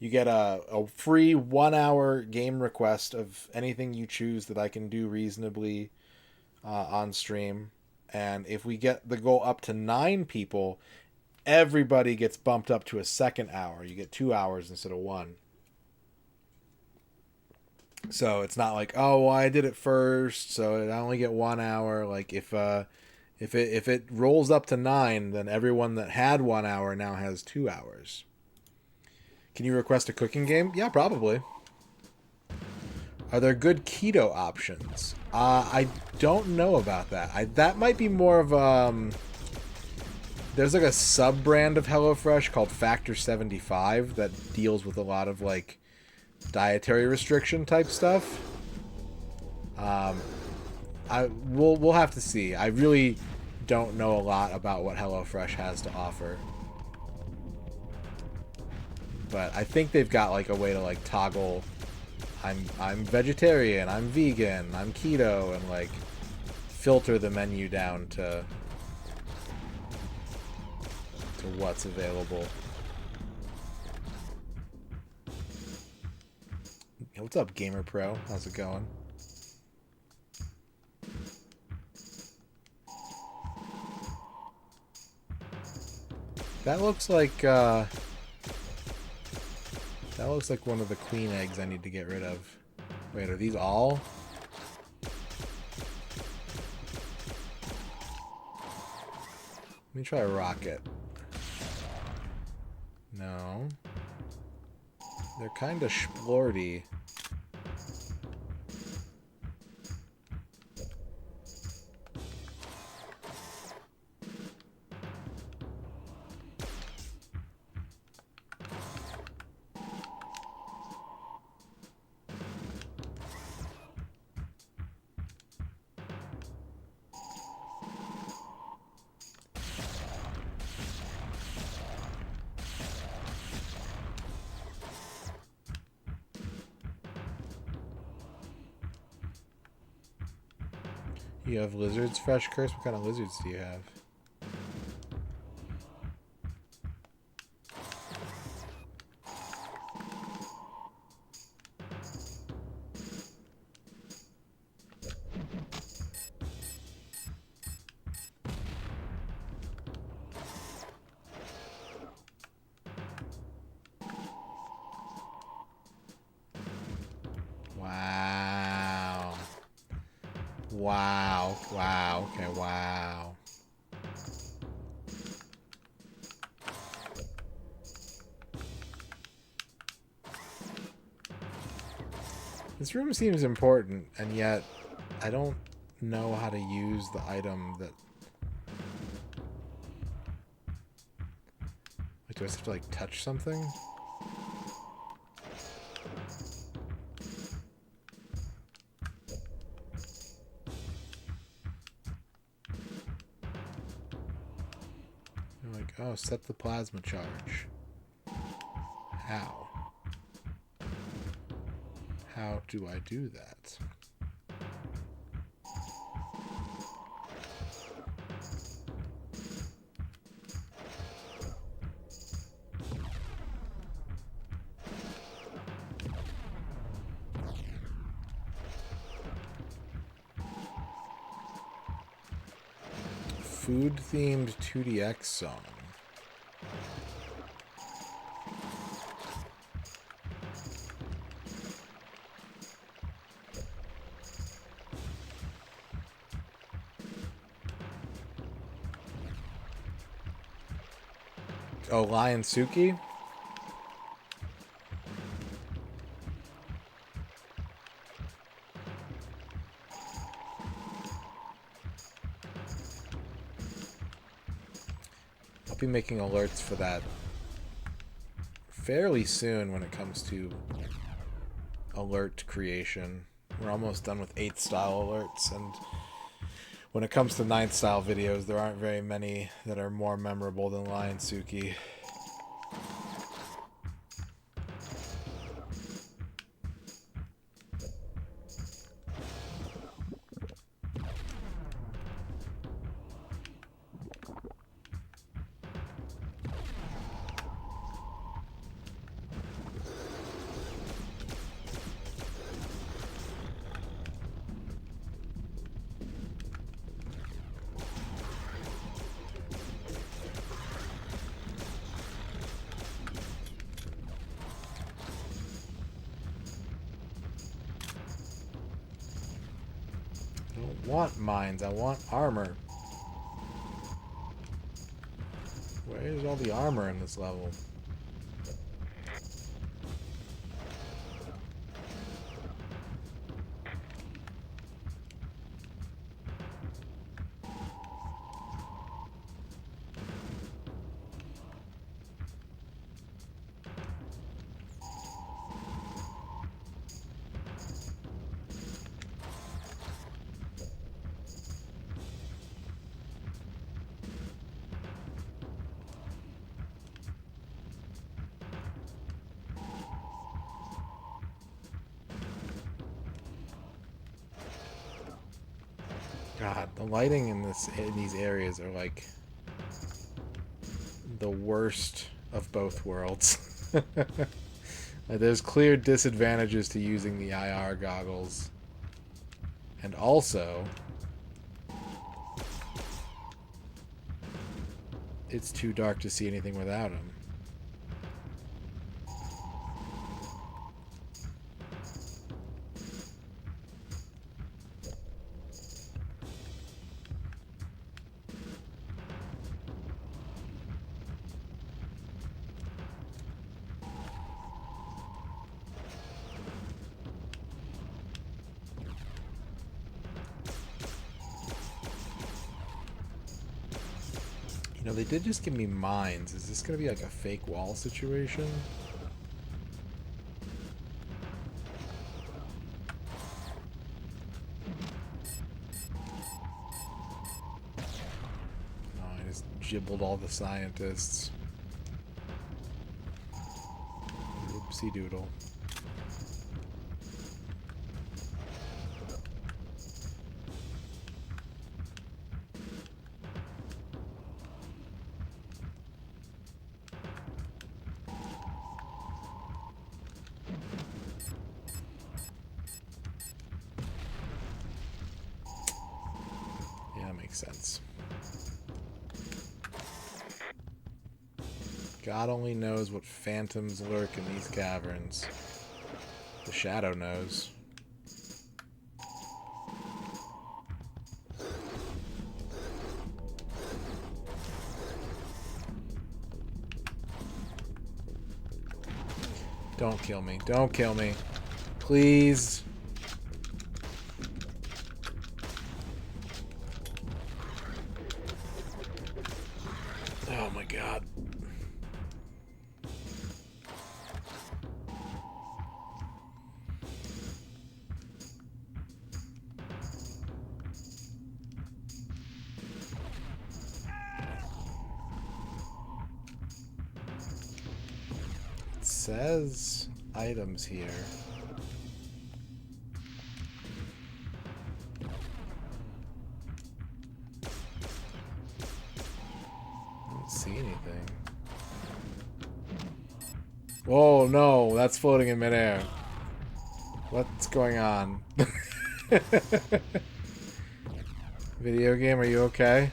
you get a free 1-hour game request of anything you choose that I can do reasonably on stream. And if we get the goal up to 9 people, everybody gets bumped up to a second hour. You get 2 hours instead of 1. So it's not like, oh, well, I did it first, so I only get 1 hour. Like if it rolls up to 9, then everyone that had 1 hour now has 2 hours. Can you request a cooking game? Yeah, probably. Are there good keto options? I don't know about that. That might be more of there's like a sub-brand of HelloFresh called Factor 75 that deals with a lot of like dietary restriction type stuff. We'll have to see. I really don't know a lot about what HelloFresh has to offer. But I think they've got like a way to like toggle I'm vegetarian, I'm vegan, I'm keto, and like filter the menu down to what's available. Hey, what's up, Gamer Pro? How's it going? That looks like one of the queen eggs I need to get rid of. Wait, are these all? Let me try a rocket. No. They're kind of splorty. You have lizards, Fresh Curse? What kind of lizards do you have? Wow. Wow. Wow. Okay, wow. This room seems important, and yet I don't know how to use the item that... Like, do I have to, like, touch something? You're like, oh, set the plasma charge. How? How do I do that? Food-themed 2DX song. Oh, Lion Suki? I'll be making alerts for that fairly soon when it comes to alert creation. We're almost done with 8th style alerts, and when it comes to 9th style videos, there aren't very many that are more memorable than Lion Suki. I don't want mines, I want armor. Where's all the armor in this level? God, the lighting in these areas are like the worst of both worlds. There's clear disadvantages to using the IR goggles. And also, it's too dark to see anything without them. You know, they did just give me mines. Is this going to be like a fake wall situation? Oh, I just gibbled all the scientists. Oopsie doodle. Sense. God only knows what phantoms lurk in these caverns. The shadow knows. Don't kill me. Don't kill me. Please. Oh my god. It says items here. See anything. Oh no, that's floating in midair. What's going on? Video game, are you okay?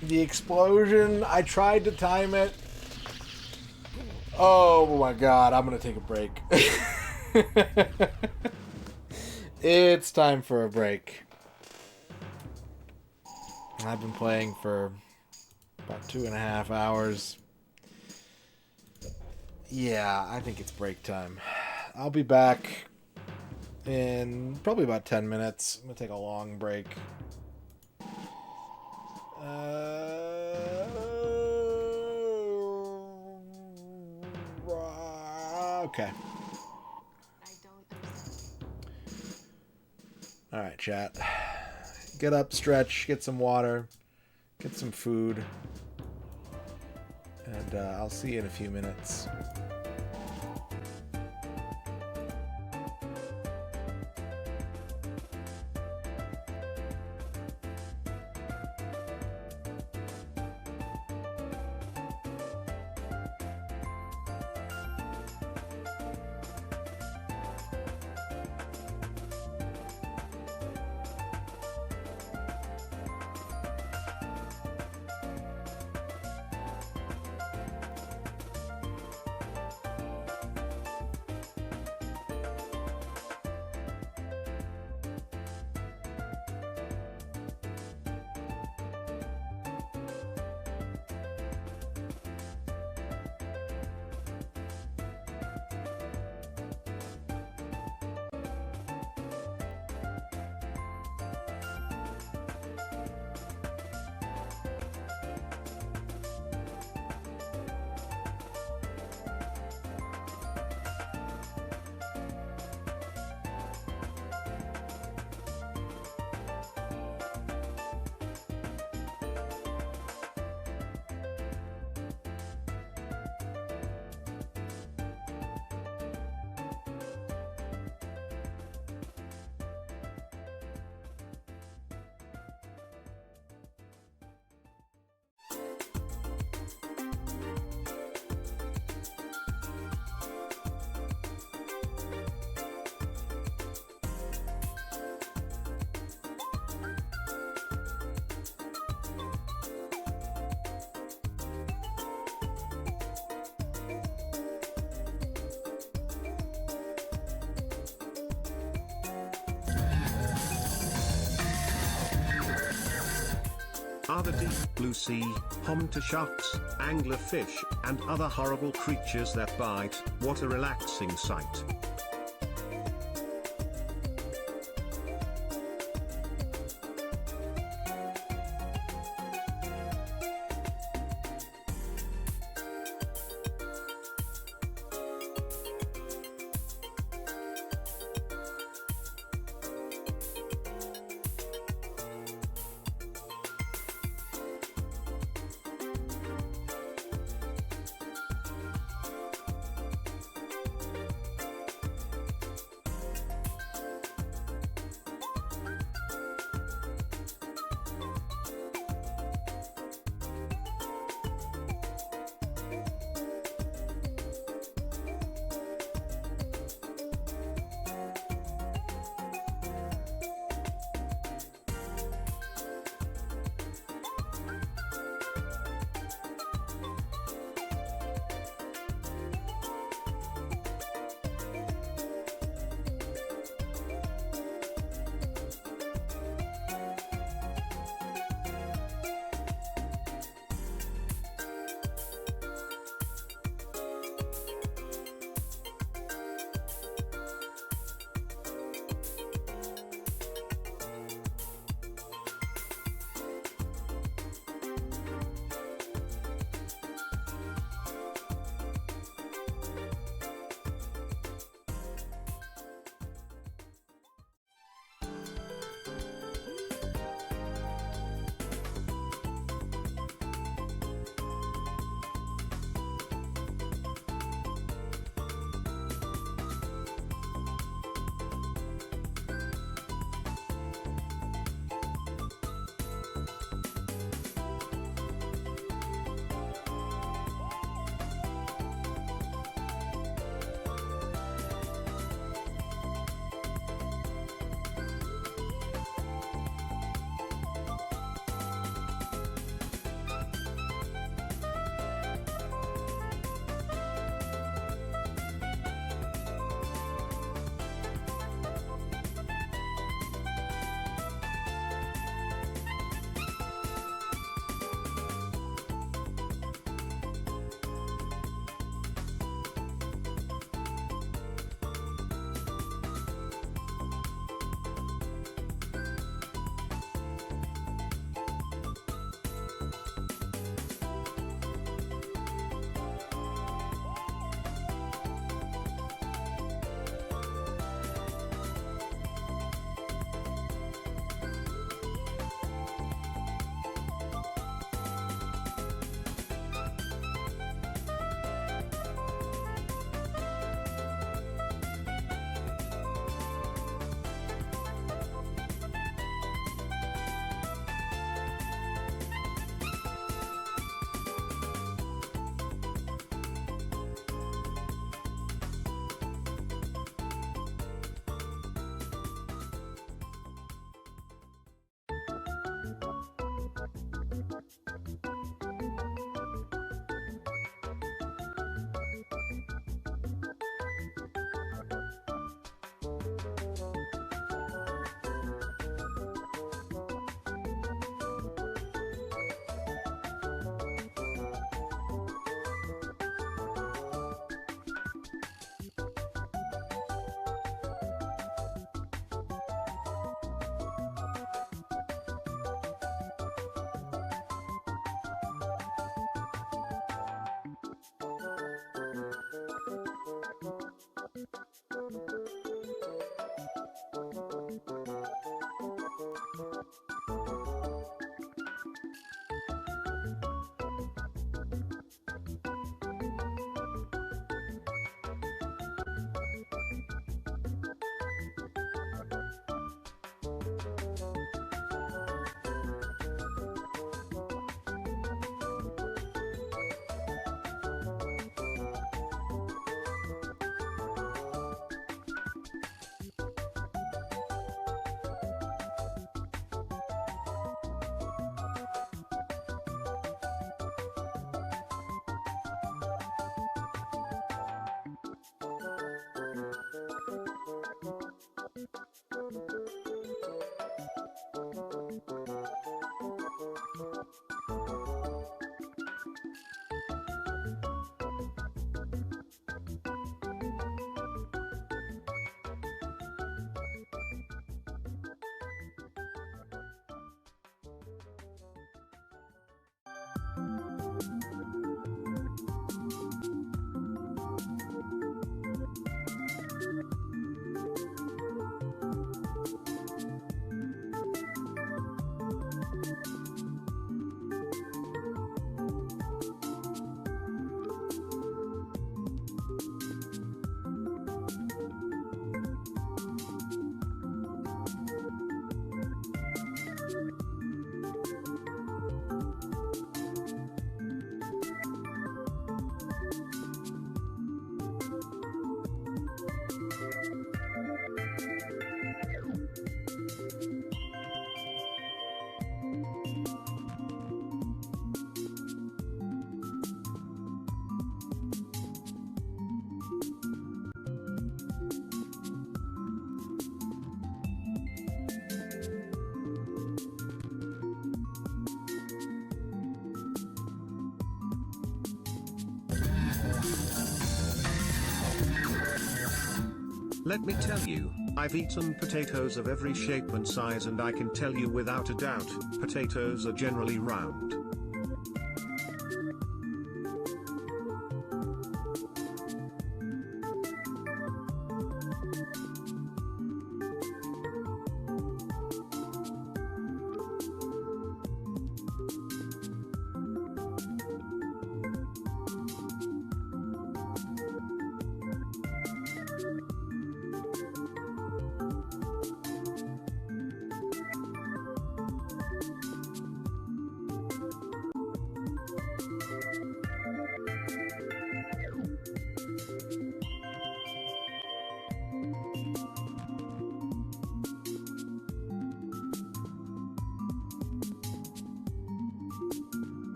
The explosion, I tried to time it. Oh my god, I'm gonna take a break. It's time for a break. I've been playing for about 2.5 hours. Yeah, I think it's break time. I'll be back in probably about 10 minutes. I'm gonna take a long break. Okay. Alright, chat. Get up, stretch, get some water, get some food, and I'll see you in a few minutes. are the deep blue sea, home to sharks, anglerfish, and other horrible creatures that bite. What a relaxing sight. Let me tell you, I've eaten potatoes of every shape and size, and I can tell you without a doubt, potatoes are generally round.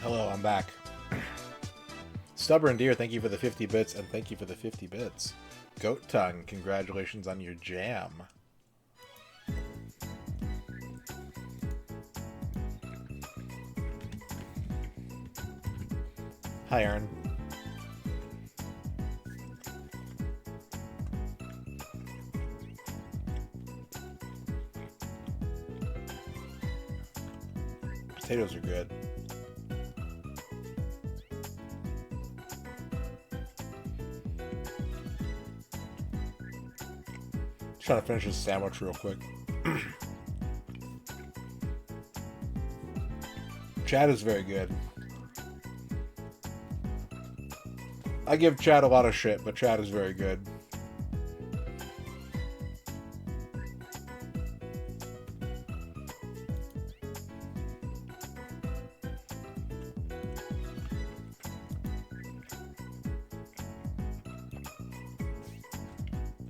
Hello, I'm back. Stubborn Deer, thank you for the 50 bits, and thank you for the 50 bits. Goat Tongue, congratulations on your jam. Hi, Aaron. Potatoes are good. Trying to finish this sandwich real quick. Chad is very good. I give Chad a lot of shit, but Chad is very good.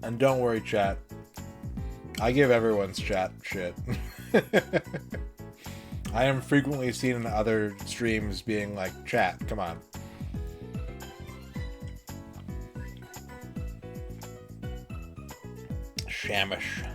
And don't worry, chat. I give everyone's chat shit. I am frequently seen in other streams being like, chat, come on. Shamish.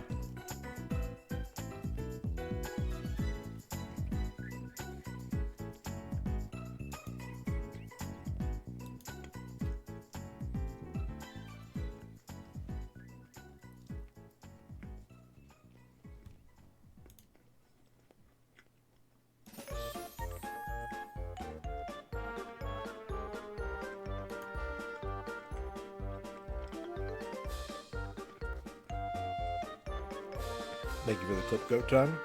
Thank you for the clip, Goat Tongue.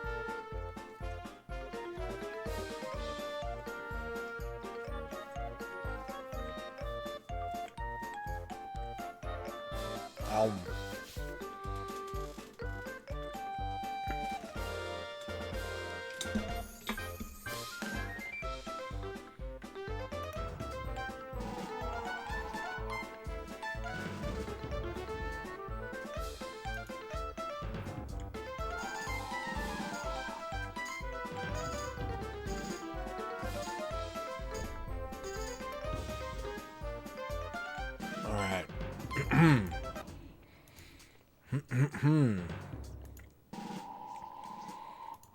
Alright.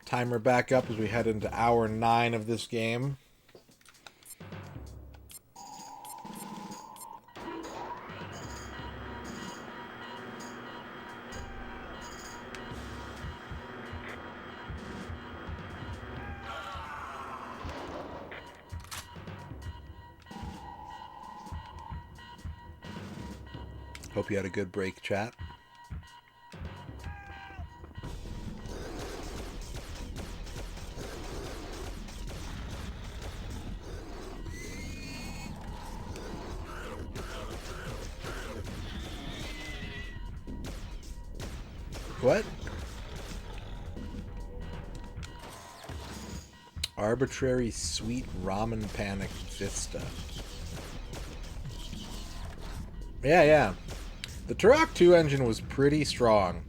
Timer back up as we head into hour 9 of this game. Hope you had a good break, chat. What? Arbitrary sweet ramen panic vista. Yeah. The Turok 2 engine was pretty strong.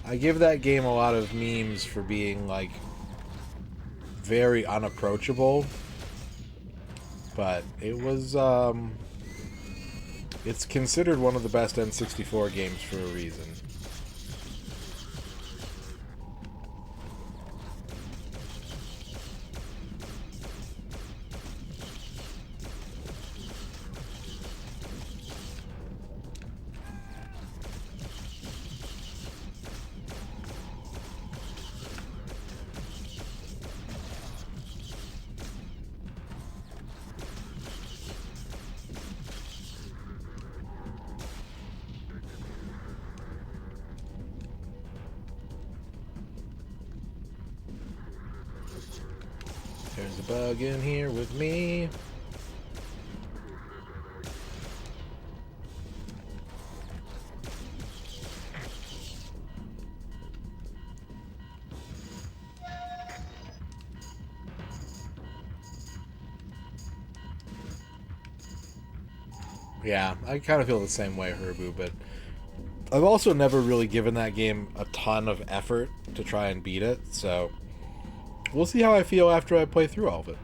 I give that game a lot of memes for being, like, very unapproachable. But it was, it's considered one of the best N64 games for a reason. There's a bug in here with me. Yeah, I kind of feel the same way, Herbu, but I've also never really given that game a ton of effort to try and beat it, so we'll see how I feel after I play through all of it.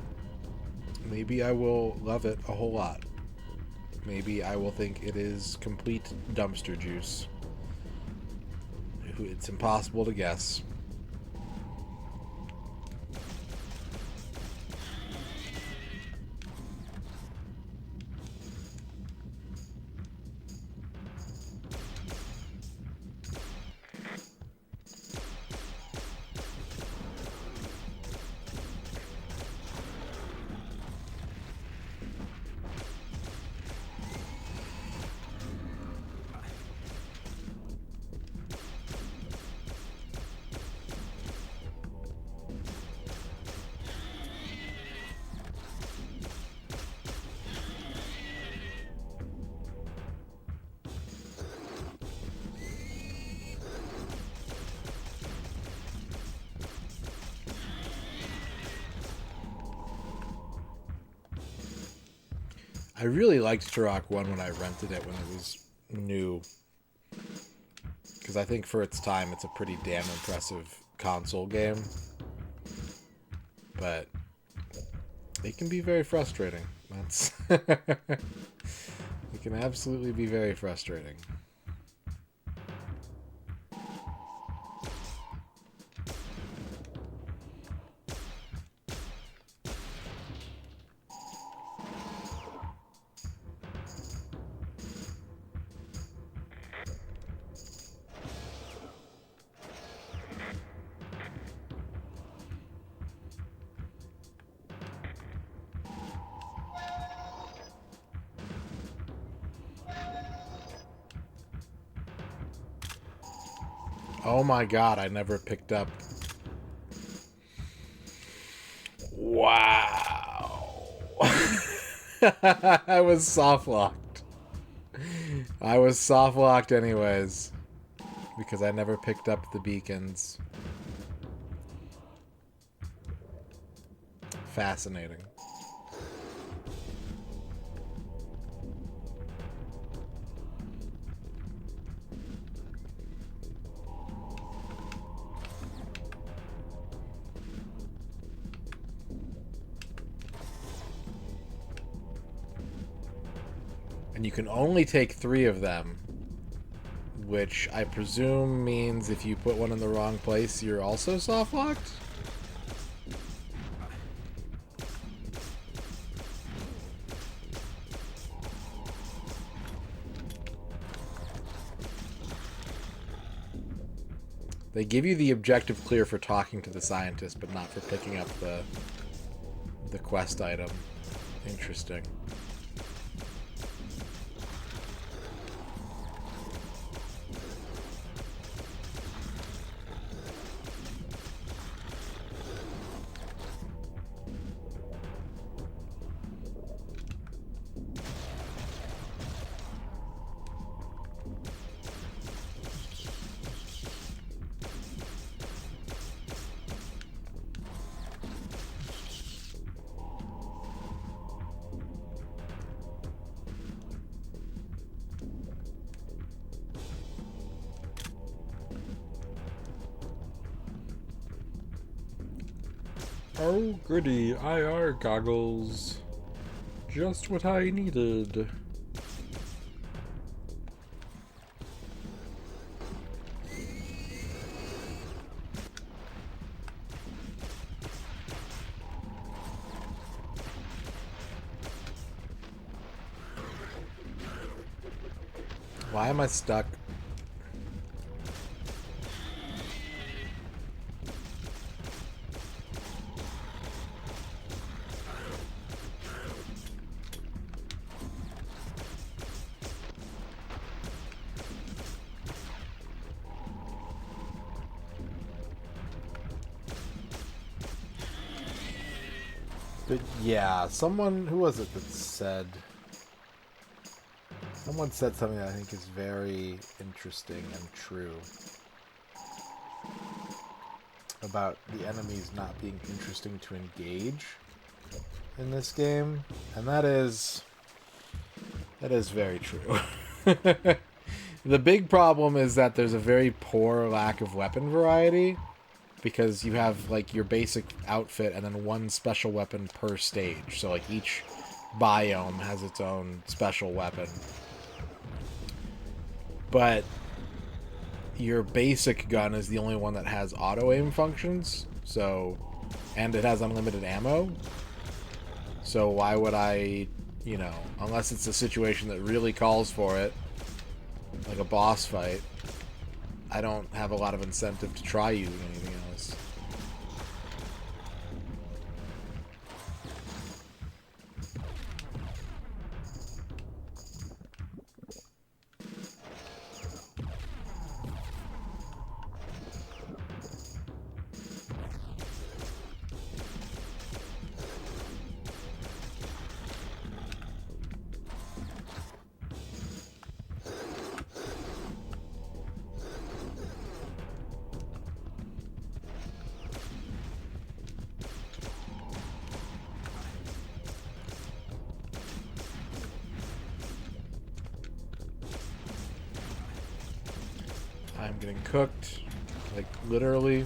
Maybe I will love it a whole lot. Maybe I will think it is complete dumpster juice. It's impossible to guess. I really liked Turok 1 when I rented it when it was new. Because I think for its time, it's a pretty damn impressive console game. But it can be very frustrating. That's it can absolutely be very frustrating. Oh my god, I never picked up. Wow. I was soft locked. I was soft locked anyways. Because I never picked up the beacons. Fascinating. And you can only take 3 of them, which I presume means if you put one in the wrong place, you're also soft-locked? They give you the objective clear for talking to the scientist, but not for picking up the quest item. Interesting. Oh, goody, IR goggles. Just what I needed. Why am I stuck? But yeah, someone, who was it that said, someone said something that I think is very interesting and true about the enemies not being interesting to engage in this game, and that is very true. The big problem is that there's a very poor lack of weapon variety, because you have like your basic outfit and then one special weapon per stage. So like each biome has its own special weapon. But your basic gun is the only one that has auto aim functions. So, and it has unlimited ammo. So why would I, you know, unless it's a situation that really calls for it, like a boss fight, I don't have a lot of incentive to try using anything else. I'm getting cooked, like literally.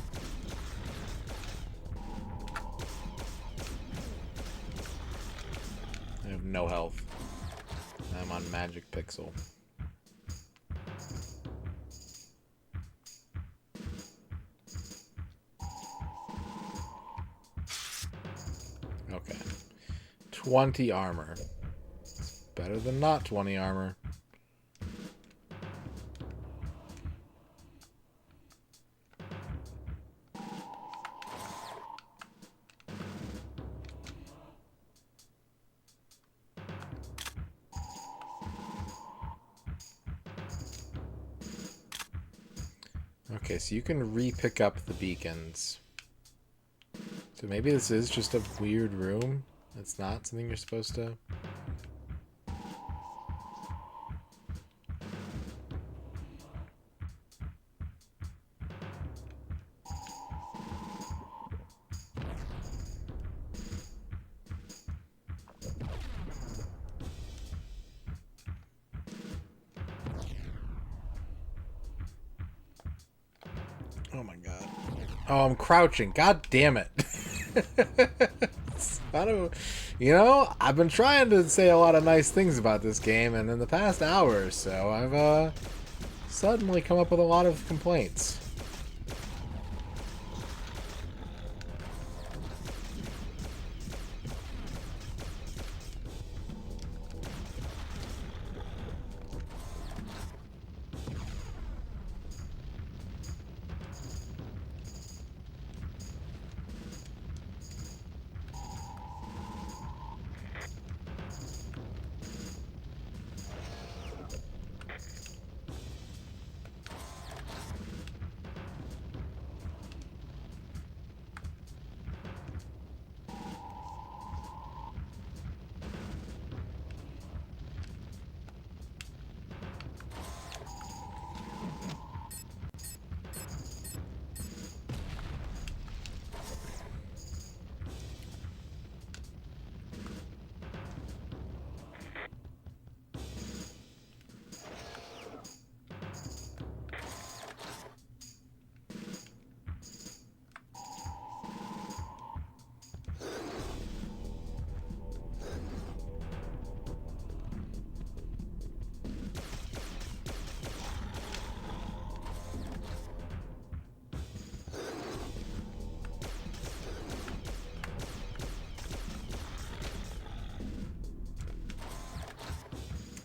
I have no health. I'm on Magic Pixel. Okay. 20 armor. It's better than not 20 armor. Okay, so you can re-pick up the beacons. So maybe this is just a weird room. It's not something you're supposed to... Oh my god. Oh, I'm crouching. God damn it. I don't... You know, I've been trying to say a lot of nice things about this game, and in the past hour or so, I've suddenly come up with a lot of complaints.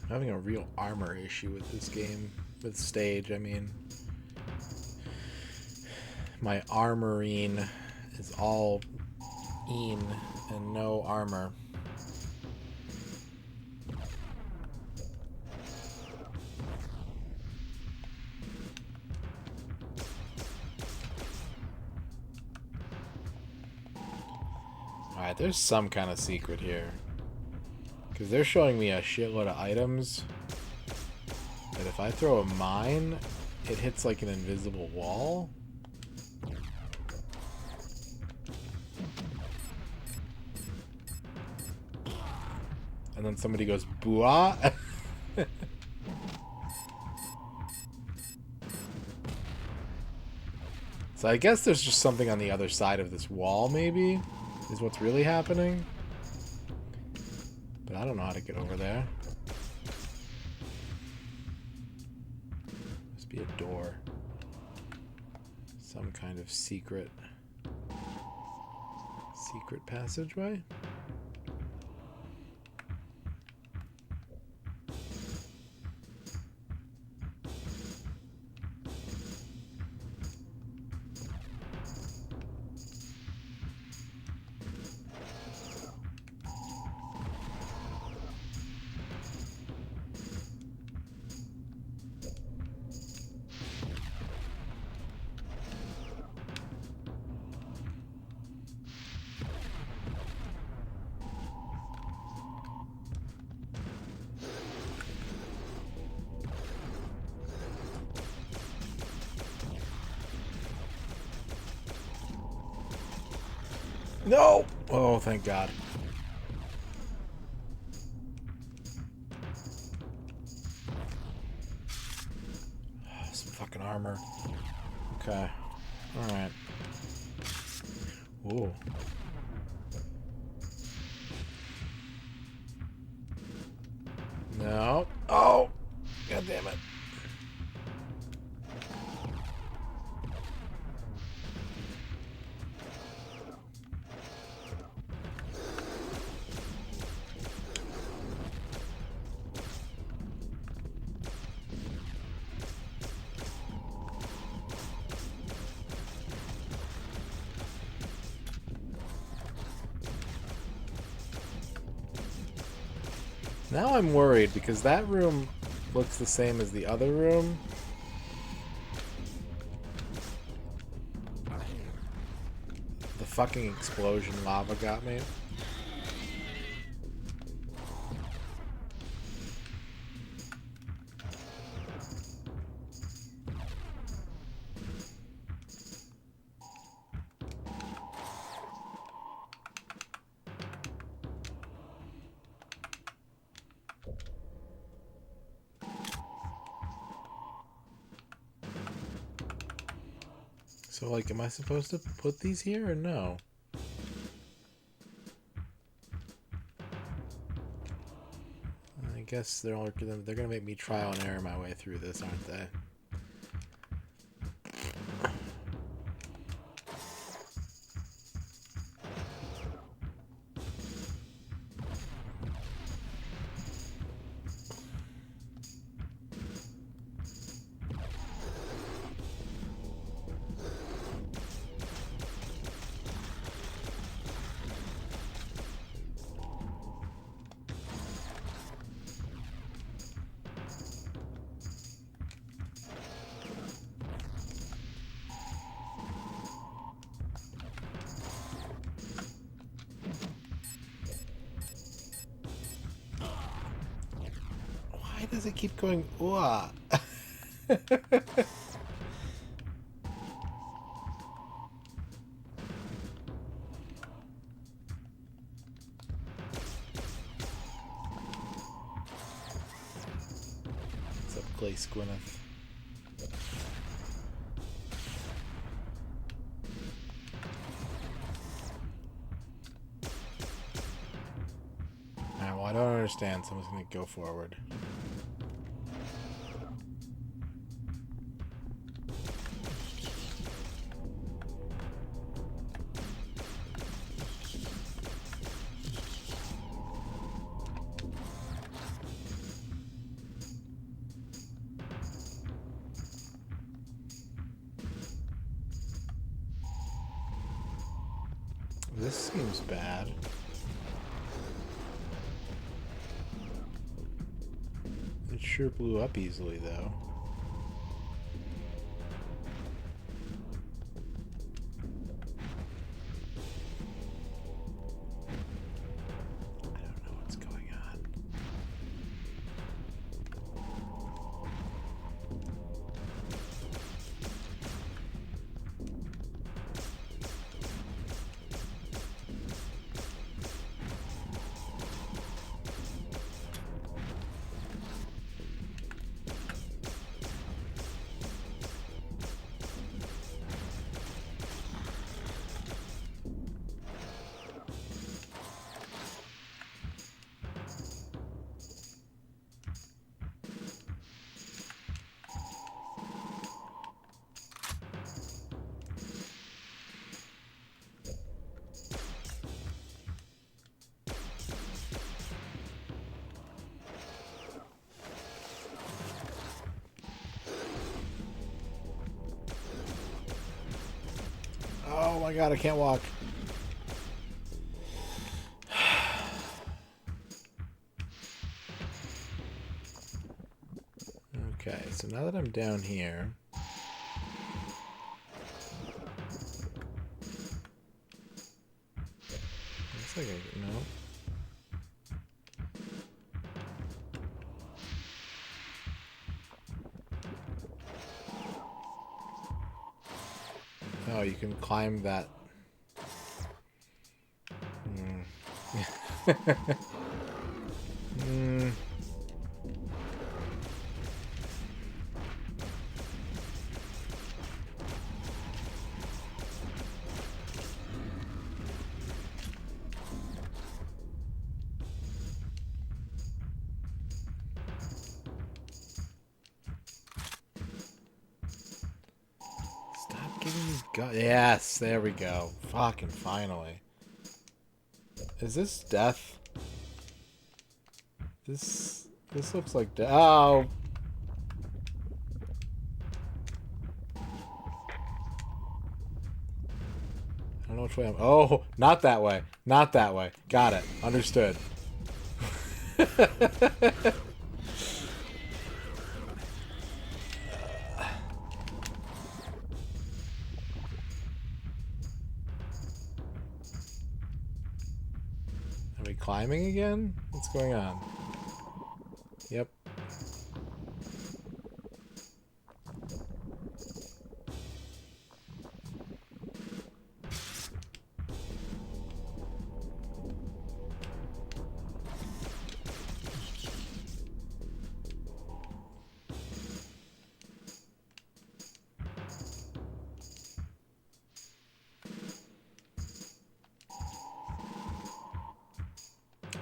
I'm having a real armor issue with this game. With stage, I mean. My Armorine is all een and no armor. Alright, there's some kind of secret here. Because they're showing me a shitload of items that if I throw a mine, it hits like an invisible wall. And then somebody goes, "Booah!" So I guess there's just something on the other side of this wall, maybe, is what's really happening. But I don't know how to get over there. Must be a door. Some kind of secret passageway? No! Oh, thank God. Oh, some fucking armor. Okay. Alright. Ooh. No. Oh! God damn it. Now I'm worried because that room looks the same as the other room. fucking explosion lava got me. So, like, am I supposed to put these here or no? I guess they're gonna make me trial and error my way through this, aren't they? Why does it keep going? Ooh. What's up, Clay Squineth? Alright, well, I don't understand, so I'm just gonna go forward. This seems bad. It sure blew up easily, though. I don't know what's going on. Oh my god, I can't walk. Okay, so now that I'm down here... Looks like no. Oh, you can climb that. Stop giving these guns. Yes, there we go. Fucking finally. Is this death? This looks like death. Oh. I don't know which way I'm... Oh, not that way. Not that way. Got it. Understood. Are we climbing again? What's going on? Yep.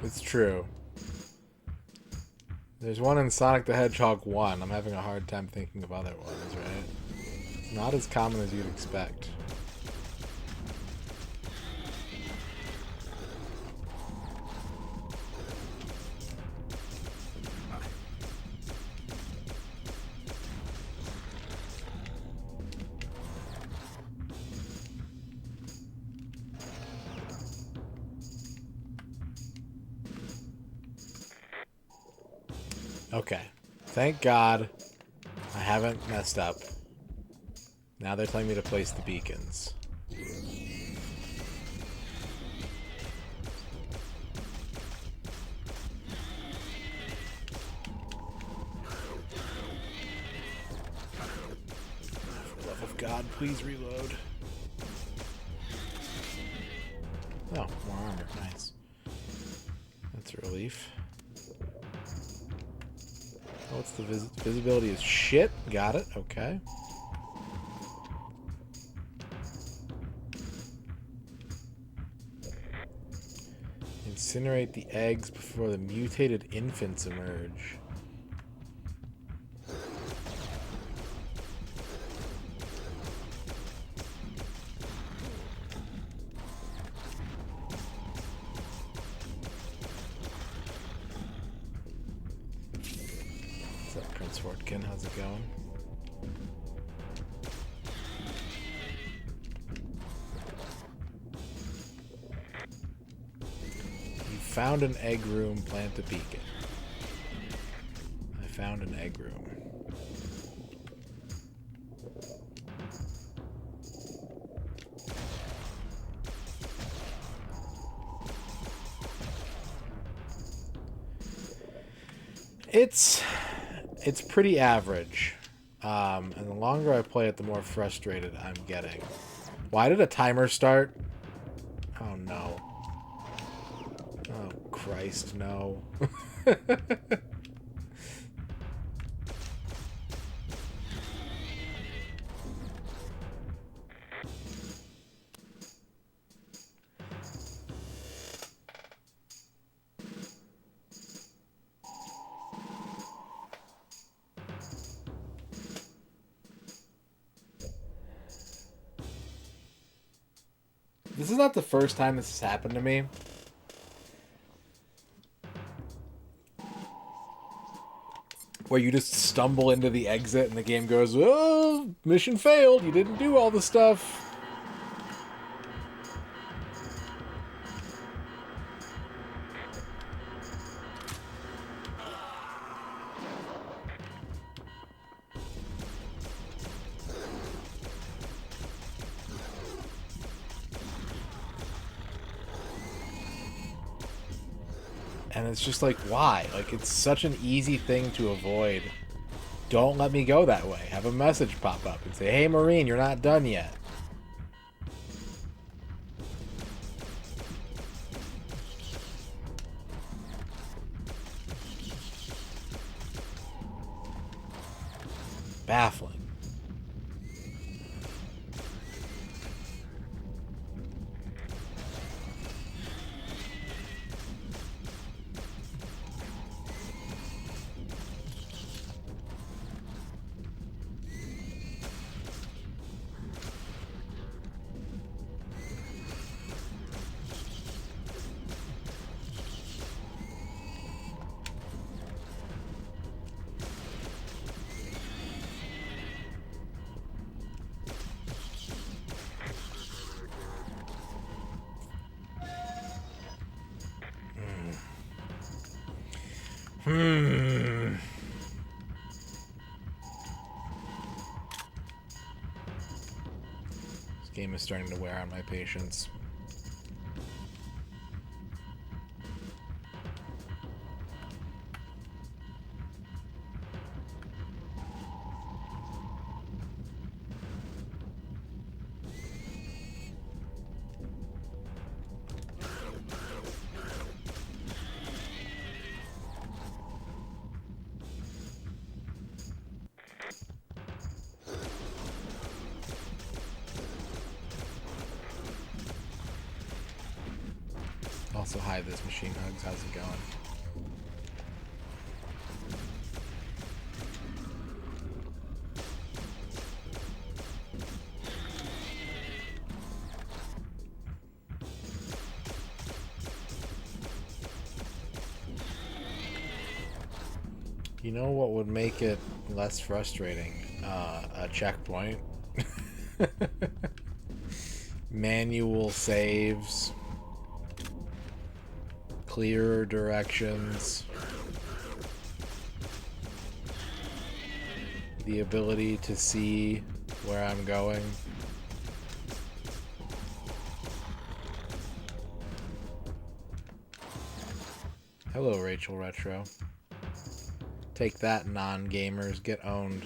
It's true. There's one in Sonic the Hedgehog 1. I'm having a hard time thinking of other ones, right? Not as common as you'd expect. Okay. Thank God I haven't messed up. Now they're telling me to place the beacons. For the love of God, please reload. Oh, more armor. Nice. That's a relief. Oh, what's the visibility is shit. Got it. Okay. Incinerate the eggs before the mutated infants emerge. What's up, Prince Fortkin? How's it going? You found an egg room, plant a beacon. I found an egg room. It's pretty average. And the longer I play it, the more frustrated I'm getting. Why did a timer start? Oh no. Oh Christ, no. This is not the first time this has happened to me. Where you just stumble into the exit and the game goes, oh, mission failed. You didn't do all the stuff. And it's just like, why? Like, it's such an easy thing to avoid. Don't let me go that way. Have a message pop up and say, hey, Marine, you're not done yet. Baffling. This game is starting to wear on my patience. also hi this Machine Hugs. How's it going? You know what would make it less frustrating? A checkpoint. Manual saves. Clearer directions. The ability to see where I'm going. Hello, Rachel Retro. Take that, non-gamers. Get owned.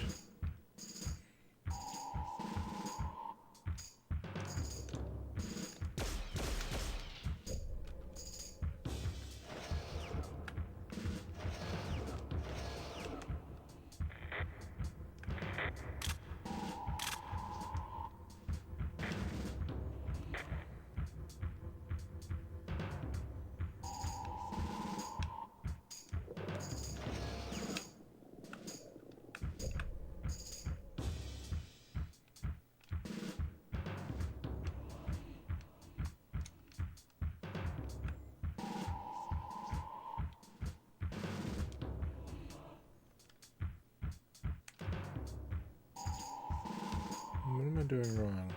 What am I doing wrong?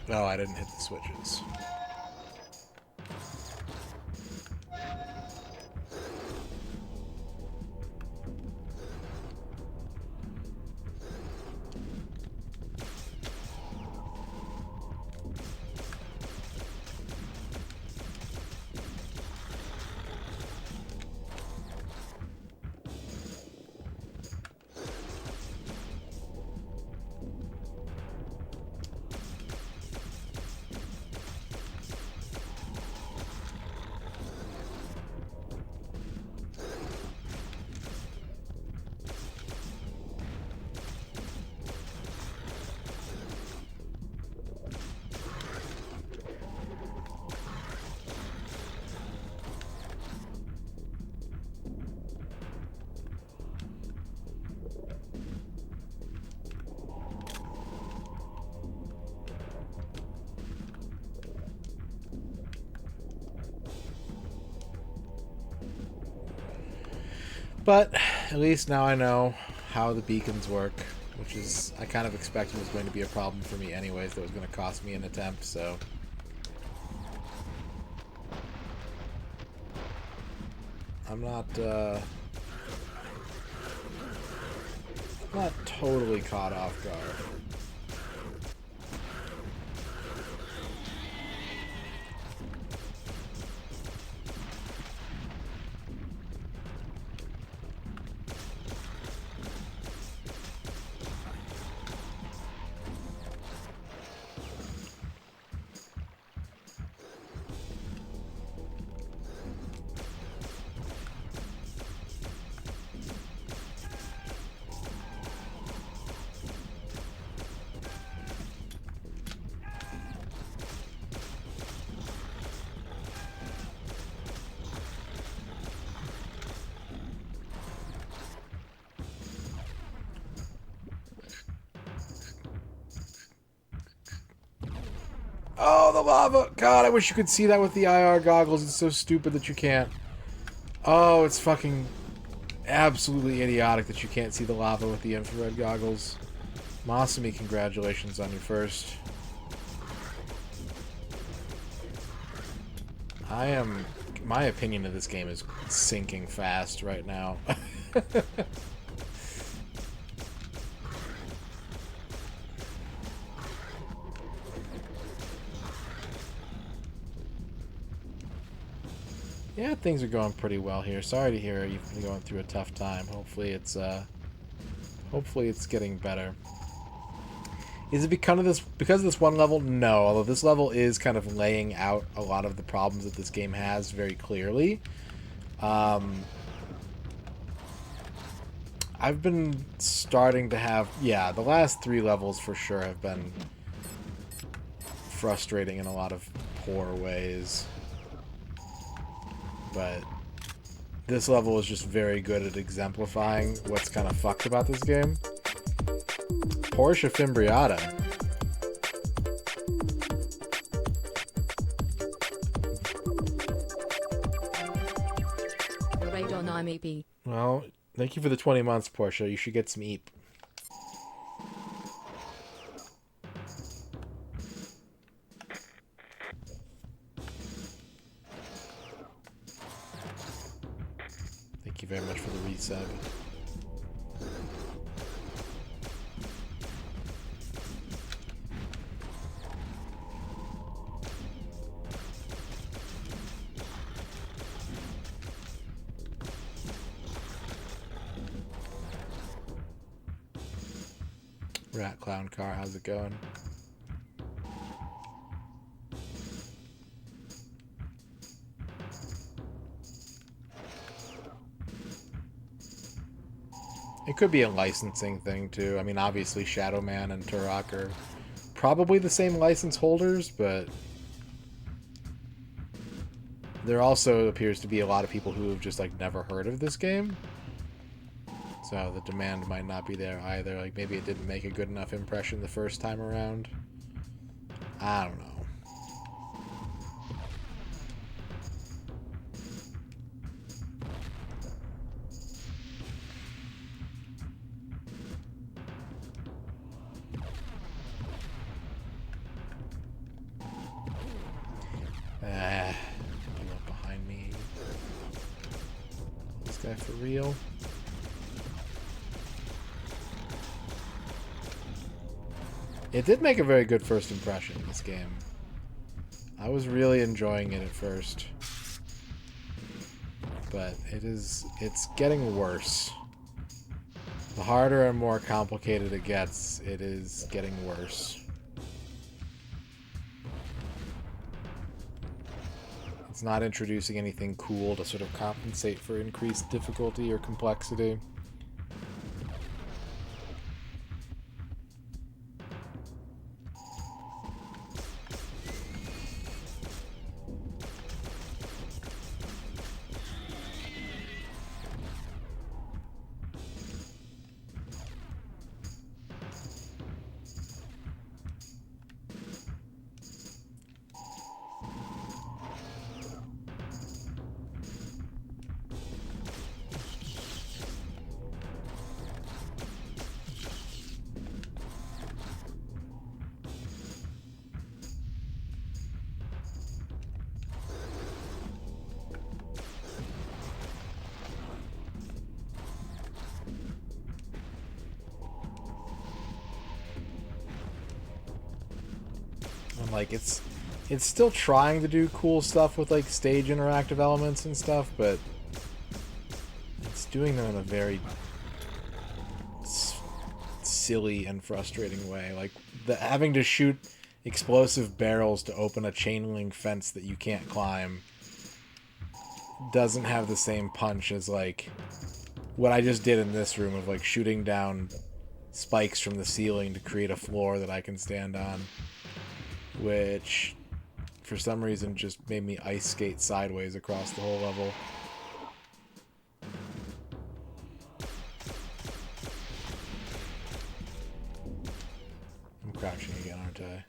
Oh, I didn't hit the switches. But at least now I know how the beacons work, which is, I kind of expected was going to be a problem for me anyways, that was going to cost me an attempt, so. I'm not totally caught off guard. Oh, the lava! God, I wish you could see that with the IR goggles. It's so stupid that you can't. Oh, it's fucking absolutely idiotic that you can't see the lava with the infrared goggles. Masumi, congratulations on your first. My opinion of this game is sinking fast right now. Yeah, things are going pretty well here. Sorry to hear you've been going through a tough time. Hopefully it's getting better. Is it because of this one level? No, although this level is kind of laying out a lot of the problems that this game has very clearly. I've been starting to have... Yeah, the last 3 levels for sure have been frustrating in a lot of poor ways. But this level is just very good at exemplifying what's kind of fucked about this game. Porsche Fimbriata. Radon I'm EP. Well, thank you for the 20 months, Porsche. You should get some EAP. Thank you very much for the resub. Rat Clown Car, how's it going? It could be a licensing thing too. I mean, obviously Shadow Man and Turok are probably the same license holders, but there also appears to be a lot of people who have just like never heard of this game. So the demand might not be there either. Like maybe it didn't make a good enough impression the first time around. I don't know. Behind me. This guy for real? It did make a very good first impression, this game. I was really enjoying it at first. But it's getting worse. The harder and more complicated it gets, it is getting worse. It's not introducing anything cool to sort of compensate for increased difficulty or complexity. Like it's still trying to do cool stuff with like stage interactive elements and stuff, but it's doing them in a very silly and frustrating way. Like having to shoot explosive barrels to open a chain link fence that you can't climb doesn't have the same punch as like what I just did in this room of like shooting down spikes from the ceiling to create a floor that I can stand on. Which, for some reason, just made me ice skate sideways across the whole level. I'm crouching again, aren't I?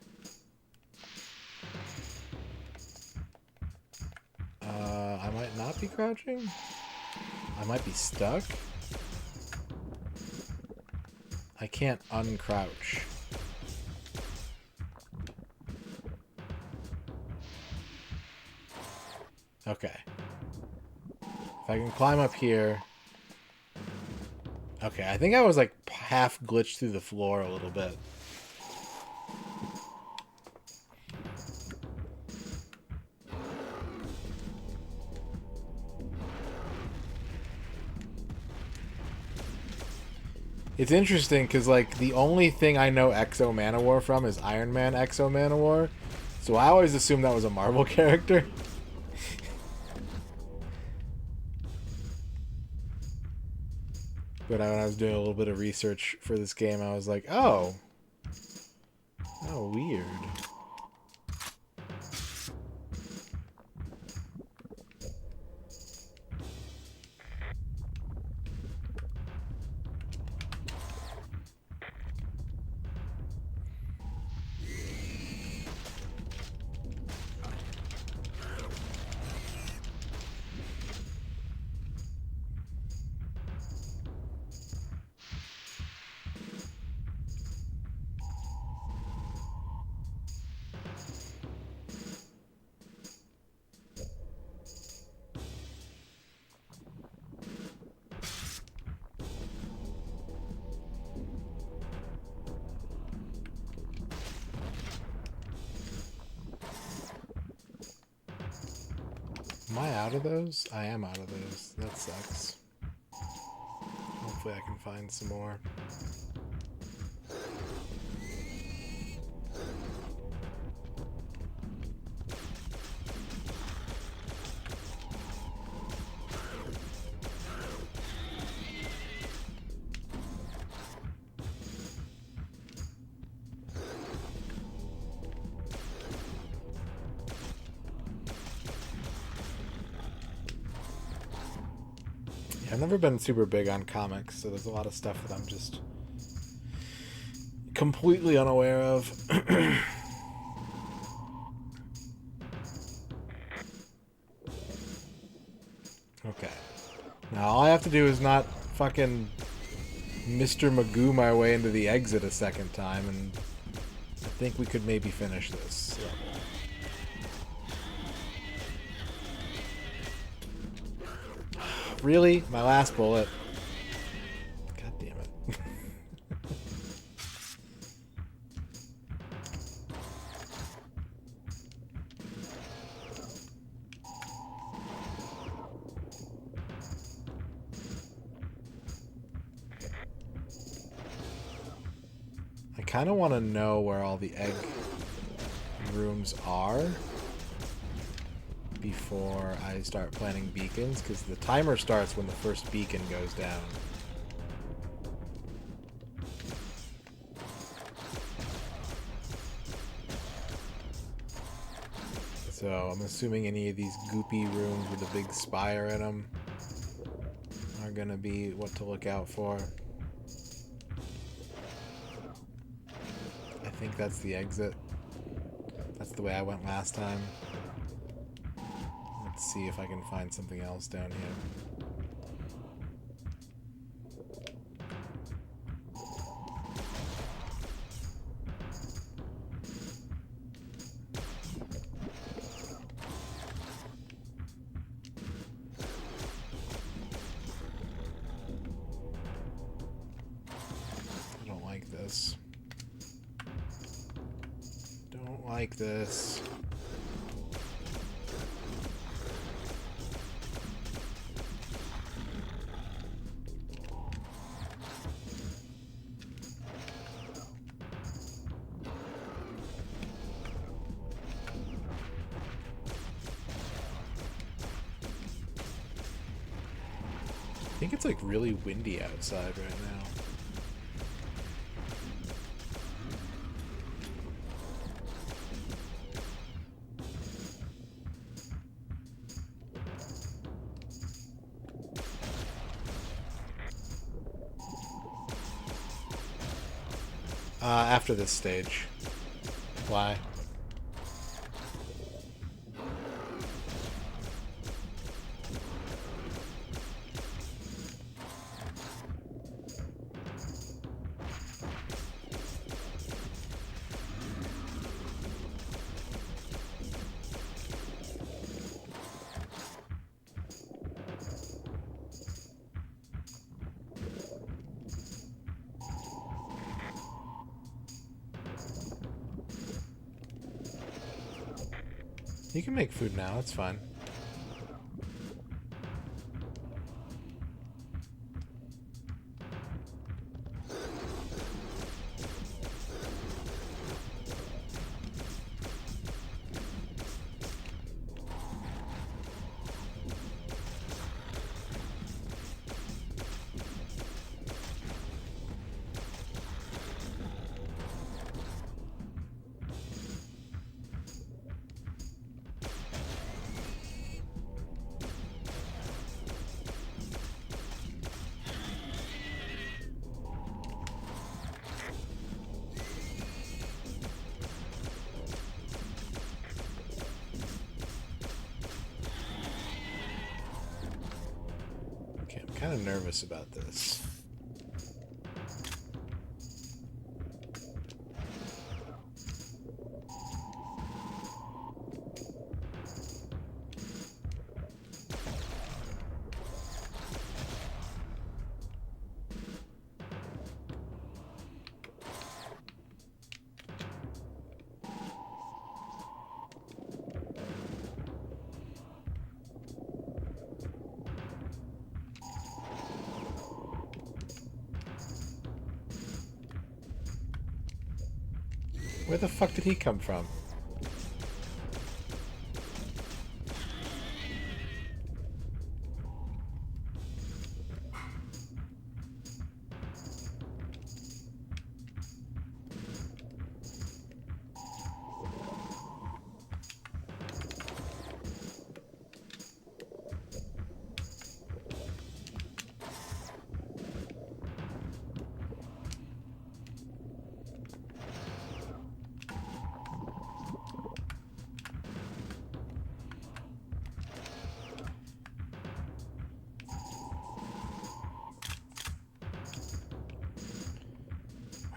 I might not be crouching? I might be stuck? I can't uncrouch. Okay. If I can climb up here... Okay, I think I was like half glitched through the floor a little bit. It's interesting because, like, the only thing I know Exo Manowar from is Iron Man Exo Manowar. So I always assumed that was a Marvel character. But when I was doing a little bit of research for this game, I was like, oh. Oh, weird. Am I out of those? I am out of those. That sucks. Hopefully I can find some more. I've never been super big on comics, so there's a lot of stuff that I'm just completely unaware of. Okay. Now all I have to do is not fucking Mr. Magoo my way into the exit a second time, and I think we could maybe finish this. So. Really? My last bullet. God damn it. I kind of want to know where all the egg rooms are before I start planting beacons, because the timer starts when the first beacon goes down. So I'm assuming any of these goopy rooms with a big spire in them are gonna be what to look out for. I think that's the exit. That's the way I went last time. Let's see if I can find something else down here. I don't like this. Don't like this. I think it's like really windy outside right now. After this stage. Why? You can make food now, it's fine. kind of nervous about this. Where the fuck did he come from?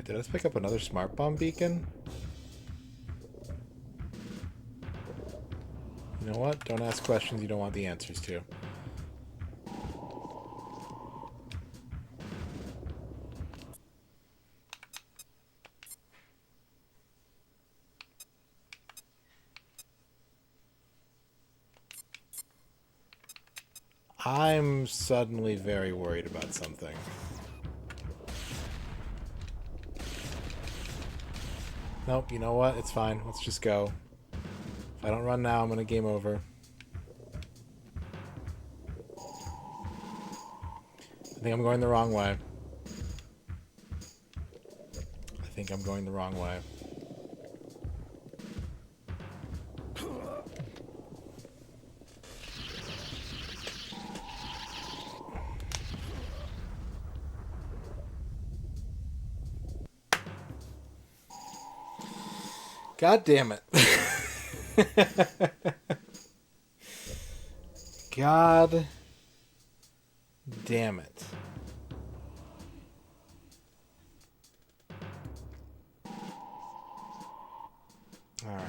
Did I just pick up another smart bomb beacon? You know what? Don't ask questions you don't want the answers to. I'm suddenly very worried about something. Nope, you know what? It's fine. Let's just go. If I don't run now, I'm going to game over. I think I'm going the wrong way. I think I'm going the wrong way. God damn it. God damn it. Alright.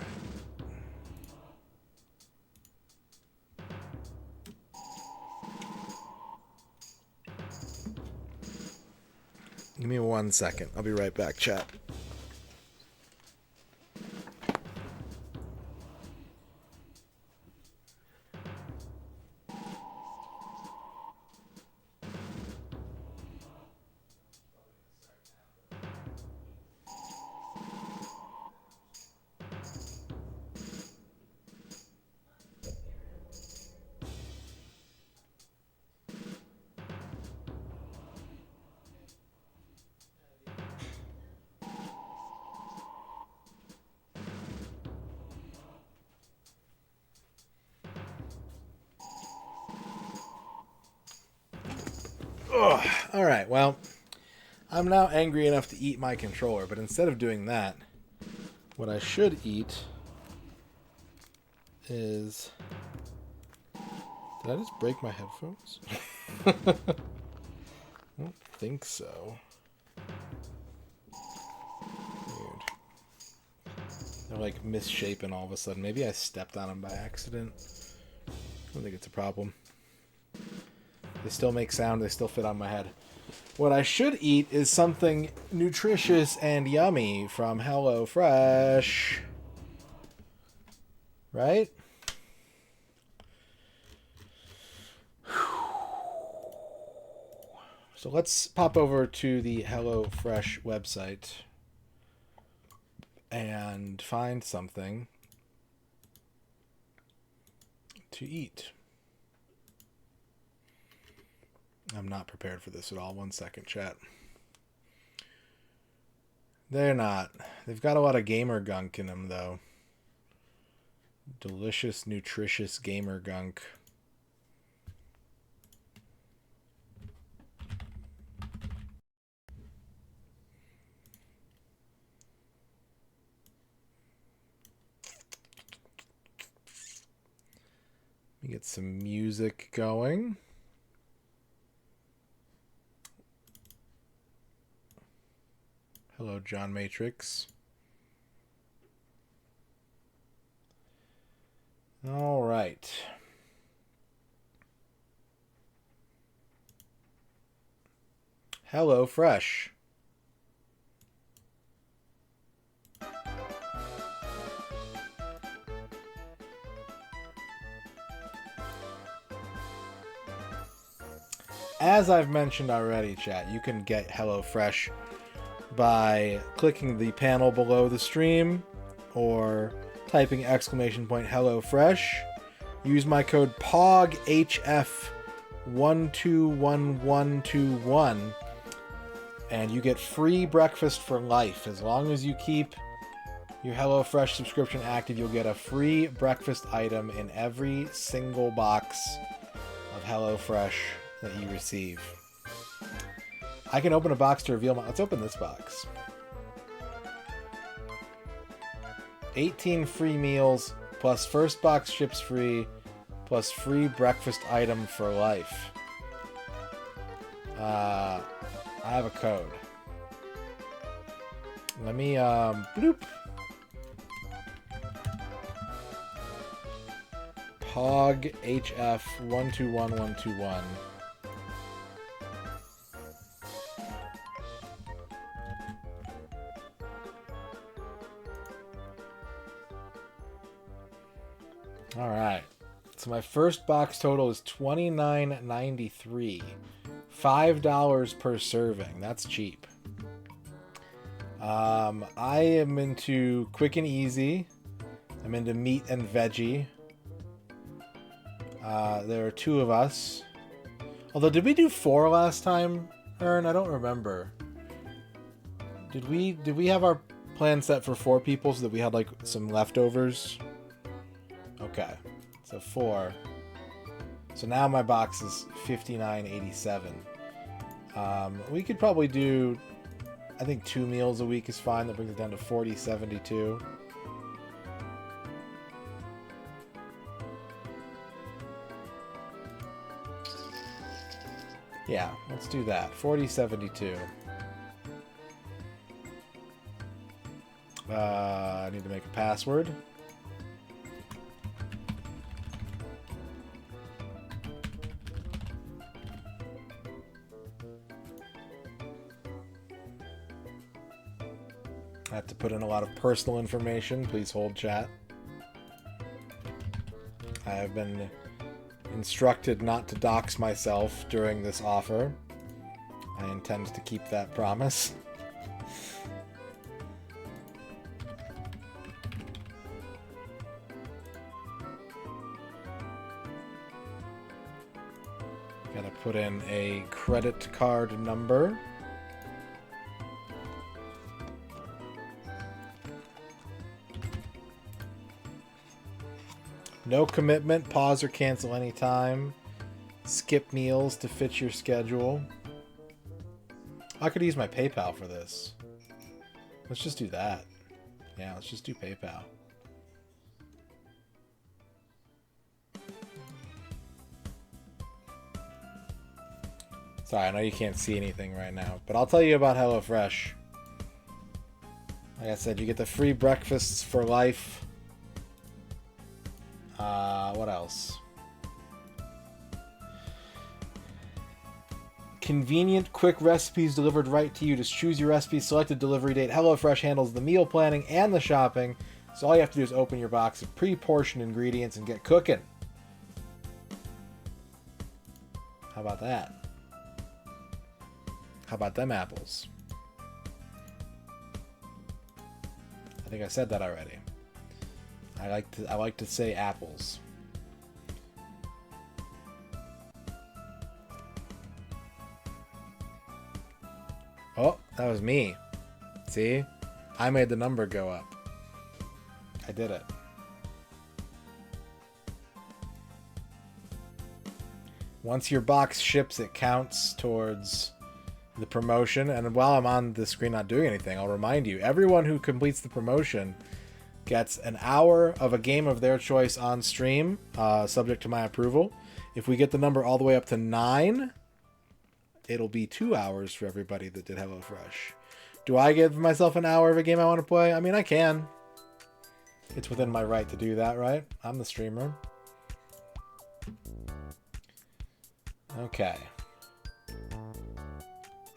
Give me 1 second. I'll be right back, chat. Alright, well, I'm now angry enough to eat my controller, but instead of doing that, what I should eat is... Did I just break my headphones? I don't think so. Weird. They're like misshapen all of a sudden. Maybe I stepped on them by accident. I don't think it's a problem. They still make sound. They still fit on my head. What I should eat is something nutritious and yummy from HelloFresh. Right? So let's pop over to the HelloFresh website and find something to eat. I'm not prepared for this at all. 1 second, chat. They're not. They've got a lot of gamer gunk in them, though. Delicious, nutritious gamer gunk. Let me get some music going. Hello, John Matrix. All right. Hello, Fresh. As I've mentioned already, chat, you can get HelloFresh by clicking the panel below the stream or typing !HelloFresh. Use my code POGHF121121 and you get free breakfast for life. As long as you keep your HelloFresh subscription active, you'll get a free breakfast item in every single box of HelloFresh that you receive. I can open a box to reveal my... Let's open this box. 18 free meals, plus first box ships free, plus free breakfast item for life. I have a code. Let me, bloop. POG HF 121121. All right. So my first box total is $29.93. $5 per serving. That's cheap. I am into quick and easy. I'm into meat and veggie. There are 2 of us. Although, did we do 4 last time, Ern? I don't remember. Did we have our plan set for 4 people so that we had like some leftovers? Okay, so 4. So now my box is $59.87. We could probably do, I think 2 meals a week is fine. That brings it down to $40.72. Yeah, let's do that. $40.72. I need to make a password. I have to put in a lot of personal information. Please hold, chat. I have been instructed not to dox myself during this offer. I intend to keep that promise. Gotta put in a credit card number. No commitment, pause or cancel anytime. Skip meals to fit your schedule. I could use my PayPal for this. Let's just do that. Yeah, let's just do PayPal. Sorry, I know you can't see anything right now, but I'll tell you about HelloFresh. Like I said, you get the free breakfasts for life. What else? Convenient, quick recipes delivered right to you. Just choose your recipe, select a delivery date. HelloFresh handles the meal planning and the shopping. So all you have to do is open your box of pre-portioned ingredients and get cooking. How about that? How about them apples? I think I said that already. I like to say apples. Oh, that was me. See? I made the number go up. I did it. Once your box ships, it counts towards the promotion. And while I'm on the screen not doing anything, I'll remind you, everyone who completes the promotion gets an hour of a game of their choice on stream, subject to my approval. If we get the number all the way up to 9, it'll be 2 hours for everybody that did HelloFresh. Do I give myself an hour of a game I want to play? I mean, I can. It's within my right to do that, right? I'm the streamer. Okay.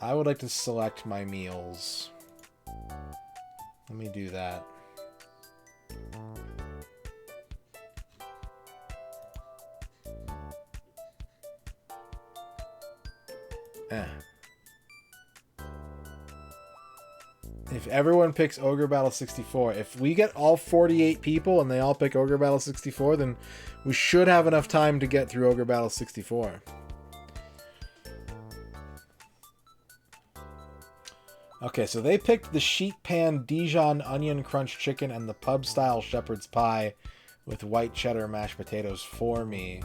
I would like to select my meals. Let me do that. If everyone picks Ogre Battle 64, if we get all 48 people and they all pick Ogre Battle 64, then we should have enough time to get through Ogre Battle 64. Okay, so they picked the sheet pan Dijon onion crunch chicken and the pub style shepherd's pie with white cheddar mashed potatoes for me.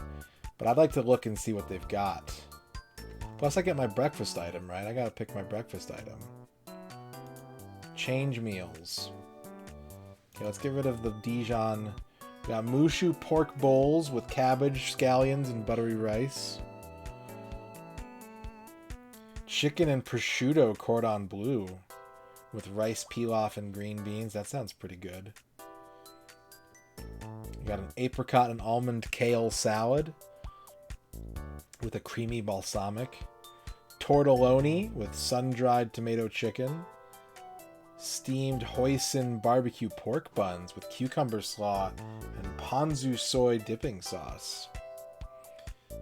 But I'd like to look and see what they've got. Plus I get my breakfast item, right? I gotta pick my breakfast item. Change meals. Okay, let's get rid of the Dijon. We got Mushu pork bowls with cabbage, scallions, and buttery rice. Chicken and prosciutto cordon bleu with rice pilaf and green beans. That sounds pretty good. We got an apricot and almond kale salad with a creamy balsamic. Tortelloni with sun-dried tomato chicken. Steamed hoisin barbecue pork buns with cucumber slaw and ponzu soy dipping sauce.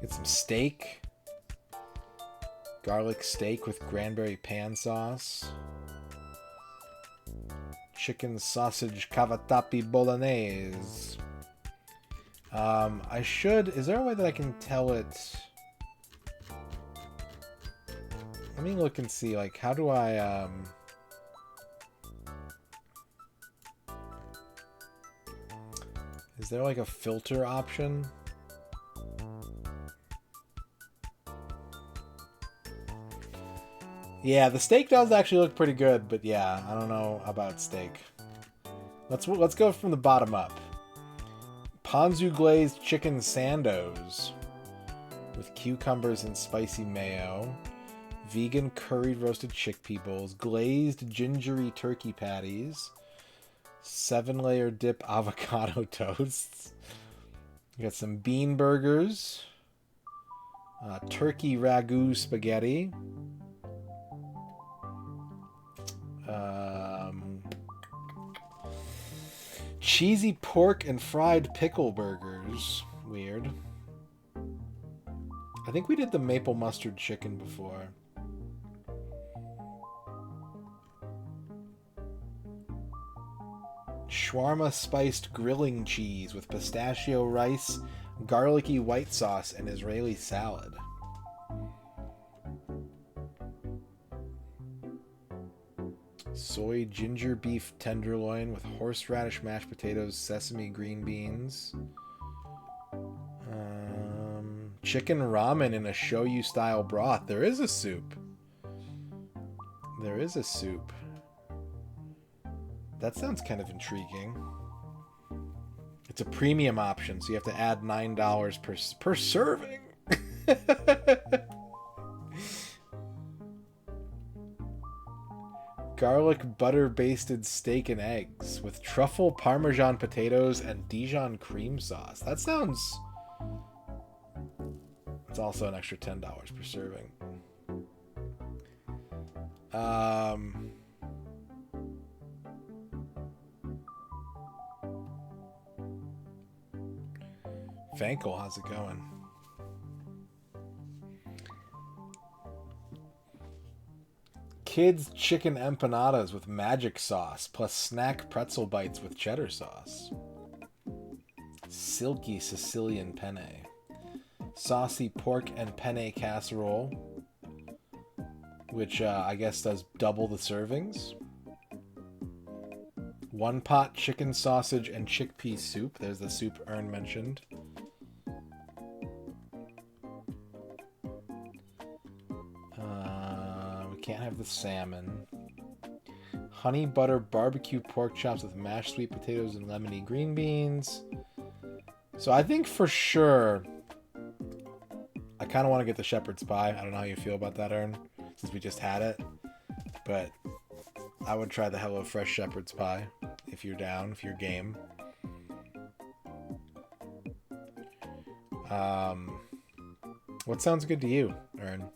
Get some steak. Garlic steak with cranberry pan sauce. Chicken sausage cavatappi bolognese. Is there a way that I can tell it? Let me look and see, like, how do I, is there like a filter option? Yeah, the steak does actually look pretty good, but yeah, I don't know about steak. Let's go from the bottom up. Ponzu glazed chicken sandos with cucumbers and spicy mayo. Vegan curried roasted chickpea bowls. Glazed gingery turkey patties. 7-layer dip avocado toasts. We got some bean burgers. Turkey ragu spaghetti. Cheesy pork and fried pickle burgers. Weird. I think we did the maple mustard chicken before. Shawarma spiced grilling cheese with pistachio rice, garlicky white sauce, and Israeli salad. Soy ginger beef tenderloin with horseradish mashed potatoes, sesame green beans. Chicken ramen in a shoyu style broth. There is a soup. There is a soup. That sounds kind of intriguing. It's a premium option, so you have to add $9 per serving. Garlic butter basted steak and eggs with truffle parmesan potatoes and Dijon cream sauce. That sounds... It's also an extra $10 per serving. Fankel, how's it going? Kids chicken empanadas with magic sauce plus snack pretzel bites with cheddar sauce. Silky Sicilian penne. Saucy pork and penne casserole, which I guess does double the servings. One pot chicken sausage and chickpea soup. There's the soup Ern mentioned. We can't have the salmon. Honey butter barbecue pork chops with mashed sweet potatoes and lemony green beans. So I think for sure I kind of want to get the shepherd's pie. I don't know how you feel about that, Ern, since we just had it. But I would try the HelloFresh shepherd's pie if you're down, if you're game. What sounds good to you, Ern?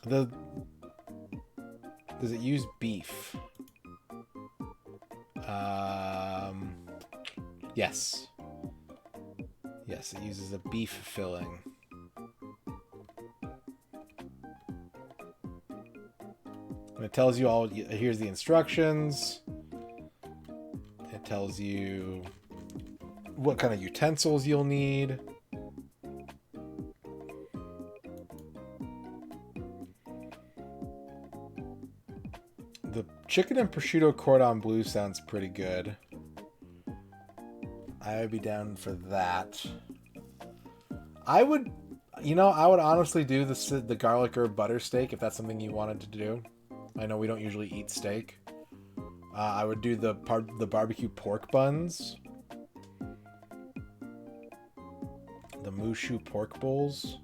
Does it use beef? Yes. Yes, it uses a beef filling. And it tells you all, here's the instructions. It tells you what kind of utensils you'll need. The chicken and prosciutto cordon bleu sounds pretty good. I would be down for that. I would honestly do the garlic herb butter steak if that's something you wanted to do. I know we don't usually eat steak. I would do the barbecue pork buns. The Mushu pork bowls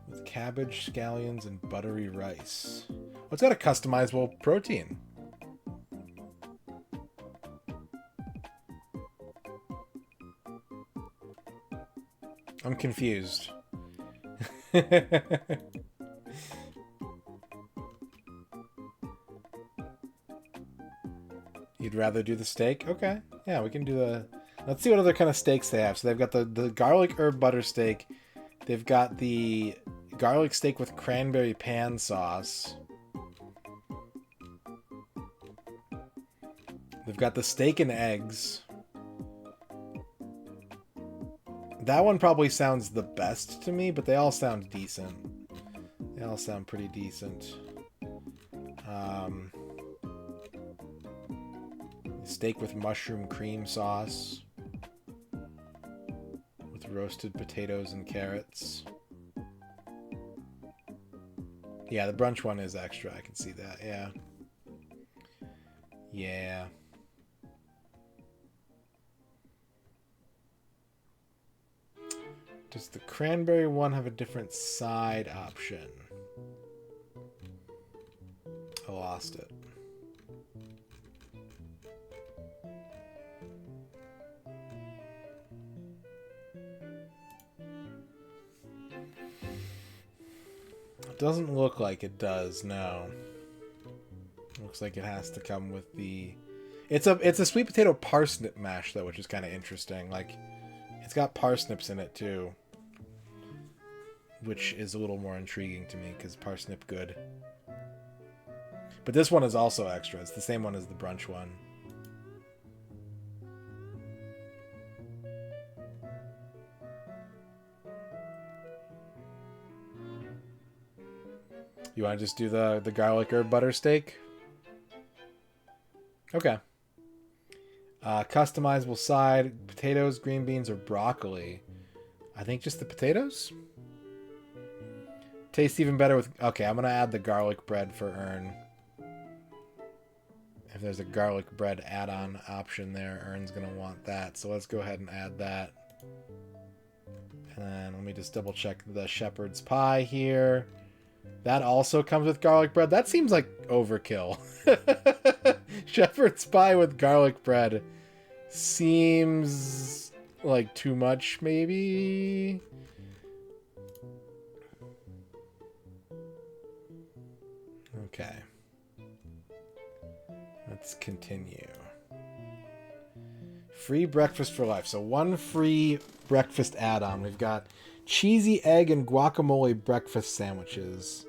with cabbage, scallions, and buttery rice. Well, it's got a customizable protein. I'm confused. You'd rather do the steak? Okay. Yeah, we can do the... Let's see what other kind of steaks they have. So they've got the garlic herb butter steak. They've got the garlic steak with cranberry pan sauce. They've got the steak and eggs. That one probably sounds the best to me, but they all sound decent. They all sound pretty decent. Steak with mushroom cream sauce. With roasted potatoes and carrots. Yeah, the brunch one is extra. I can see that. Yeah. Yeah. Does the cranberry one have a different side option? I lost it. It doesn't look like it does, no. Looks like it has to come with the... It's a sweet potato parsnip mash, though, which is kind of interesting. Like, it's got parsnips in it, too. Which is a little more intriguing to me, because parsnip good. But this one is also extra. It's the same one as the brunch one. You want to just do the garlic herb butter steak? Okay. Customizable side, potatoes, green beans, or broccoli. I think just the potatoes? Tastes even better with... Okay, I'm going to add the garlic bread for Ern. If there's a garlic bread add-on option there, Ern's going to want that. So let's go ahead and add that. And then let me just double check the shepherd's pie here. That also comes with garlic bread. That seems like overkill. Shepherd's pie with garlic bread seems like too much, maybe? Okay. Let's continue. Free breakfast for life. So one free breakfast add-on. We've got cheesy egg and guacamole breakfast sandwiches.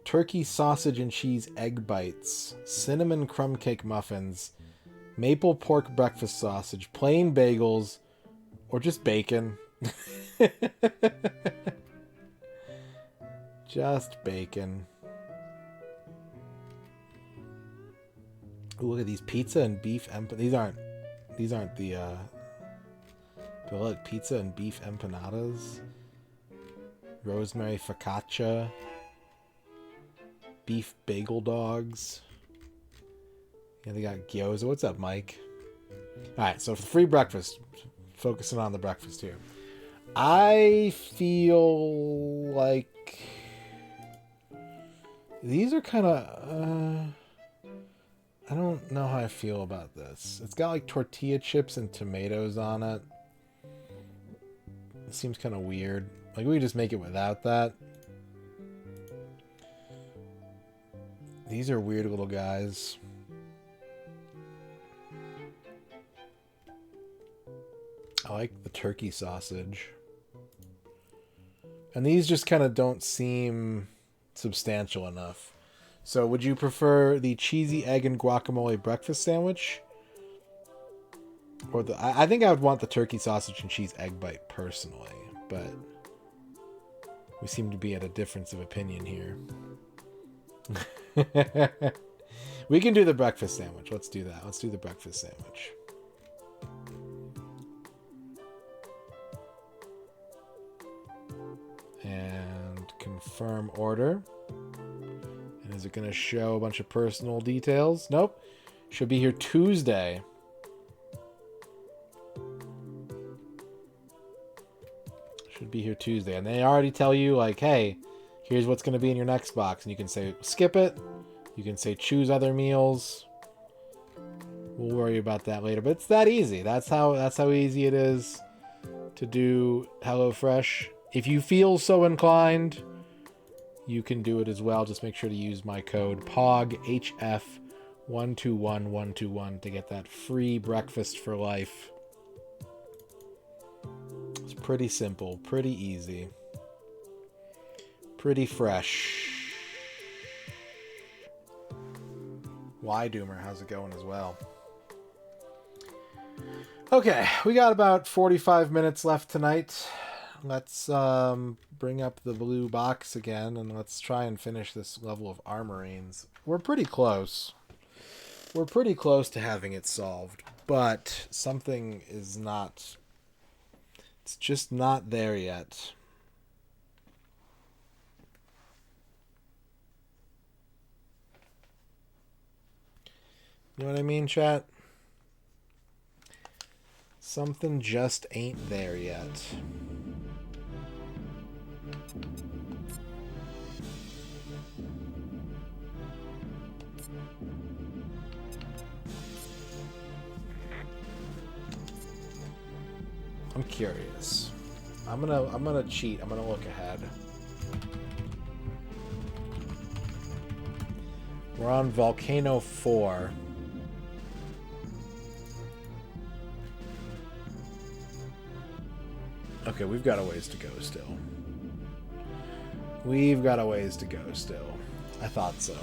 Turkey sausage and cheese egg bites. Cinnamon crumb cake muffins. Maple pork breakfast sausage. Plain bagels. Or just bacon. Just bacon. Ooh, look at these pizza and beef these aren't the but look, pizza and beef empanadas, rosemary focaccia, beef bagel dogs. Yeah, they got gyoza. What's up, Mike? All right, so for free breakfast, focusing on the breakfast here. I feel like These are kind of... I don't know how I feel about this. It's got like tortilla chips and tomatoes on it. It seems kind of weird. Like we just make it without that. These are weird little guys. I like the turkey sausage. And these just kind of don't seem substantial enough. So would you prefer the cheesy egg and guacamole breakfast sandwich? Or the I think I would want the turkey sausage and cheese egg bite personally, but we seem to be at a difference of opinion here. We can do the breakfast sandwich. Let's do that. Let's do the breakfast sandwich. And confirm order. And is it going to show a bunch of personal details? Nope. Should be here Tuesday. Should be here Tuesday. And they already tell you, like, hey, here's what's going to be in your next box. And you can say, skip it. You can say, choose other meals. We'll worry about that later. But it's that easy. That's how easy it is to do HelloFresh. If you feel so inclined, you can do it as well. Just make sure to use my code POGHF121121 to get that free breakfast for life. It's pretty simple, pretty easy, pretty fresh. Why Doomer, how's it going as well? Okay, we got about 45 minutes left tonight. Let's bring up the blue box again, and let's try and finish this level of Armorines. We're pretty close. We're pretty close to having it solved, but something is not... It's just not there yet. You know what I mean, chat? Something just ain't there yet. I'm curious. I'm gonna cheat. I'm gonna look ahead. We're on Volcano 4. Okay, we've got a ways to go still. We've got a ways to go still. I thought so.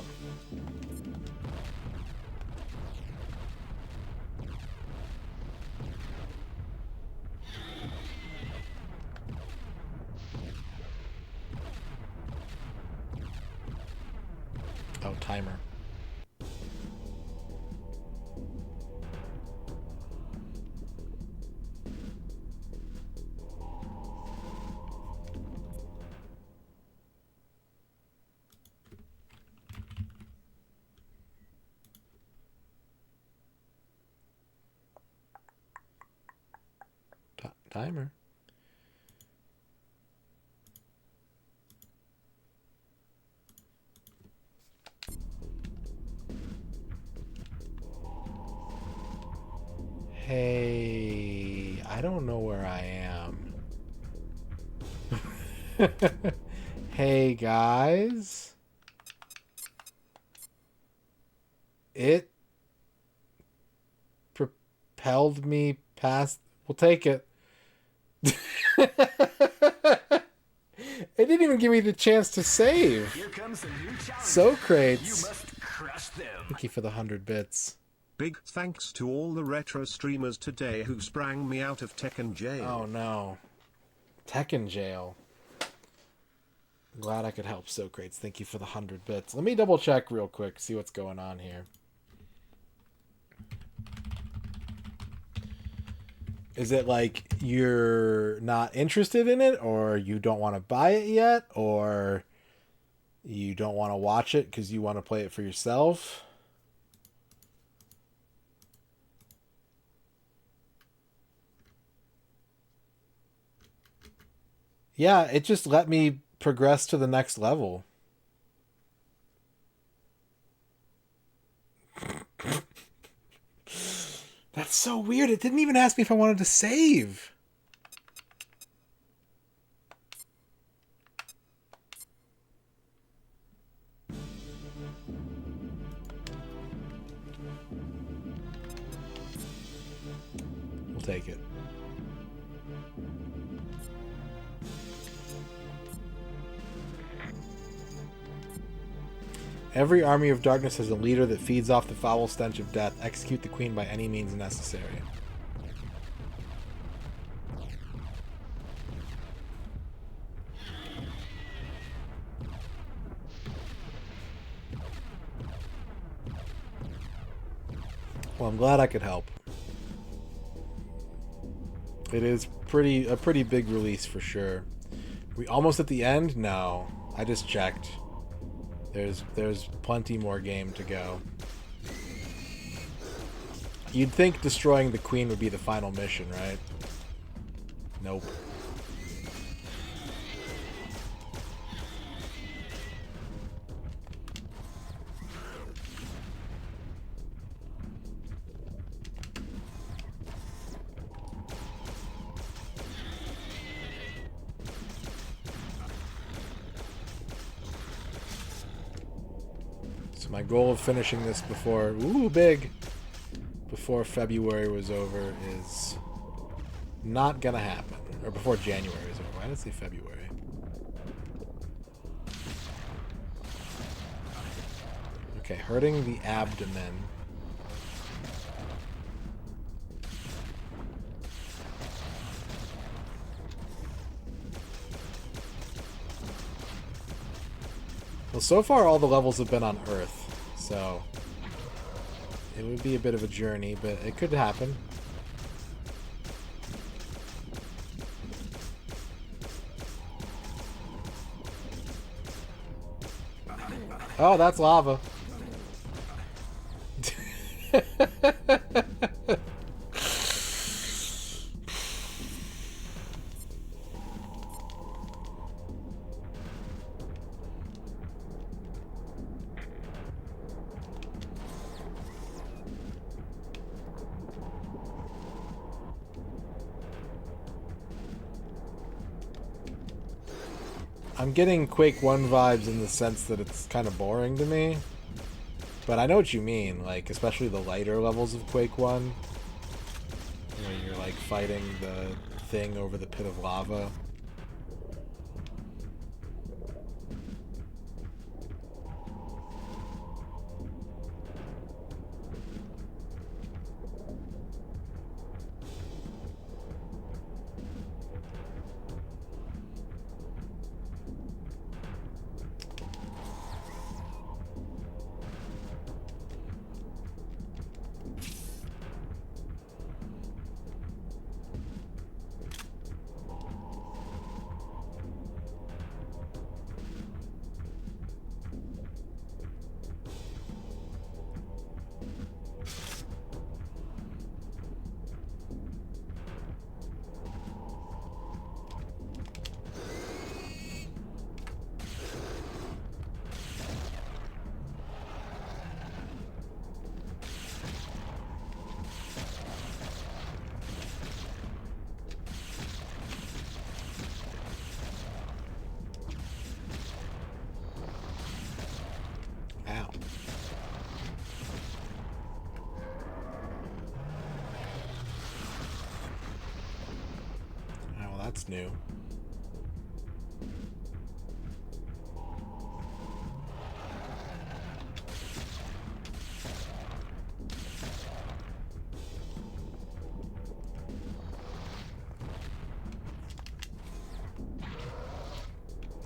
Oh, timer. Timer. Hey, I don't know where I am. Hey, guys. It propelled me past... We'll take it. It didn't even give me the chance to save. Here comes a new challenge. So You crates. must crush them. Thank you for the 100 bits. Big thanks to all the retro streamers today who sprang me out of Tekken jail. Oh no. Tekken jail. Glad I could help Socrates. Thank you for the 100 bits. Let me double check real quick, see what's going on here. Is it like you're not interested in it, or you don't want to buy it yet, or you don't want to watch it because you want to play it for yourself? Yeah, it just let me progress to the next level. so weird. It didn't even ask me if I wanted to save. We'll take it. Every army of darkness has a leader that feeds off the foul stench of death. Execute the queen by any means necessary. Well, I'm glad I could help. It is a pretty big release for sure. We almost at the end? No. I just checked. There's plenty more game to go. You'd think destroying the queen would be the final mission, right? Nope. My goal of finishing this before February was over is not gonna happen. Or before January is over. Why did I say February? Okay, hurting the abdomen. Well, so far all the levels have been on Earth. So, it would be a bit of a journey, but it could happen. Oh, that's lava. I'm getting Quake 1 vibes in the sense that it's kind of boring to me. But I know what you mean, like, especially the lighter levels of Quake 1. Where you're, like, fighting the thing over the pit of lava. That's new.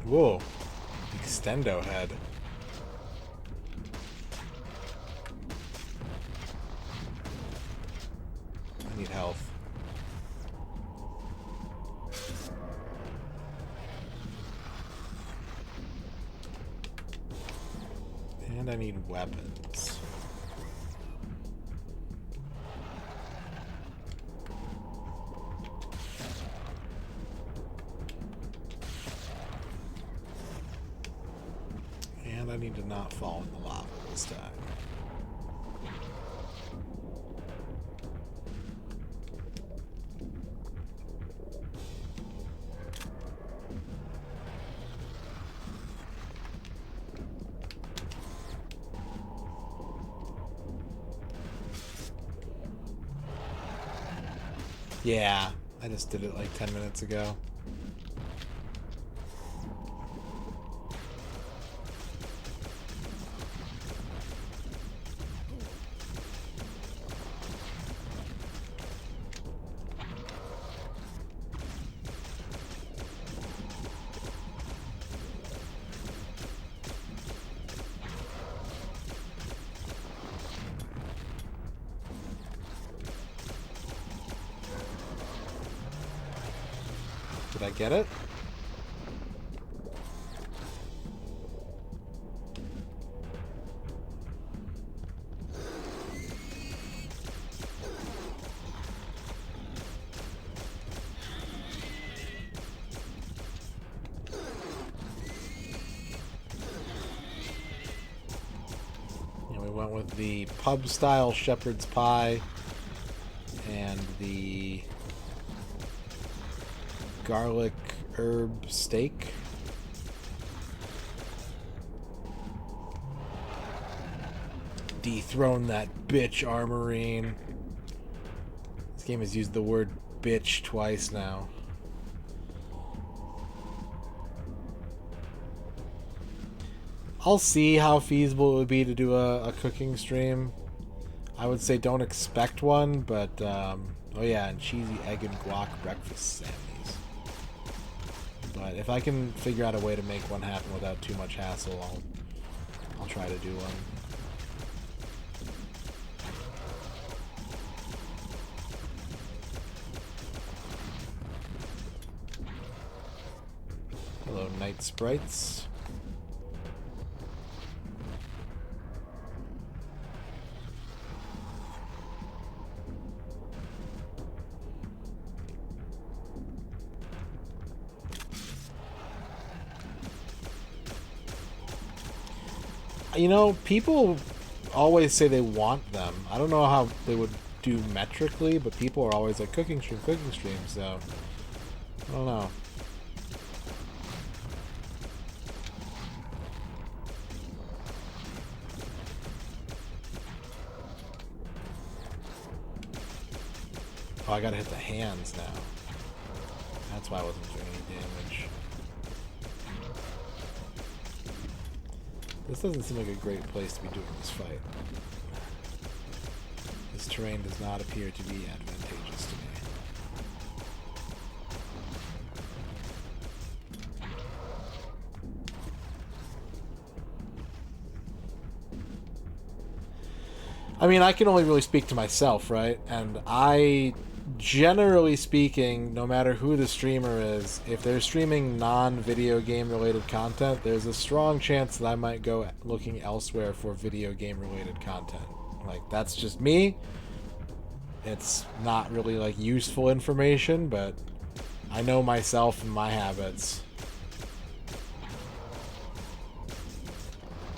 Whoa. Extendo head. I need health. And I need weapons. And I need to not fall in the lava this time. Yeah, I just did it like 10 minutes ago. Did I get it? Yeah, we went with the pub-style shepherd's pie and the garlic herb steak. Dethrone that bitch, Armorine. This game has used the word bitch twice now. I'll see how feasible it would be to do a cooking stream. I would say don't expect one, but oh yeah, and cheesy egg and guac breakfast sandwiches. But if I can figure out a way to make one happen without too much hassle, I'll try to do one. Hello, night sprites. You know, people always say they want them. I don't know how they would do metrically, but people are always like, cooking stream, so I don't know. Oh, I gotta hit the hands now. That's why I wasn't doing any damage. This doesn't seem like a great place to be doing this fight. This terrain does not appear to be advantageous to me. I mean, I can only really speak to myself, right? And I, generally speaking, no matter who the streamer is, if they're streaming non-video game related content, there's a strong chance that I might go looking elsewhere for video game related content. Like, that's just me. It's not really, like, useful information, but I know myself and my habits.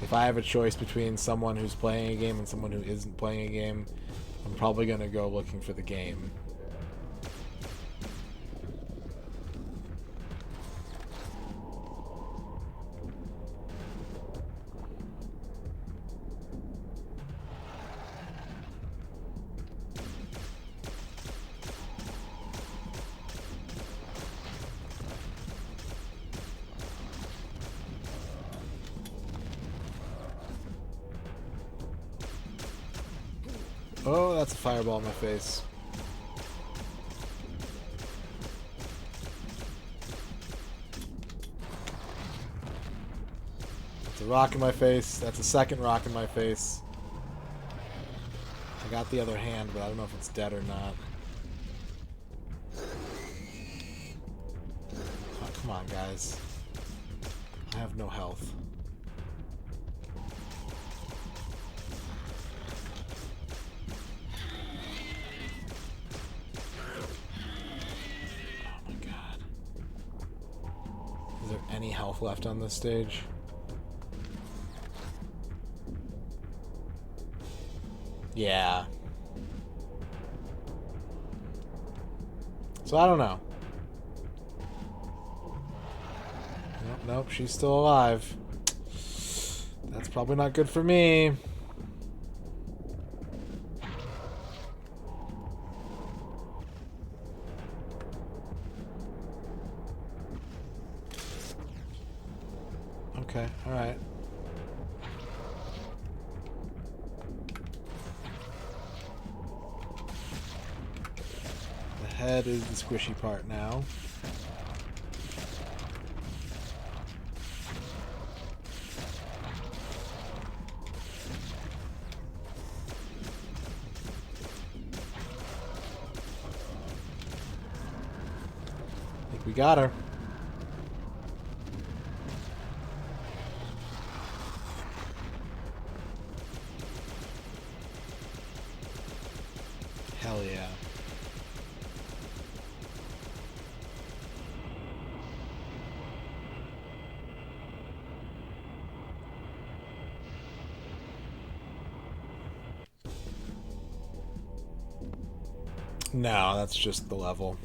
If I have a choice between someone who's playing a game and someone who isn't playing a game, I'm probably going to go looking for the game. Oh, that's a fireball in my face. That's a rock in my face. That's a second rock in my face. I got the other hand, but I don't know if it's dead or not. Oh, come on, guys. I have no health. Is there any health left on this stage? Yeah. So I don't know. Nope, nope, she's still alive. That's probably not good for me. Okay, alright. The head is the squishy part now. I think we got her. Hell yeah. No, that's just the level.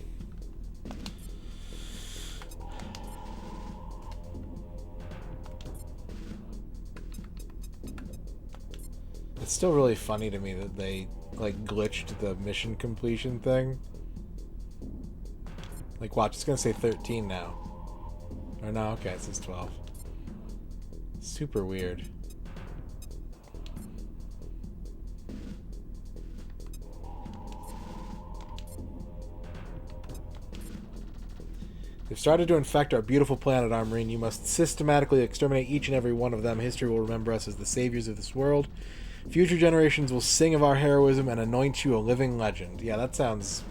It's still really funny to me that they, like, glitched the mission completion thing. Like, watch, it's gonna say 13 now. Or no, okay, it says 12. Super weird. They've started to infect our beautiful planet, Armorine. You must systematically exterminate each and every one of them. History will remember us as the saviors of this world. Future generations will sing of our heroism and anoint you a living legend. Yeah, that sounds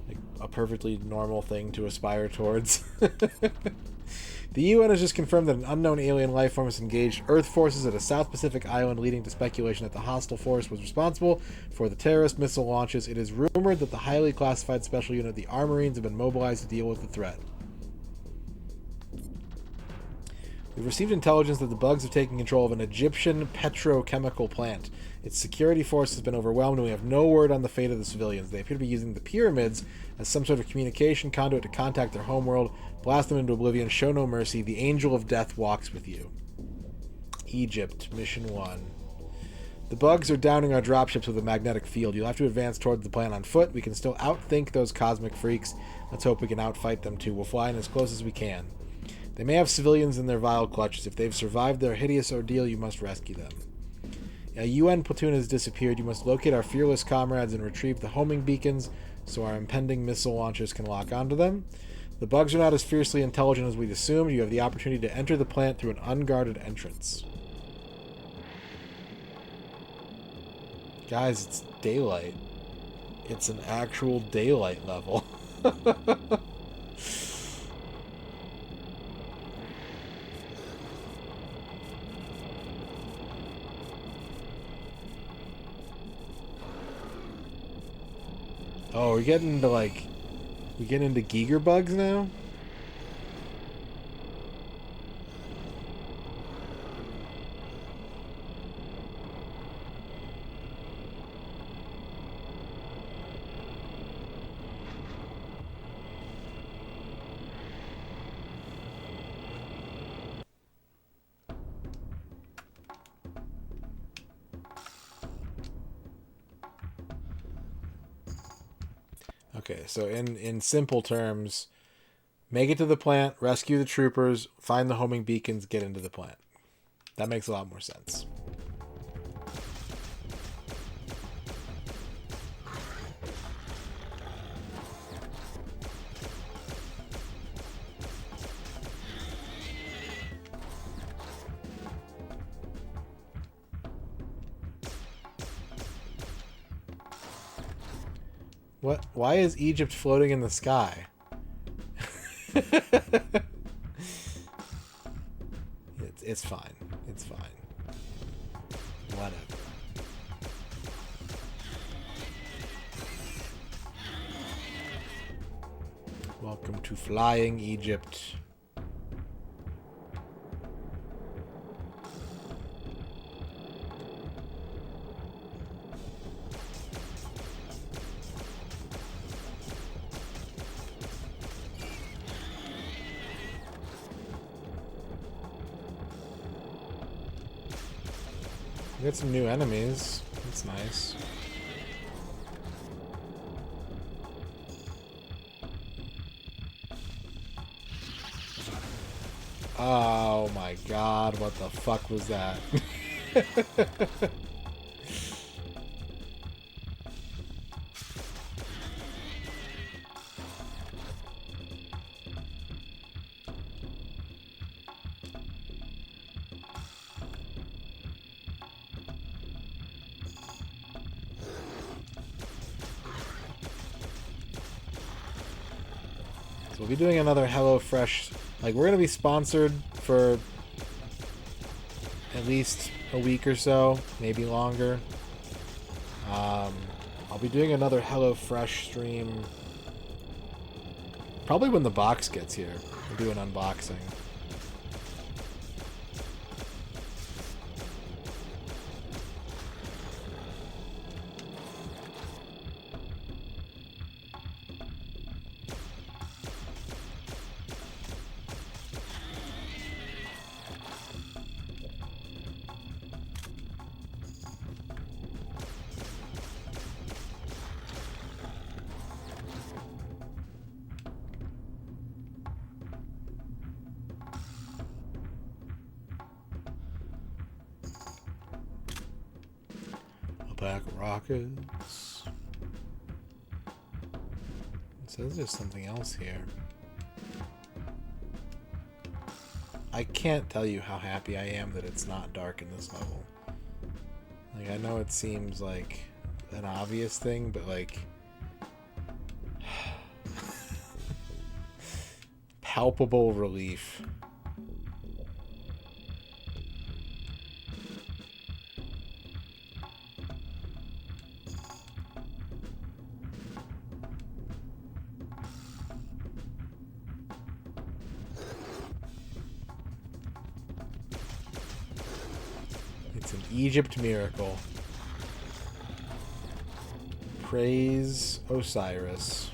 like a perfectly normal thing to aspire towards. The UN has just confirmed that an unknown alien life form has engaged Earth forces at a South Pacific island, leading to speculation that the hostile force was responsible for the terrorist missile launches. It is rumored that the highly classified special unit, the Armorines, have been mobilized to deal with the threat. We've received intelligence that the bugs have taken control of an Egyptian petrochemical plant. Its security force has been overwhelmed, and we have no word on the fate of the civilians. They appear to be using the pyramids as some sort of communication conduit to contact their homeworld, blast them into oblivion, show no mercy. The angel of death walks with you. Egypt, Mission 1. The bugs are downing our dropships with a magnetic field. You'll have to advance towards the plant on foot. We can still outthink those cosmic freaks. Let's hope we can outfight them too. We'll fly in as close as we can. They may have civilians in their vile clutches. If they've survived their hideous ordeal, you must rescue them. A UN platoon has disappeared. You must locate our fearless comrades and retrieve the homing beacons so our impending missile launchers can lock onto them. The bugs are not as fiercely intelligent as we'd assumed. You have the opportunity to enter the plant through an unguarded entrance. Guys, it's daylight. It's an actual daylight level. Oh, we're getting into, like... We getting into Giger bugs now? Okay, so in simple terms, make it to the plant, rescue the troopers, find the homing beacons, get into the plant. That makes a lot more sense. What? Why is Egypt floating in the sky? It's fine. It's fine. Whatever. Welcome to flying Egypt. We got some new enemies. That's nice. Oh my god, what the fuck was that? So we'll be doing another HelloFresh. Like, we're going to be sponsored for at least a week or so, maybe longer. I'll be doing another HelloFresh stream probably when the box gets here. We'll do an unboxing. A pack of rockets. It says there's something else here. I can't tell you how happy I am that it's not dark in this level. Like, I know it seems like an obvious thing, but like... palpable relief. It's an Egypt miracle. Praise Osiris.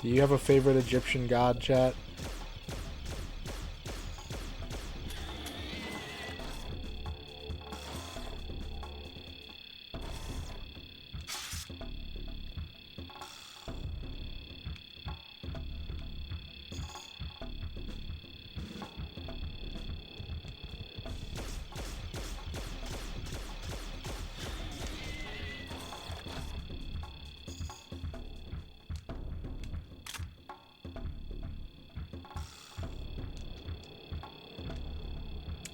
Do you have a favorite Egyptian god, chat?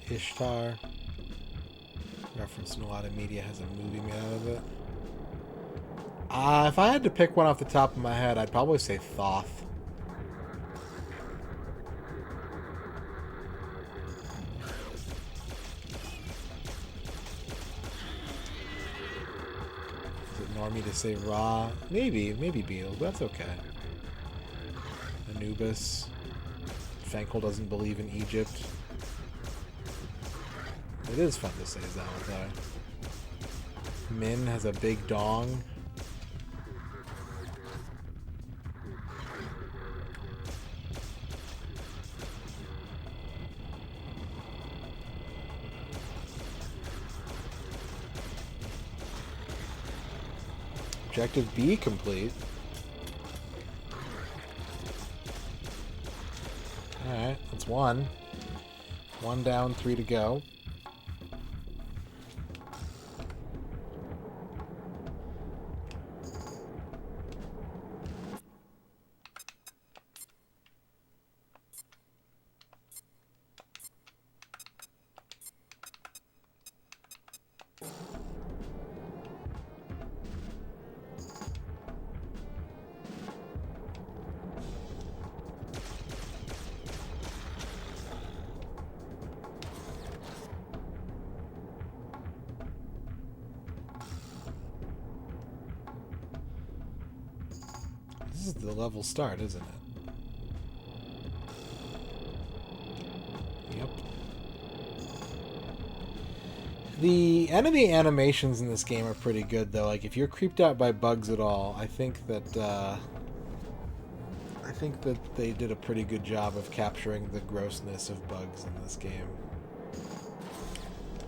Ishtar. Referenced in a lot of media, has a movie made out of it. If I had to pick one off the top of my head, I'd probably say Thoth. Is it normie to say Ra? Maybe Beetle, but that's okay. Anubis. Fankel doesn't believe in Egypt. It is fun to say Zalazar. Min has a big dong. Objective B complete. Alright, that's one. One down, 3 to go. is the level start, isn't it? Yep. The enemy animations in this game are pretty good, though. Like, if you're creeped out by bugs at all, I think that they did a pretty good job of capturing the grossness of bugs in this game.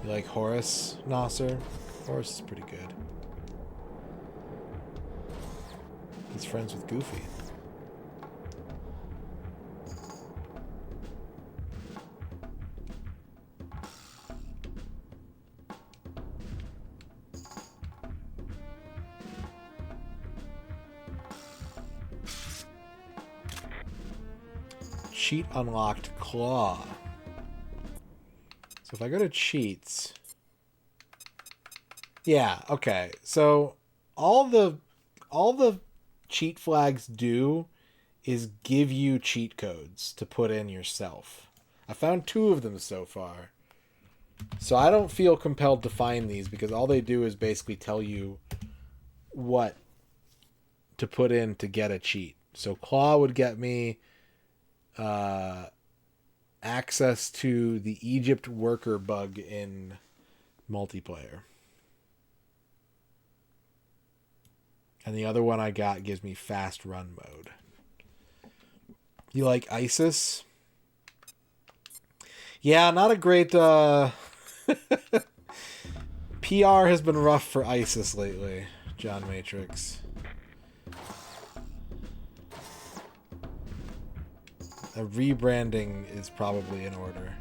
You like Horace, Nasser? Horace is pretty good. He's friends with Goofy. Cheat unlocked Claw. So if I go to cheats... Yeah, okay. So all the cheat flags do is give you cheat codes to put in yourself. I found 2 of them so far. So I don't feel compelled to find these because all they do is basically tell you what to put in to get a cheat. So Claw would get me access to the Egypt worker bug in multiplayer. And the other one I got gives me fast run mode. You like ISIS? Yeah, not a great... PR has been rough for ISIS lately, John Matrix. A rebranding is probably in order.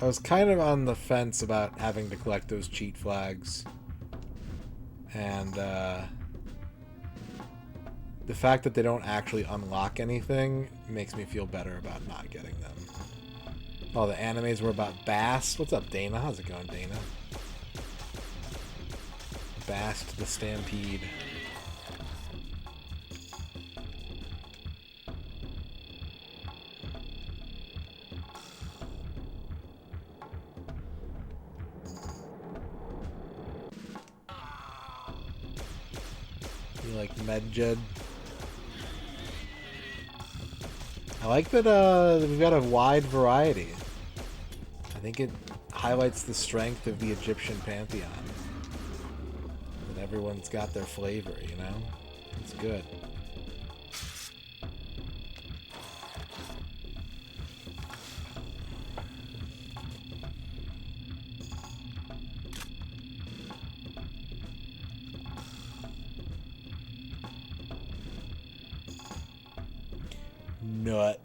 I was kind of on the fence about having to collect those cheat flags. And the fact that they don't actually unlock anything makes me feel better about not getting them. Oh, the animes were about Bast. What's up, Dana? How's it going, Dana? Bast the Stampede. You like Medjed? I like that we've got a wide variety. I think it highlights the strength of the Egyptian pantheon. And everyone's got their flavor, you know? It's good. Nut.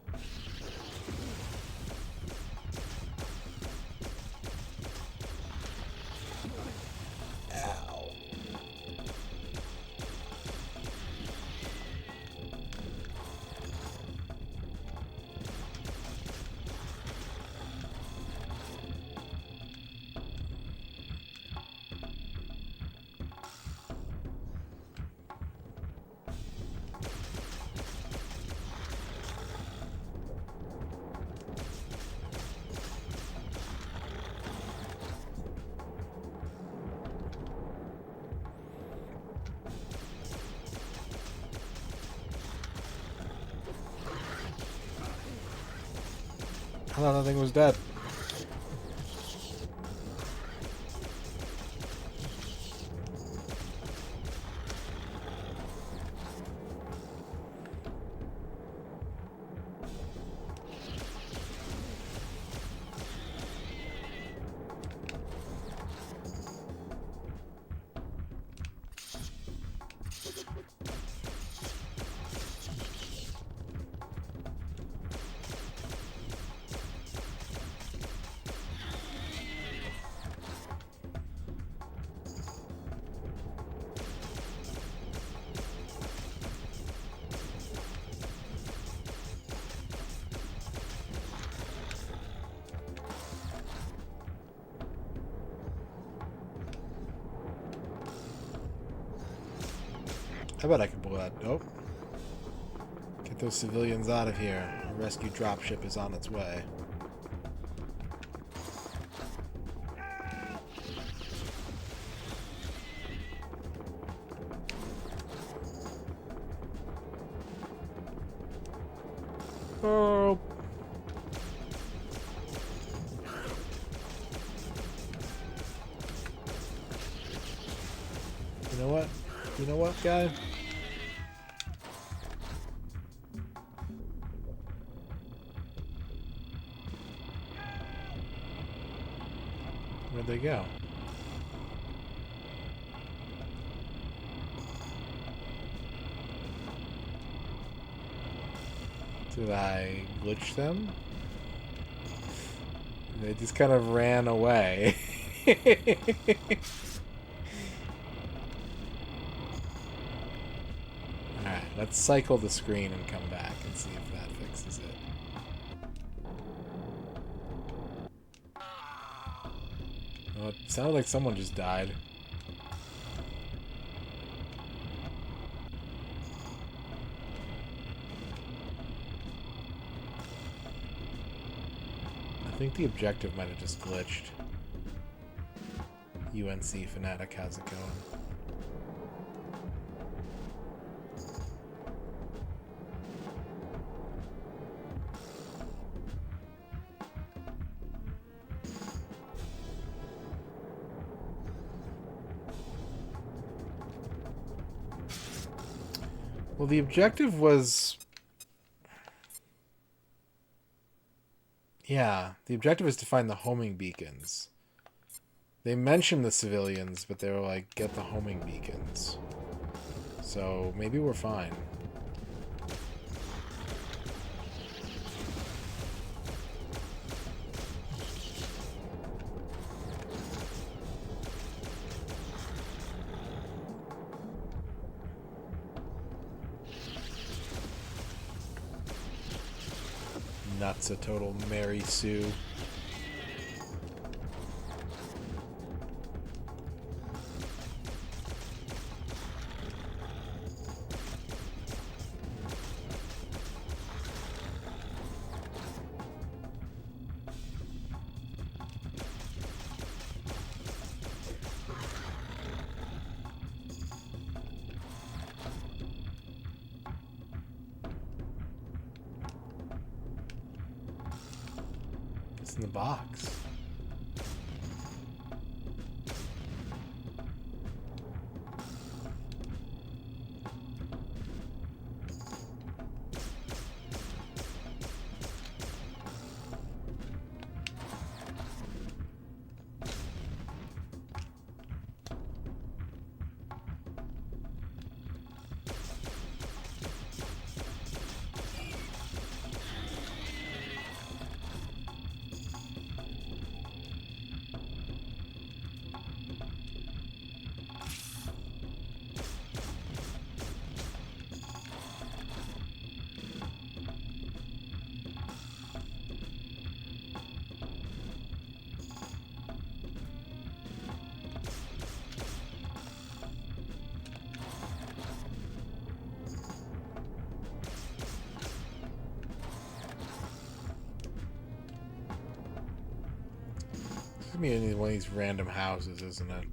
Ow. I thought that thing was dead. I bet I can blow that. Nope. Get those civilians out of here. A rescue dropship is on its way. Oh. You know what? You know what, guy? Where'd they go? Did I glitch them? They just kind of ran away. Alright, let's cycle the screen and come back and see if that fixes it. Oh, it sounded like someone just died. I think the objective might have just glitched. UNC Fnatic, how's it going? Well, the objective was... Yeah, the objective is to find the homing beacons. They mentioned the civilians, but they were like, get the homing beacons. So, maybe we're fine. Nuts, a total Mary Sue. In the box. It's gonna be in one of these random houses, isn't it?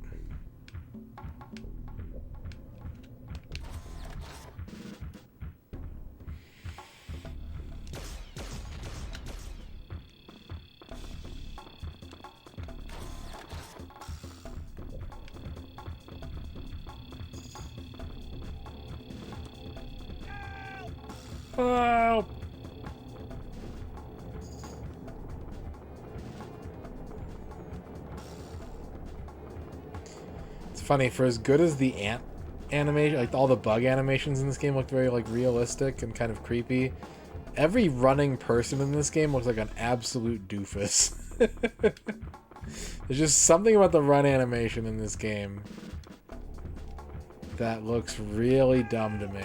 Help! It's funny, for as good as the ant animation, like all the bug animations in this game looked very like realistic and kind of creepy, every running person in this game looks like an absolute doofus. There's just something about the run animation in this game that looks really dumb to me.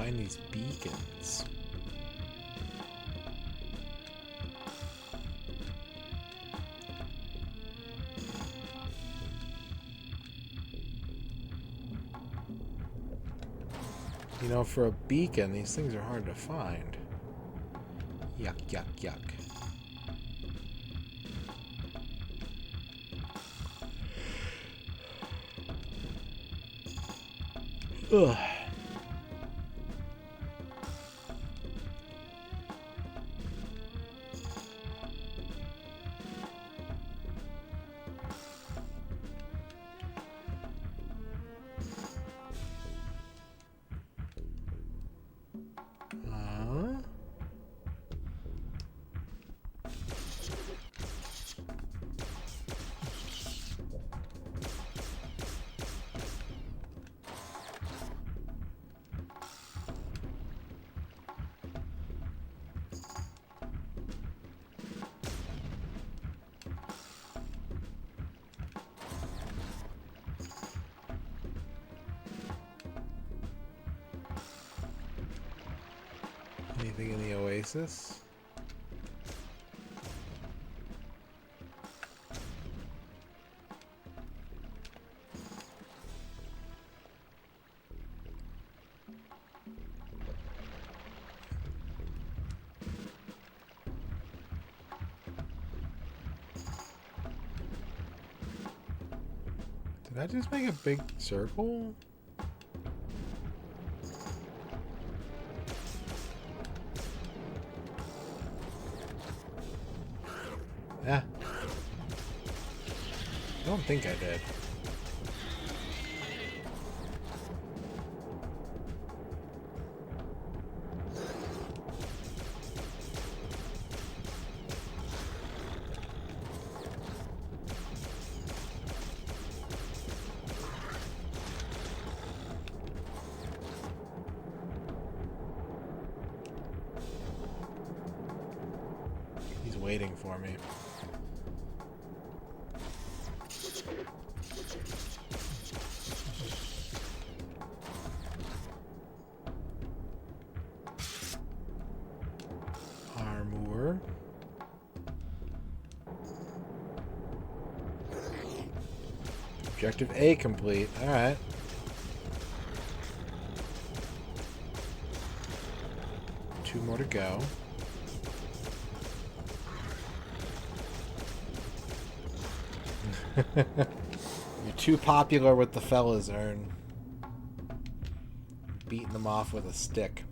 find these beacons. You know, for a beacon, these things are hard to find. Yuck, yuck, yuck. Ugh. Anything in the oasis? Did I just make a big circle? Yeah. I don't think I did. He's waiting for me. Armor. Objective A complete. Alright. Two more to go. You're too popular with the fellas, Ern. Beating them off with a stick.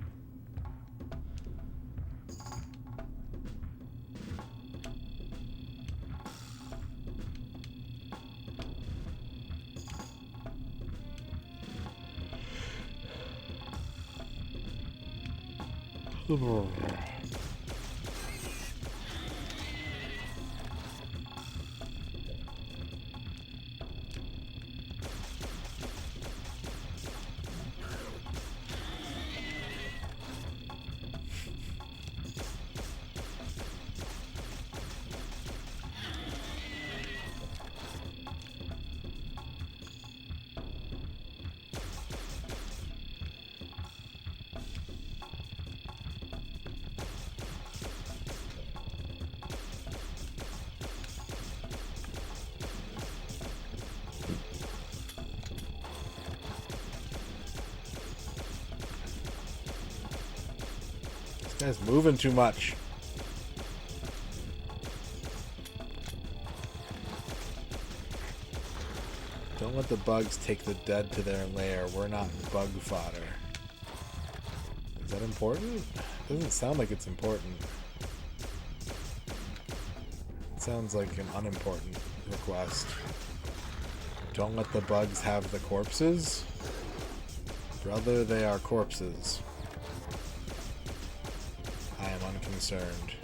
This guy's moving too much. Don't let the bugs take the dead to their lair. We're not bug fodder. Is that important? Doesn't sound like it's important. It sounds like an unimportant request. Don't let the bugs have the corpses? Brother, they are corpses. I am unconcerned.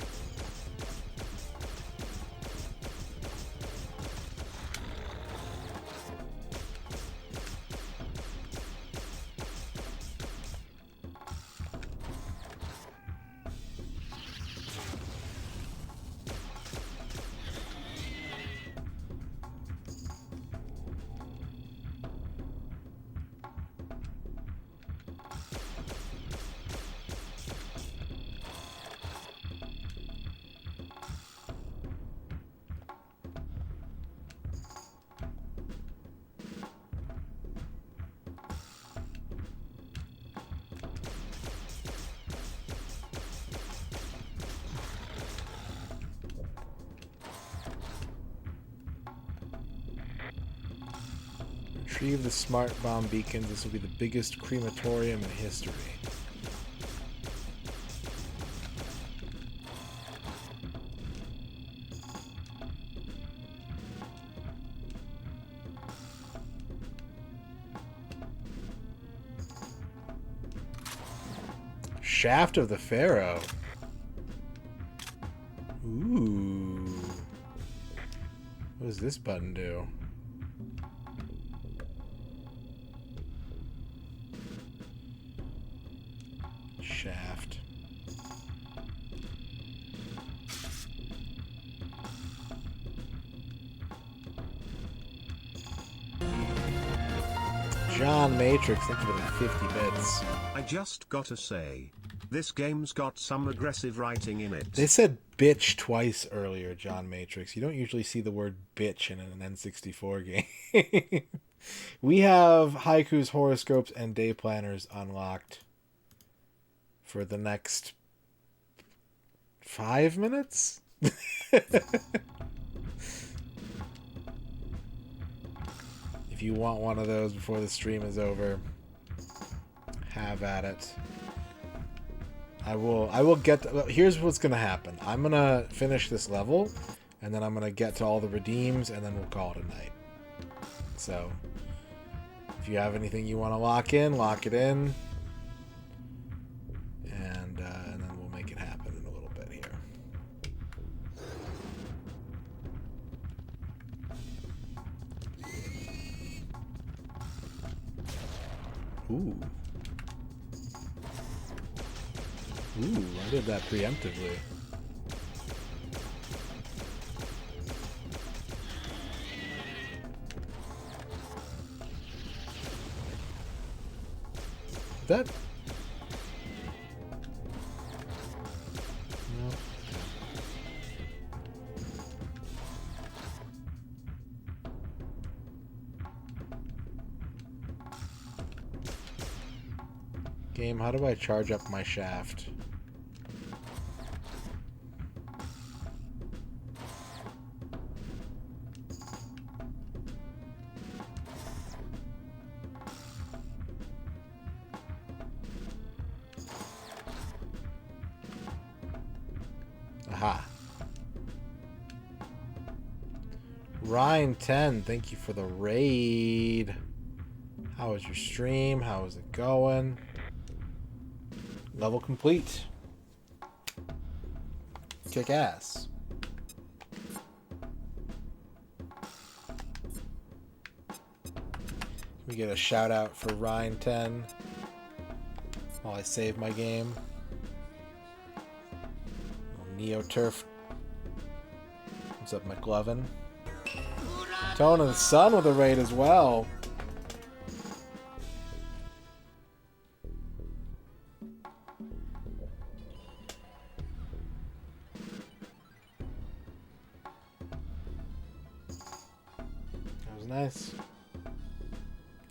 Retrieve the smart bomb beacons. This will be the biggest crematorium in history. Shaft of the Pharaoh. Ooh. What does this button do? Shaft. John Matrix, thank you for the 50 bits. I just gotta say, this game's got some aggressive writing in it. They said bitch twice earlier, John Matrix. You don't usually see the word bitch in an N64 game. We have haikus, horoscopes, and day planners unlocked for the next 5 minutes? If you want one of those before the stream is over, have at it. I will get to, here's what's gonna happen. I'm gonna finish this level, and then I'm gonna get to all the redeems, and then we'll call it a night. So if you have anything you want to lock it in, and then we'll make it happen in a little bit here. Ooh. Ooh, I did that preemptively. That... No. Game, how do I charge up my shaft? Aha. Ryan 10, thank you for the raid. How was your stream? How is it going? Level complete. Kick ass. We get a shout out for Ryan 10 while I save my game. Neo Turf. What's up, McLovin? Tone of the Sun with a raid as well. That was nice.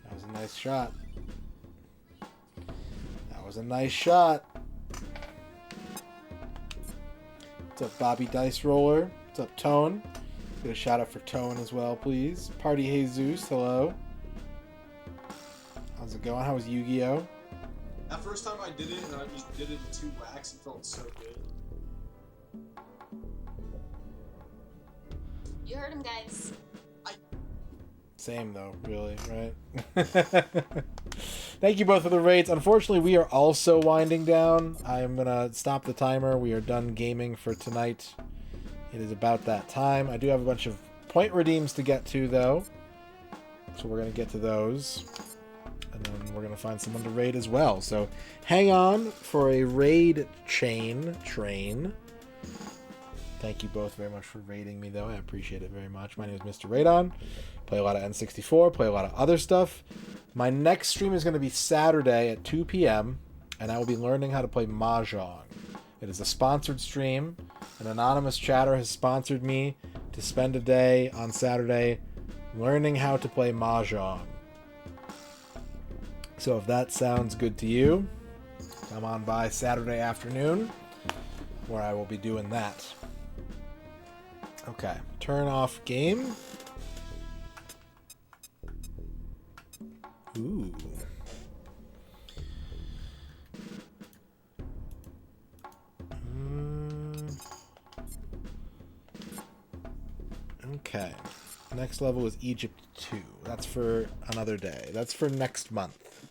That was a nice shot. That was a nice shot. What's up, Bobby Dice Roller? What's up, Tone? Get a shout out for Tone as well, please. Party Jesus, hello. How's it going? How was Yu-Gi-Oh? That first time I did it, and I just did it in 2 whacks, it felt so good. You heard him, guys. Same though, really, right? Thank you both for the raids. Unfortunately, we are also winding down. I'm gonna stop the timer. We are done gaming for tonight. It is about that time. I do have a bunch of point redeems to get to, though. So we're gonna get to those. And then we're gonna find someone to raid as well. So hang on for a raid train. Thank you both very much for raiding me, though. I appreciate it very much. My name is MisterRadon. Play a lot of N64, play a lot of other stuff. My next stream is going to be Saturday at 2 p.m., and I will be learning how to play Mahjong. It is a sponsored stream. An anonymous chatter has sponsored me to spend a day on Saturday learning how to play Mahjong. So if that sounds good to you, come on by Saturday afternoon, where I will be doing that. Okay, turn off game. Okay. Next level is Egypt 2. That's for another day. That's for next month.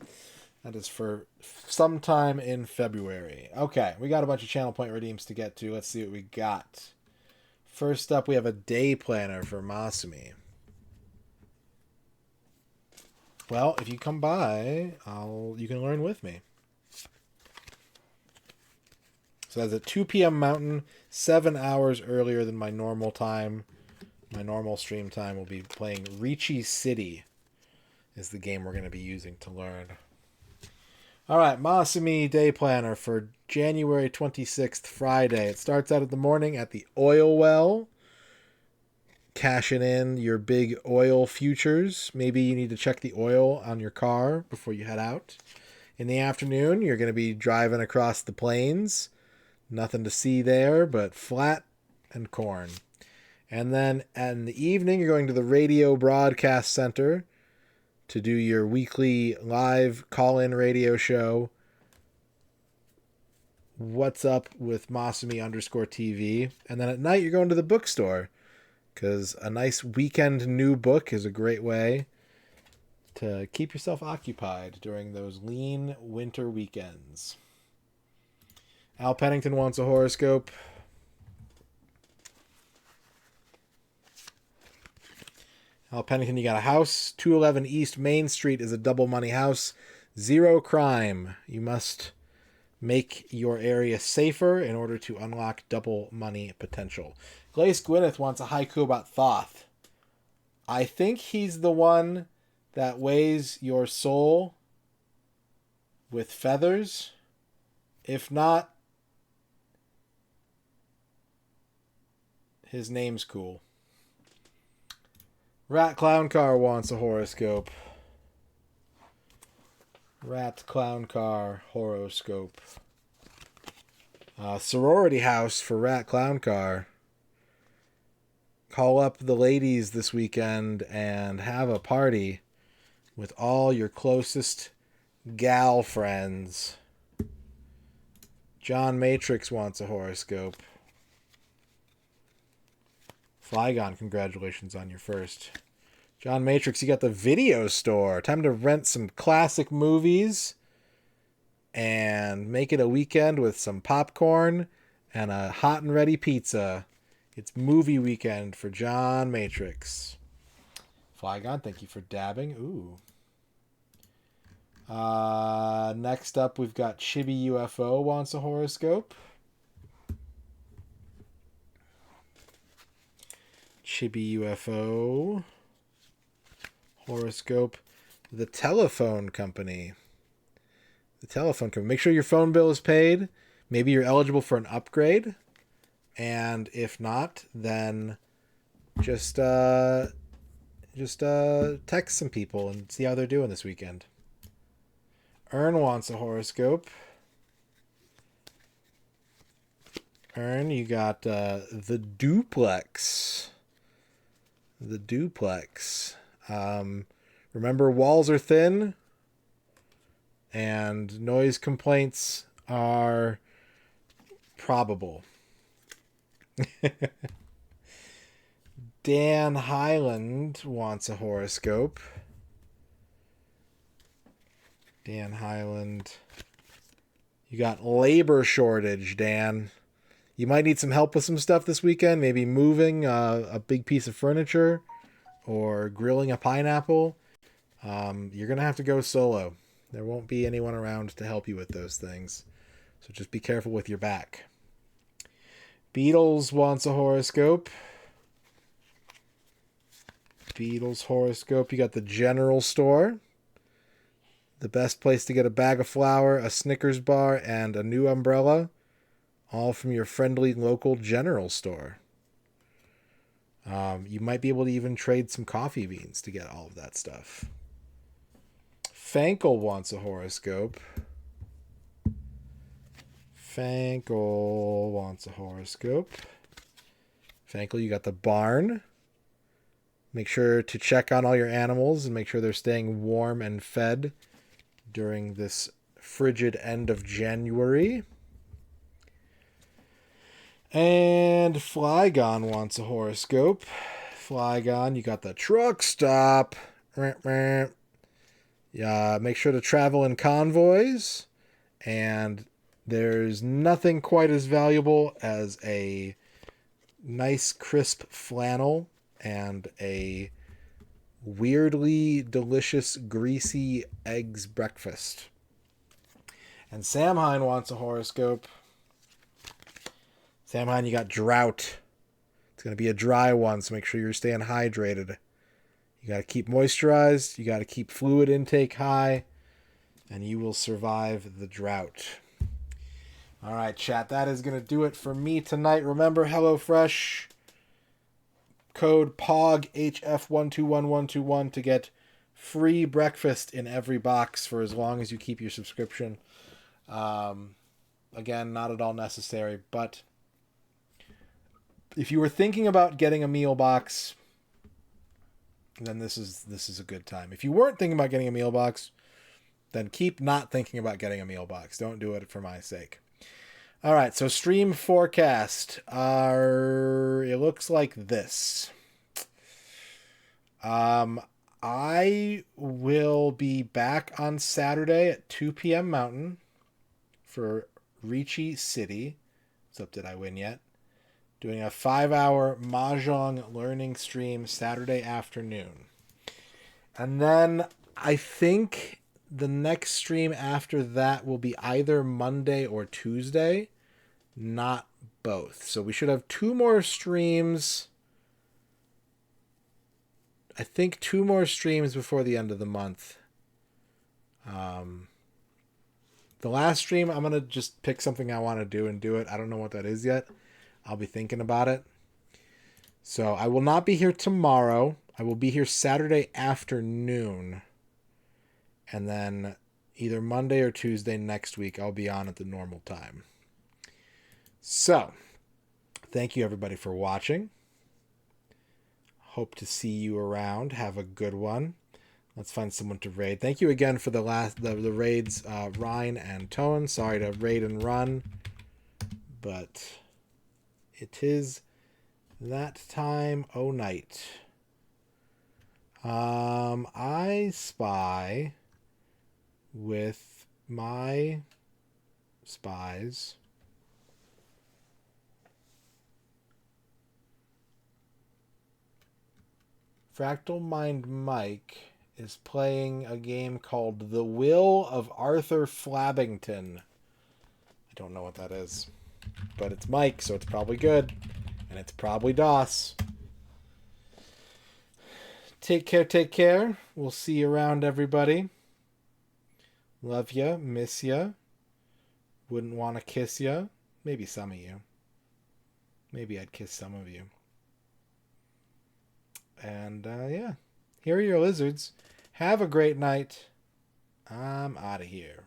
That is for sometime in February. Okay, we got a bunch of channel point redeems to get to. Let's see what we got. First up, we have a day planner for Masumi. Well, if you come by, you can learn with me. So that's at 2 p.m. Mountain, 7 hours earlier than my normal time. My normal stream time will be playing Ricci City is the game we're going to be using to learn. All right, Masumi Day Planner for January 26th, Friday. It starts out in the morning at the oil well, cashing in your big oil futures. Maybe you need to check the oil on your car before you head out. In the afternoon, you're going to be driving across the plains. Nothing to see there but flat and corn. And then in the evening, you're going to the Radio Broadcast Center to do your weekly live call-in radio show. What's up with Masumi_TV. And then at night, you're going to the bookstore because a nice weekend new book is a great way to keep yourself occupied during those lean winter weekends. Al Pennington wants a horoscope. Al Pennington, you got a house. 211 East Main Street is a double money house. 0 crime. You must make your area safer in order to unlock double money potential. Glace Gwyneth wants a haiku about Thoth. I think he's the one that weighs your soul with feathers. If not, his name's cool. Rat Clown Car wants a horoscope. Rat Clown Car horoscope. Sorority house for Rat Clown Car. Call up the ladies this weekend and have a party with all your closest gal friends. John Matrix wants a horoscope. Flygon, congratulations on your first. John Matrix, you got the video store. Time to rent some classic movies and make it a weekend with some popcorn and a hot and ready pizza. It's movie weekend for John Matrix. Flygon, thank you for dabbing. Ooh. Next up, we've got Chibi UFO wants a horoscope. Chibi UFO horoscope. The telephone company. Make sure your phone bill is paid. Maybe you're eligible for an upgrade. And if not, then just text some people and see how they're doing this weekend. Ern wants a horoscope. Ern, you got the duplex. The duplex. Remember, walls are thin and noise complaints are probable. Dan Highland wants a horoscope. Dan Highland. You got labor shortage, Dan. You might need some help with some stuff this weekend. Maybe moving a big piece of furniture or grilling a pineapple. You're going to have to go solo. There won't be anyone around to help you with those things. So just be careful with your back. Beatles wants a horoscope. Beatles horoscope. You got the general store. The best place to get a bag of flour, a Snickers bar, and a new umbrella. All from your friendly local general store. You might be able to even trade some coffee beans to get all of that stuff. Fankel wants a horoscope. Fankel wants a horoscope. Fankel, you got the barn. Make sure to check on all your animals and make sure they're staying warm and fed during this frigid end of January. And Flygon wants a horoscope. Flygon. You got the truck stop. Yeah, make sure to travel in convoys. And there's nothing quite as valuable as a nice crisp flannel and a weirdly delicious greasy eggs breakfast. And Samhain wants a horoscope. Samhain, you got drought. It's going to be a dry one, so make sure you're staying hydrated. You got to keep moisturized. You got to keep fluid intake high, and you will survive the drought. All right, chat. That is going to do it for me tonight. Remember, HelloFresh, code POGHF121121 to get free breakfast in every box for as long as you keep your subscription. Again, not at all necessary, but if you were thinking about getting a meal box, then this is a good time. If you weren't thinking about getting a meal box, then keep not thinking about getting a meal box. Don't do it for my sake. All right, so stream forecast. It looks like this. I will be back on Saturday at 2 p.m. Mountain for Ricci City. What's up, did I win yet? Doing a 5-hour Mahjong learning stream Saturday afternoon. And then I think the next stream after that will be either Monday or Tuesday, not both. So we should have 2 more streams. I think 2 more streams before the end of the month. The last stream, I'm going to just pick something I want to do and do it. I don't know what that is yet. I'll be thinking about it. So I will not be here tomorrow. I will be here Saturday afternoon. And then either Monday or Tuesday next week, I'll be on at the normal time. So, thank you everybody for watching. Hope to see you around. Have a good one. Let's find someone to raid. Thank you again for the raids, Ryan and Tone. Sorry to raid and run, but it is that time o' night. I spy with my spies Fractal Mind Mike is playing a game called The Will of Arthur Flabbington. I don't know what that is, but it's Mike, so it's probably good, and it's probably DOS. Take care. We'll see you around, everybody. Love ya, miss ya. Wouldn't want to kiss ya. Maybe some of you. Maybe I'd kiss some of you. And, yeah. Here are your lizards. Have a great night. I'm out of here.